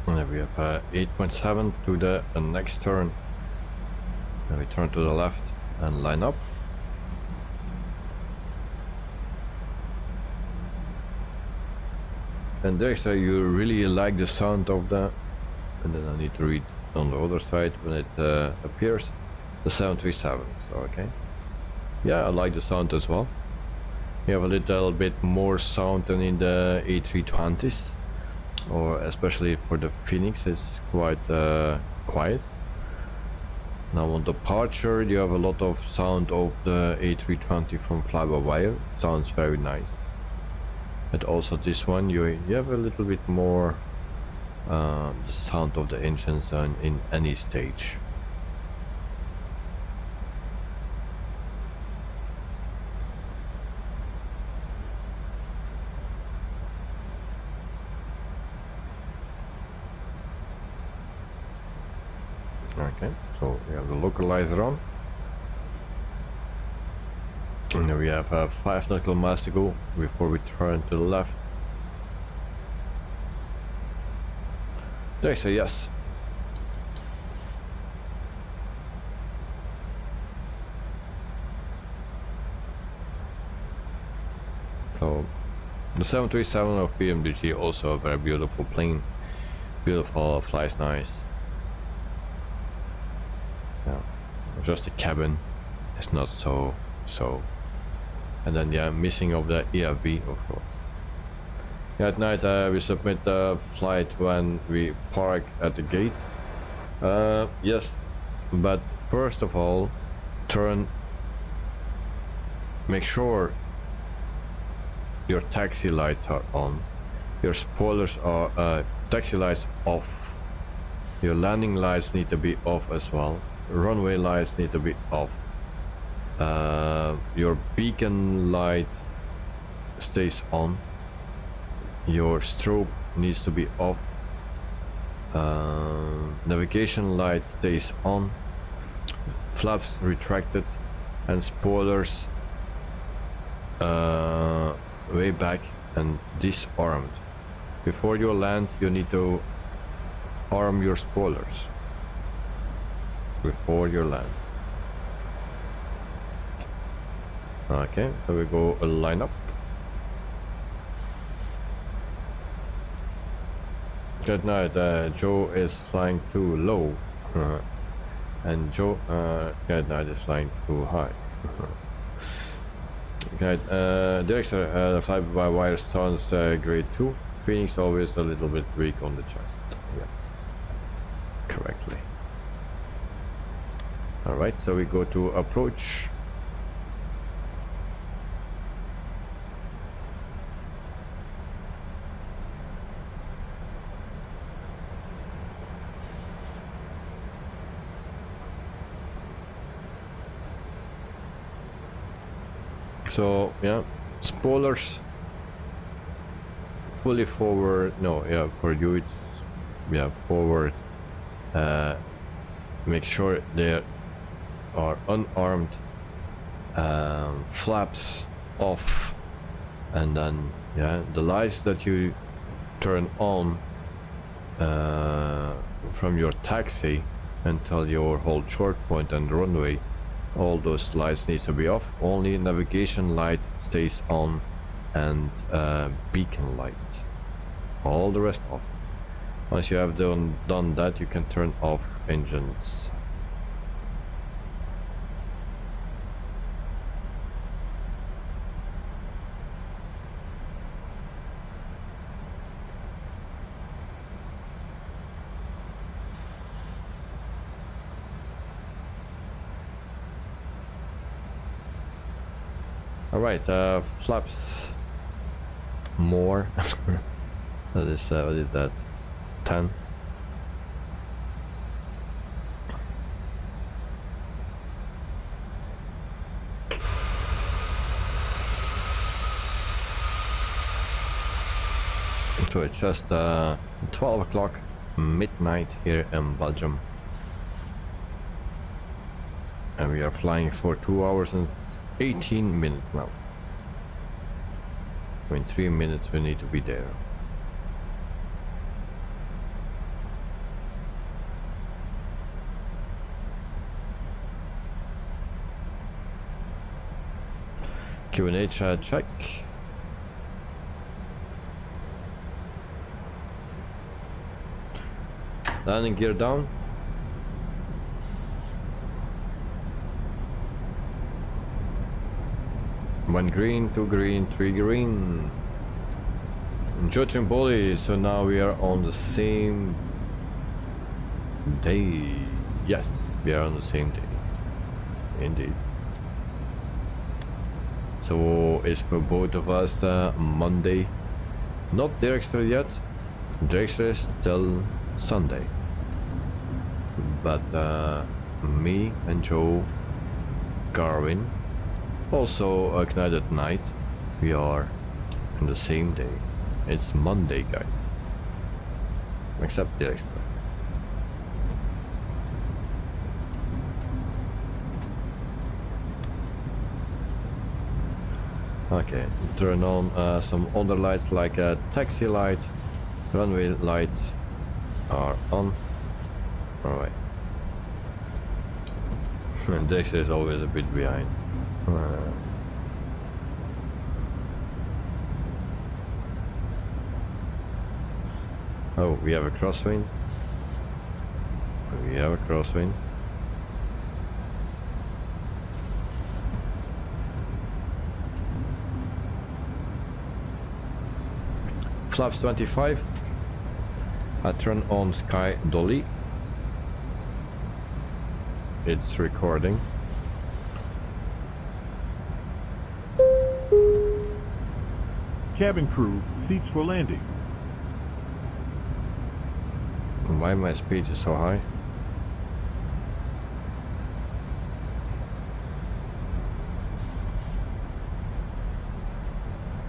And then we have 8.7 to the next turn. And we turn to the left and line up. And there, so you really like the sound of the, and then I need to read on the other side when it appears, the 737s. Okay, yeah, I like the sound as well. You have a little bit more sound than in the A320s, or especially for the Phoenix, it's quite quiet. Now on departure you have a lot of sound of the A320 from fly-by-wire, sounds very nice. But also this one you have a little bit more the sound of the engines in any stage. Okay, so we have the localizer on. And then we have 5 nautical miles to go before we turn to the left. There, so yes. So the 737 of Pmdg, also a very beautiful plane. Beautiful, flies nice. Yeah, just the cabin is not so. And then yeah, missing of the EFV of course. Yeah, at night we submit the flight when we park at the gate. Yes, but first of all, make sure your taxi lights are on, your spoilers are taxi lights off, your landing lights need to be off as well, runway lights need to be off. Your beacon light stays on, your strobe needs to be off, navigation light stays on, flaps retracted, and spoilers way back and disarmed. Before you land, you need to arm your spoilers. Before you land. Okay, so we go line up. Good night. Joe is flying too low, and Joe, good night, is flying too high. Good night. Director, the fly-by-wire sounds grade 2. Phoenix always a little bit weak on the chest. Yeah, correctly. Alright, so we go to approach. So yeah, spoilers fully forward. No, yeah, for you it's yeah forward. Make sure they are unarmed. Flaps off, and then yeah, the lights that you turn on from your taxi until your hold short point and runway. All those lights need to be off. Only navigation light stays on, and beacon light. All the rest off. Once you have done that, you can turn off engines. Alright, flaps more. What is that? 10. So it's just 12 o'clock midnight here in Belgium, and we are flying for 2 hours and 18 minutes now. In 3 minutes we need to be there. QNH check. Landing gear down. One green, 2 green, 3 green. Judging Bully, so now we are on the same day. Yes, we are on the same day. Indeed. So it's for both of us Monday. Not Derrickster yet. Derrickster is still Sunday. But me and Joe, Garwin, also Ignite at night, we are in the same day. It's Monday, guys. Except Derrickster. Okay, turn on some other lights like a taxi light, runway lights are on. Alright. And Dexter is always a bit behind. Oh, we have a crosswind. We have a crosswind. Flaps 25. I turn on Sky Dolly. It's recording. Cabin crew, seats for landing. Why my speed is so high?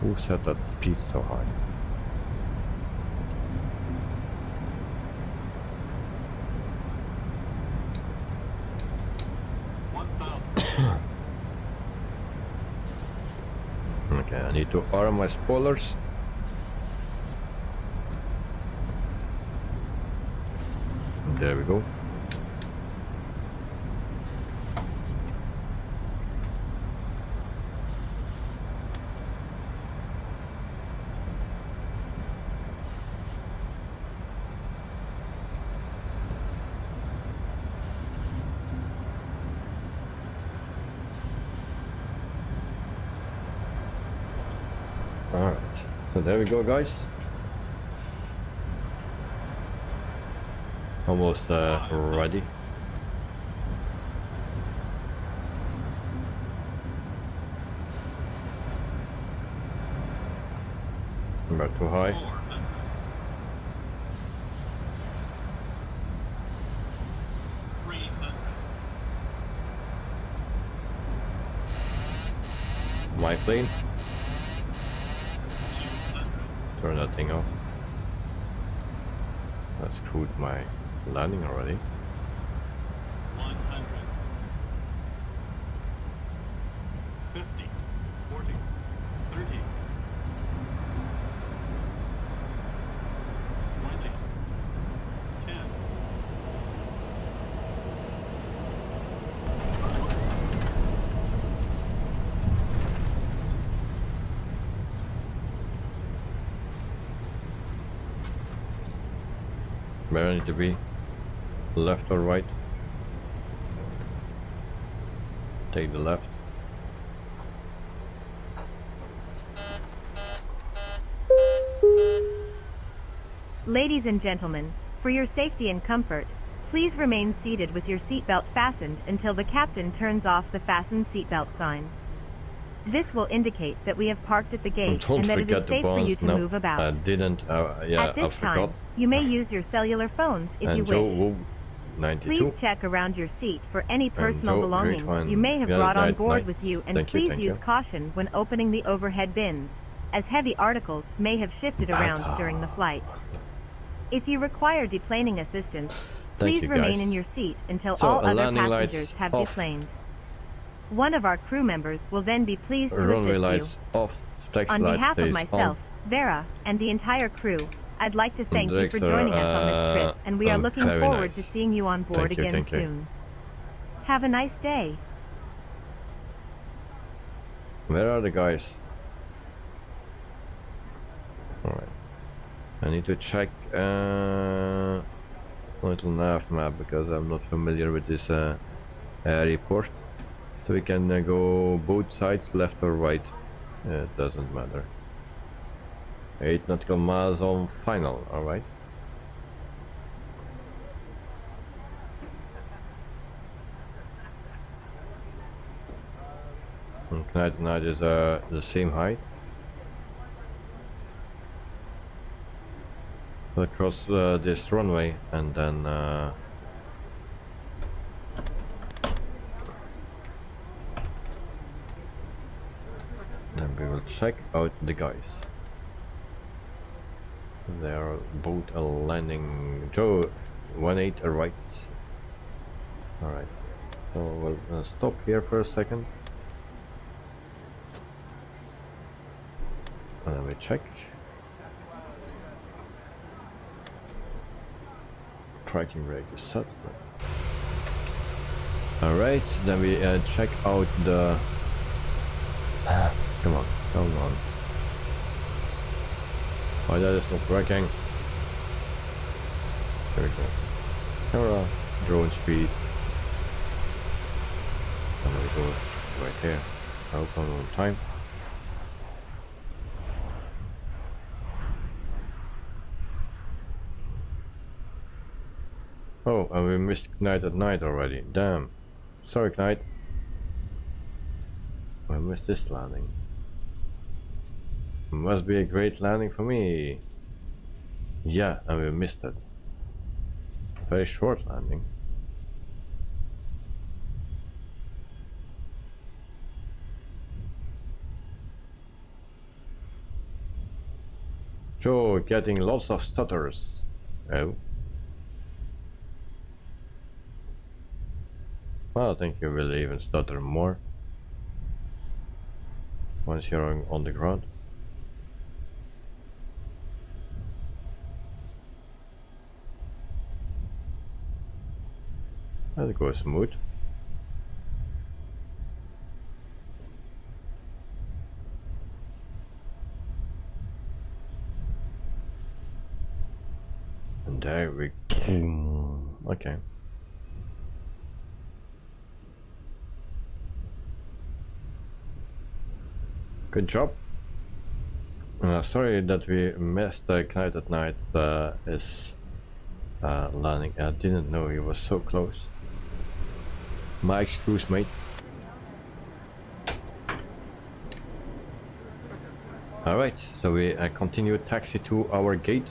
Who set that speed so high? Okay, I need to arm my spoilers. There we go. Alright, so there we go, guys. Almost ready. Not too high. 400. 300. My plane. 200. Turn that thing off. That screwed my landing already. 100. 50. 40. 30. 20. 10. Where I need to be? Left or right? Take the left. Ladies and gentlemen, for your safety and comfort, please remain seated with your seatbelt fastened until the captain turns off the fasten seatbelt sign. This will indicate that we have parked at the gate Don't and that it is forget the safe for you bonus. to No, move about. I didn't. Yeah, At this I forgot. time, you may use your cellular phones if you And Joe, wish. whoa, 92. Please check around your seat for any personal Joe, belongings great one. you may have Yeah, brought on nice, board nice. with you, and Thank you, please thank use you. caution when opening the overhead bins, as heavy articles may have shifted around during the flight. If you require deplaning assistance, Thank please you, remain guys. in your seat until So, all other landing passengers lights have off. deplaned. One of our crew members will then be pleased to Runway assist lights you. off. Taxi On lights behalf of stays myself, on. Vera, and the entire crew, I'd like to thank you for Dexter, joining us on this trip, and we are looking very forward nice. to seeing you on board Thank you, again thank you. soon. Have a nice day. Where are the guys? Alright. I need to check little nav map because I'm not familiar with this airport. So we can go both sides, left or right. It doesn't matter. 8 nautical miles on final, alright. And tonight is the same height. We'll cross this runway and then we will check out the guys. They are both landing. Joe, 18 right. Alright, so we'll stop here for a second. And then we check. Tracking brake is set. Alright, then we check out the... come on, come on. Why that is not working? There we go. Camera, drone speed. And then we go right here. I hope I'm on time. Oh, and we missed Knight at night already. Damn. Sorry, Knight. I missed this landing. Must be a great landing for me. Yeah, and we missed it. Very short landing. Joe, getting lots of stutters. Oh. Well, I think you will even stutter more once you're on the ground. That goes smooth. And there we go. Okay. Good job. Sorry that we missed the Knight at Night is landing. I didn't know he was so close. My excuse, mate. Alright, so we continue taxi to our gate.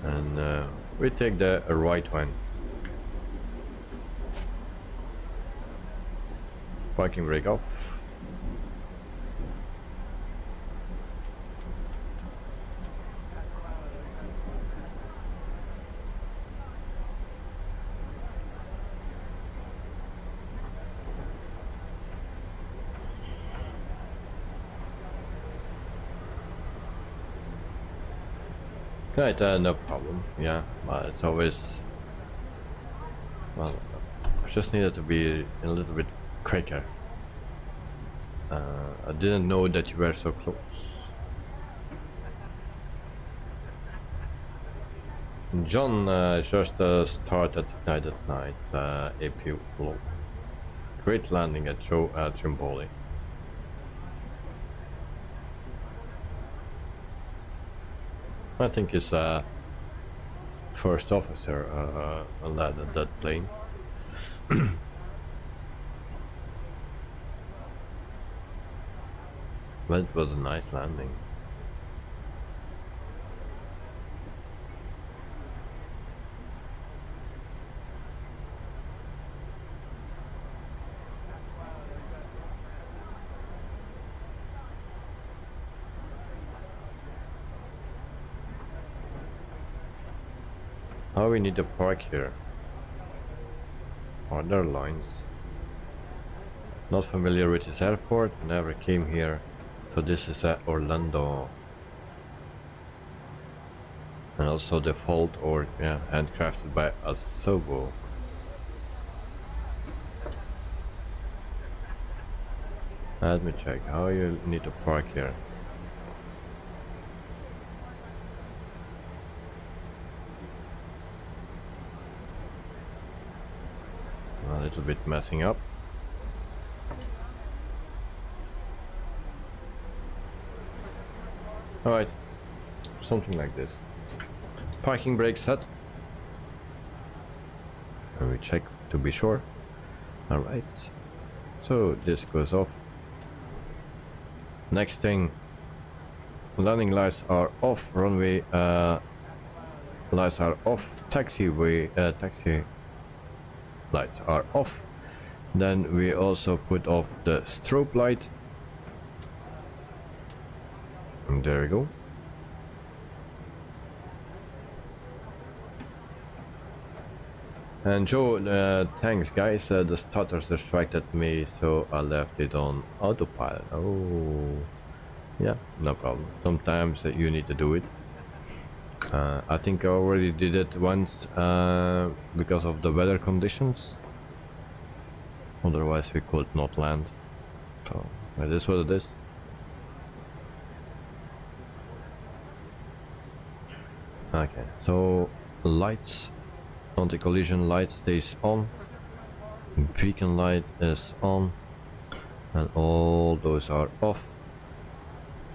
And we take the right one. Parking brake off. Right, no problem. Yeah, but it's always, well, I just needed to be a little bit quicker. I didn't know that you were so close. John just started Knight at Night AP low. Great landing at Trimboli. I think his first officer landed that plane. But it was a nice landing. Oh, we need to park here. Other lines. Not familiar with this airport, never came here. So this is Orlando. And also default or yeah, handcrafted by Asobo. Let me check how you need to park here. A little bit messing up. Alright, something like this. Parking brake set. And we check to be sure. Alright, so this goes off. Next thing, landing lights are off, runway lights are off, taxi lights are off. Then we also put off the strobe light. And there we go. And Joe, thanks guys, the stutters distracted me, so I left it on autopilot. Oh, yeah, no problem. Sometimes you need to do it. I think I already did it once because of the weather conditions. Otherwise we could not land. So it is what it is. Okay, so lights, anti-collision light stays on, beacon light is on, and all those are off.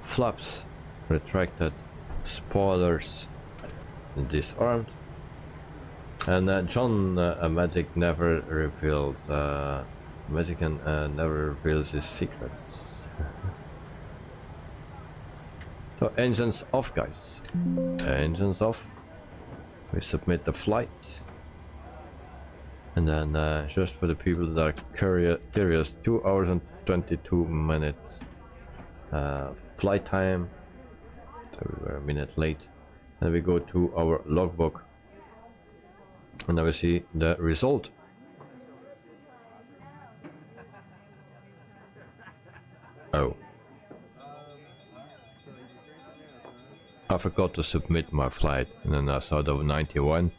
Flaps retracted, spoilers disarmed, and John Magic never reveals never reveals his secrets. So engines off, guys. Engines off. We submit the flight, and then just for the people that are curious, 2 hours and 22 minutes flight time. So we were a minute late. And we go to our logbook, and now we see the result. Oh, I forgot to submit my flight, and then I saw the 91.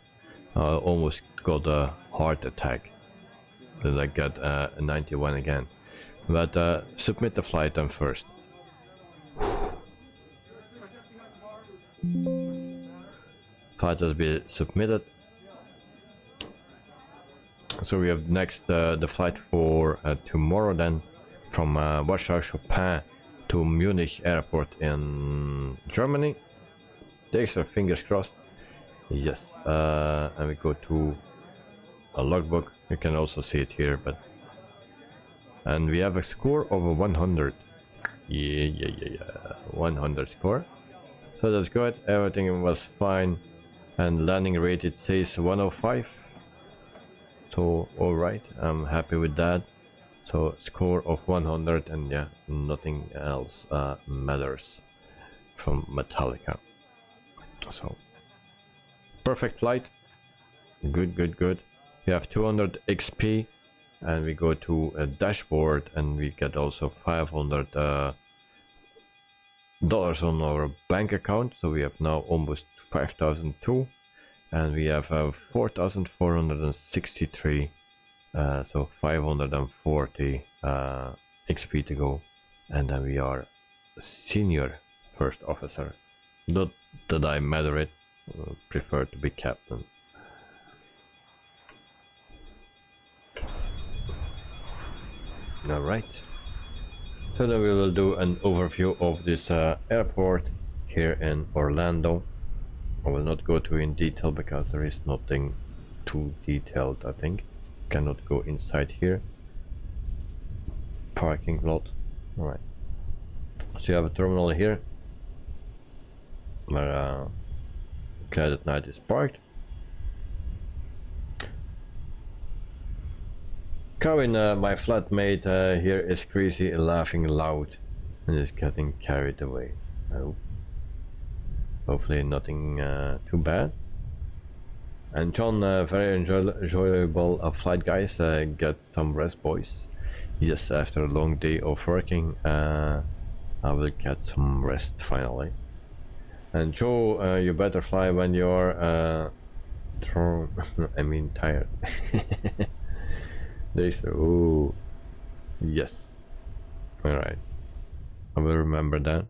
I almost got a heart attack that I got a 91 again. But submit the flight then first. Flight has been submitted. So we have next the flight for tomorrow then, from Warsaw Chopin to Munich airport in Germany. Takes our fingers crossed. Yes, and we go to a logbook. You can also see it here, but and we have a score of 100. Yeah, 100 score. So that's good. Everything was fine, and landing rate it says 105. So all right, I'm happy with that. So score of 100, and yeah, nothing else matters from Metallica. So perfect flight. Good. We have 200 XP, and we go to a dashboard, and we get also $500 on our bank account. So we have now almost 5,002, and we have 4,463. So 540 XP to go, and then we are senior first officer. Not that I matter it, prefer to be captain. Alright, so then we will do an overview of this airport here in Orlando. I will not go too in detail because there is nothing too detailed, I think. Cannot go inside here. Parking lot. Alright, so you have a terminal here where Cadet Knight is parked. Kevin, my flatmate here is crazy, laughing loud, and is getting carried away. Oh. Hopefully nothing too bad. And John, very enjoyable flight, guys. Get some rest, boys. Yes, after a long day of working, I will get some rest finally. And Joe, you better fly when you're tired. Oh, yes. Alright, I will remember that.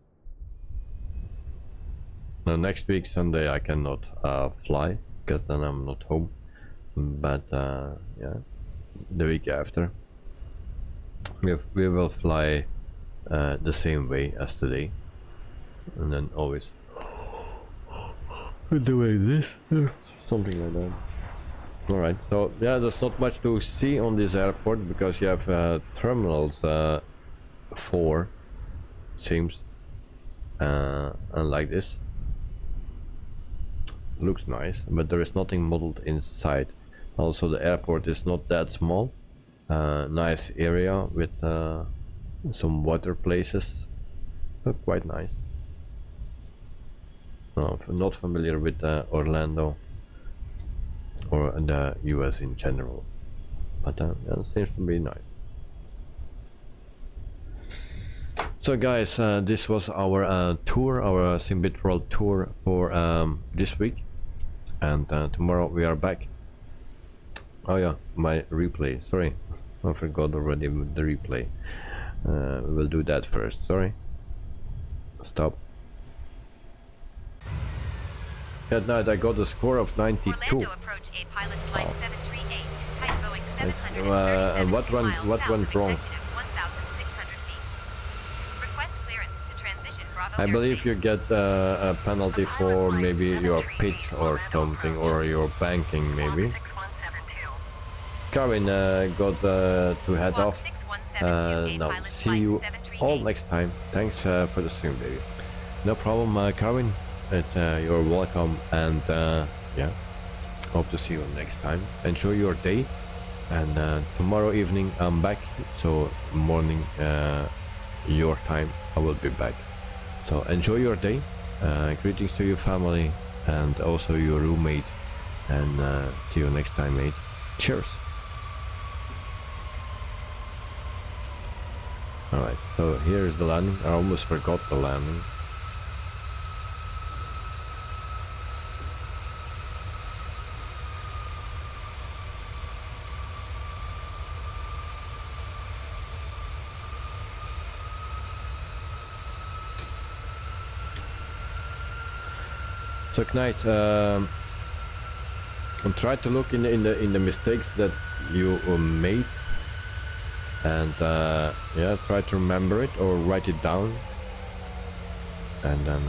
Now next week Sunday I cannot fly because then I'm not home, but yeah, the week after we will fly the same way as today, and then always the way this, something like that. Alright, so yeah, there's not much to see on this airport because you have terminals 4, seems, and like this. Looks nice, but there is nothing modeled inside. Also, the airport is not that small. Nice area with some water places. Quite nice. No, I'm not familiar with Orlando or the US in general, but it seems to be nice. So guys, this was our tour, our SIMBITWORLD tour for this week, and tomorrow we are back. Oh yeah, my replay, sorry, I forgot already the replay. We will do that first, sorry. Stop. That night I got a score of 92. Orlando approach A pilot flight 738 is type Boeing 737 and what went wrong? 1,600 feet. Request clearance to transition Bravo I believe airspace. you get a penalty for maybe your pitch or something, or your banking maybe. Karen got to head off. Now see you all next time. Thanks for the stream, baby. No problem, Karen. It's you're welcome, and yeah, hope to see you next time. Enjoy your day, and tomorrow evening I'm back, so morning your time I will be back. So enjoy your day. Greetings to your family and also your roommate, and see you next time, mate. Cheers. Alright, so here's the landing. I almost forgot the landing. So tonight, try to look in the mistakes that you made, and yeah, try to remember it or write it down, and then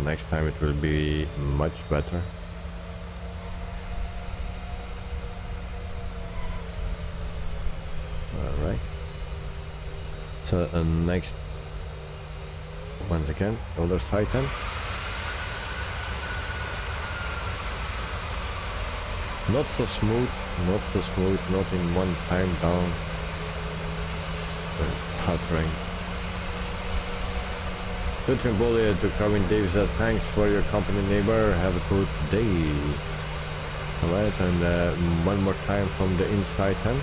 next time it will be much better. All right. So next, once again, other side then. Not so smooth, not in one time down. Stuttering. Switching bullet to Carvin Davis, thanks for your company, neighbor. Have a good day. Alright, and one more time from the inside then.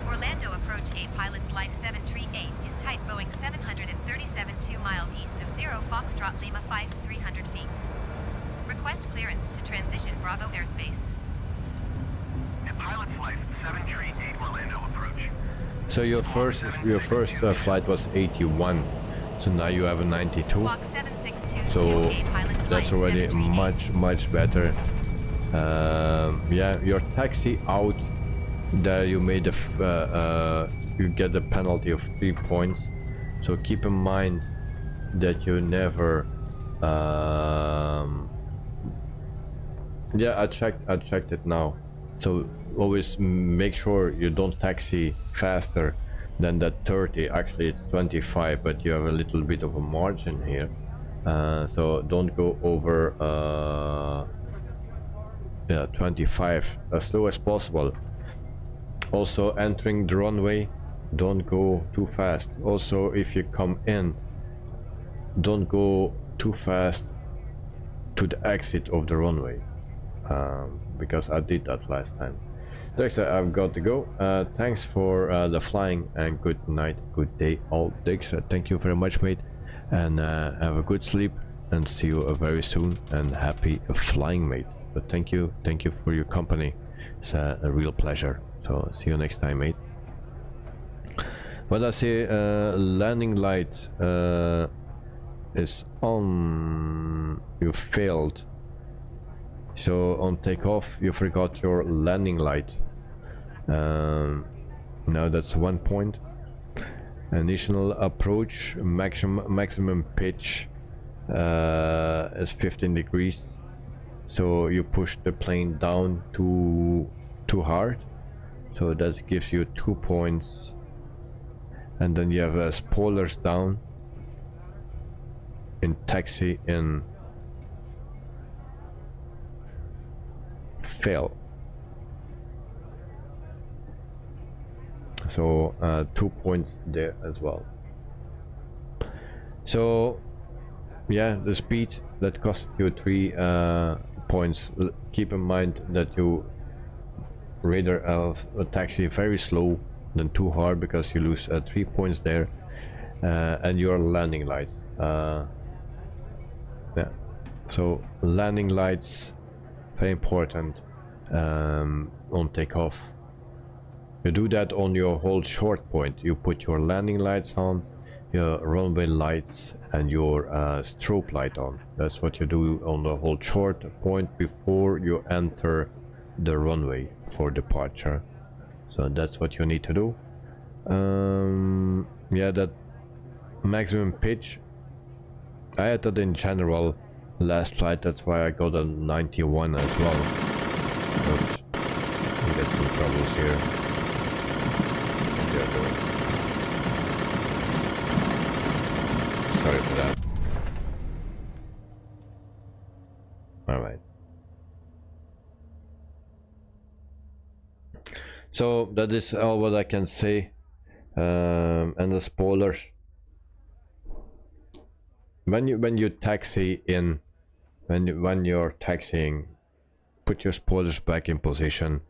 Orlando approach A pilot's Life 738 is type Boeing 737 2 miles east of 0 Foxtrot Lima 5 300 feet. Request clearance to transition Bravo airspace. Pilot's Life 738 Orlando approach. So your first flight was 81, so now you have a 92. Squawk 762 So A pilot's that's Life already 738. much better. Yeah, your taxi out there, you made you get a penalty of 3 points. So keep in mind that you never. Yeah, I checked it now. So always make sure you don't taxi faster than that 30. Actually it's 25, but you have a little bit of a margin here. So don't go over yeah, 25, as slow as possible. Also entering the runway, don't go too fast. Also if you come in, don't go too fast to the exit of the runway. Because I did that last time. Dexter, I've got to go. Thanks for the flying, and good night, good day all. Dexter, thank you very much, mate, and have a good sleep, and see you very soon, and happy flying, mate. But thank you for your company. It's a real pleasure. So see you next time, mate. What I say, landing light is on. You failed. So on takeoff you forgot your landing light. Now that's 1 point. Initial approach maximum pitch is 15 degrees. So you push the plane down too hard. So that gives you 2 points. And then you have spoilers down in taxi in. Fail. So 2 points there as well. So yeah, the speed that cost you 3 points. Keep in mind that you rather have a taxi very slow than too hard, because you lose 3 points there, and your landing lights. Yeah. So landing lights, very important on takeoff. You do that on your whole short point. You put your landing lights on, your runway lights, and your strobe light on. That's what you do on the whole short point before you enter the runway for departure. So that's what you need to do. Yeah, that maximum pitch, I had that in general last flight, that's why I got a 91 as well. But we get some troubles here. What they are doing. Sorry for that. Alright. So that is all what I can say. And the spoilers. When you taxi in, when you're taxiing, put your spoilers back in position,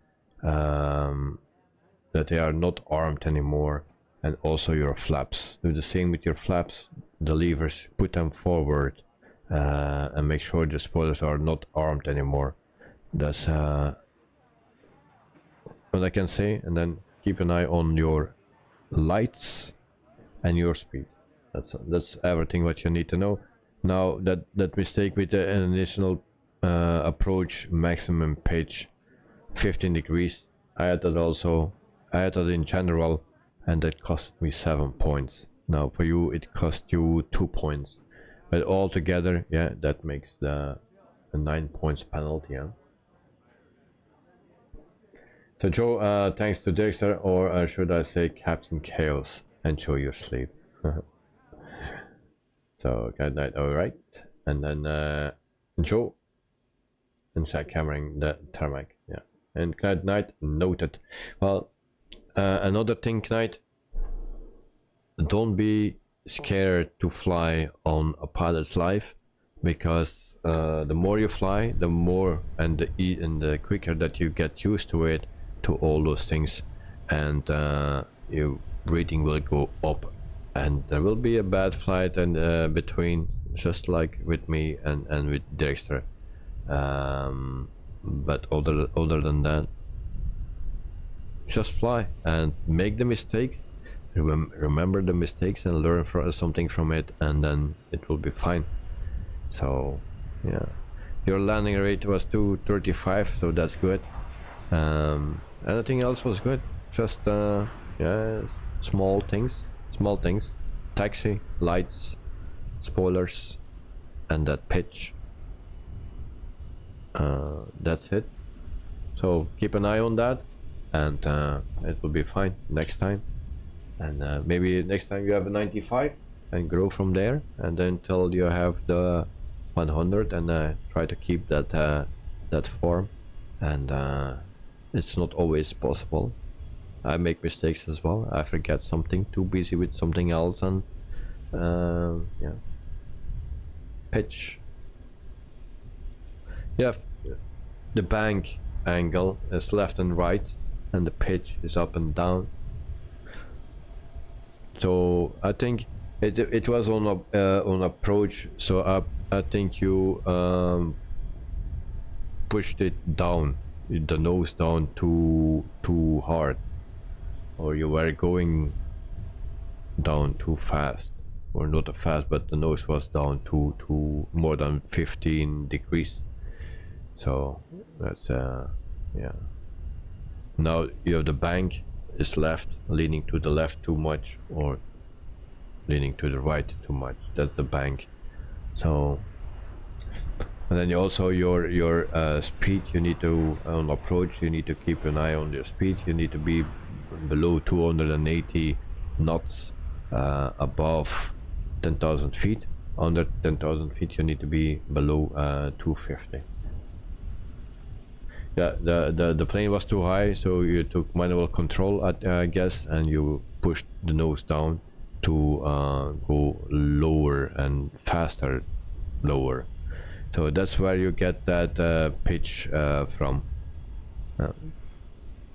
that they are not armed anymore, and also your flaps. Do the same with your flaps, the levers, put them forward, and make sure the spoilers are not armed anymore. That's what I can say. And then keep an eye on your lights and your speed. That's everything what you need to know. Now that mistake with the initial approach maximum pitch 15 degrees, I had that also, I had that in general, and that cost me 7 points. Now for you it cost you 2 points, but altogether, yeah, that makes the 9 points penalty. Yeah? So Joe, thanks to Dexter, or should I say Captain Chaos, and show your sleep. So good night, alright. And then Joe and jackhammering the tarmac, yeah. And good night, noted. Well, another thing, Knight, don't be scared to fly on a pilot's life, because the more you fly, the more and the quicker that you get used to it, to all those things, and your rating will go up, and there will be a bad flight and between, just like with me and with Dexter, but other than that, just fly and make the mistakes, remember the mistakes and learn something from it, and then it will be fine. So yeah, your landing rate was 235, so that's good. Anything else was good, just yeah, small things, taxi, lights, spoilers, and that pitch. That's it. So keep an eye on that, and it will be fine next time. And maybe next time you have a 95 and grow from there, and then till you have the 100, and try to keep that that form. And it's not always possible. I make mistakes as well. I forget something, too busy with something else, and yeah. Pitch. Yeah, the bank angle is left and right, and the pitch is up and down. So I think it was on approach. So I think you pushed it down, the nose down too hard, or you were going down too fast, or not fast, but the nose was down to more than 15 degrees. So that's yeah. Now you have the bank is left, leaning to the left too much, or leaning to the right too much. That's the bank. So, and then you also your speed, you need to, on approach, you need to keep an eye on your speed. You need to be below 280 knots, above 10,000 feet. Under 10,000 feet you need to be below 250. Yeah, the plane was too high, so you took manual control, I guess, and you pushed the nose down to go lower and faster lower. So that's where you get that pitch from.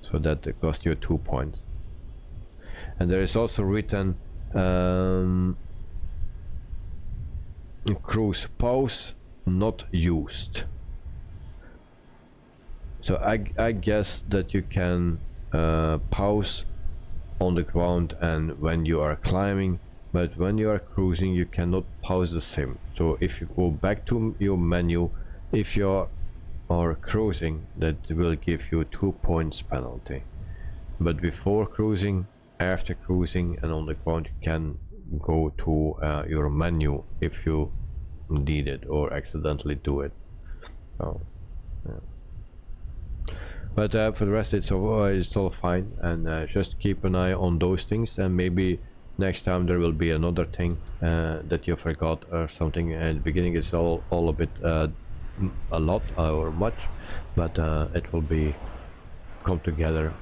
So that cost you 2 points. And there is also written cruise pause not used. So I guess that you can pause on the ground and when you are climbing, but when you are cruising you cannot pause the sim. So if you go back to your menu, if you are cruising, that will give you 2 points penalty. But before cruising, after cruising, and on the ground, you can go to your menu if you need it or accidentally do it. So yeah. But for the rest it's all fine, and just keep an eye on those things, and maybe next time there will be another thing that you forgot or something. At the beginning it's all a bit a lot or much, but it will be come together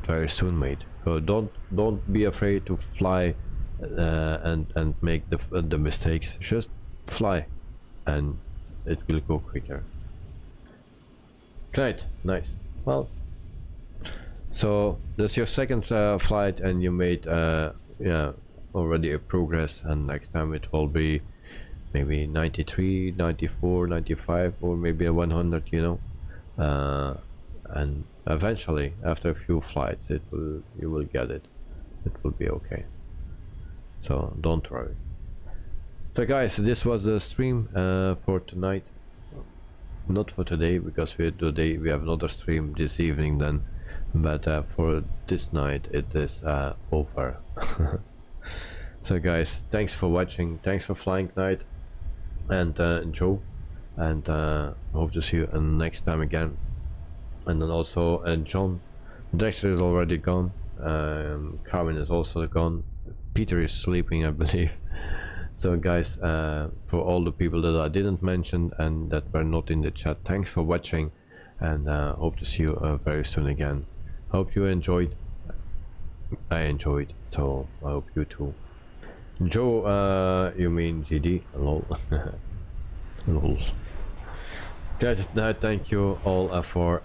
very soon, mate. So don't be afraid to fly and make the mistakes. Just fly and it will go quicker. Great, nice. Well, so that's your second flight, and you made yeah, already a progress, and next time it will be maybe 93, 94, 95, or maybe a 100, you know. And eventually, after a few flights, you will get it. It will be okay. So don't worry. So guys, this was the stream for tonight. Not for today, because today we have another stream this evening then. But for this night it is over. So guys, thanks for watching, thanks for flying tonight, and Joe, and hope to see you next time again. And then also John. Dexter is already gone, Carmen is also gone, Peter is sleeping, I believe. So guys, for all the people that I didn't mention and that were not in the chat, thanks for watching, and hope to see you very soon again. Hope you enjoyed. I enjoyed, so I hope you too. Joe, you mean GD? Lol. Lol. Guys, thank you all for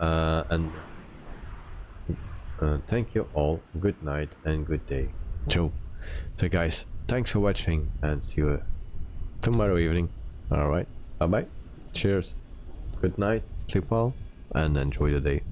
thank you all. Good night and good day, Joe. So guys, thanks for watching, and see you tomorrow evening. All right, bye bye. Cheers. Good night. Sleep well and enjoy the day.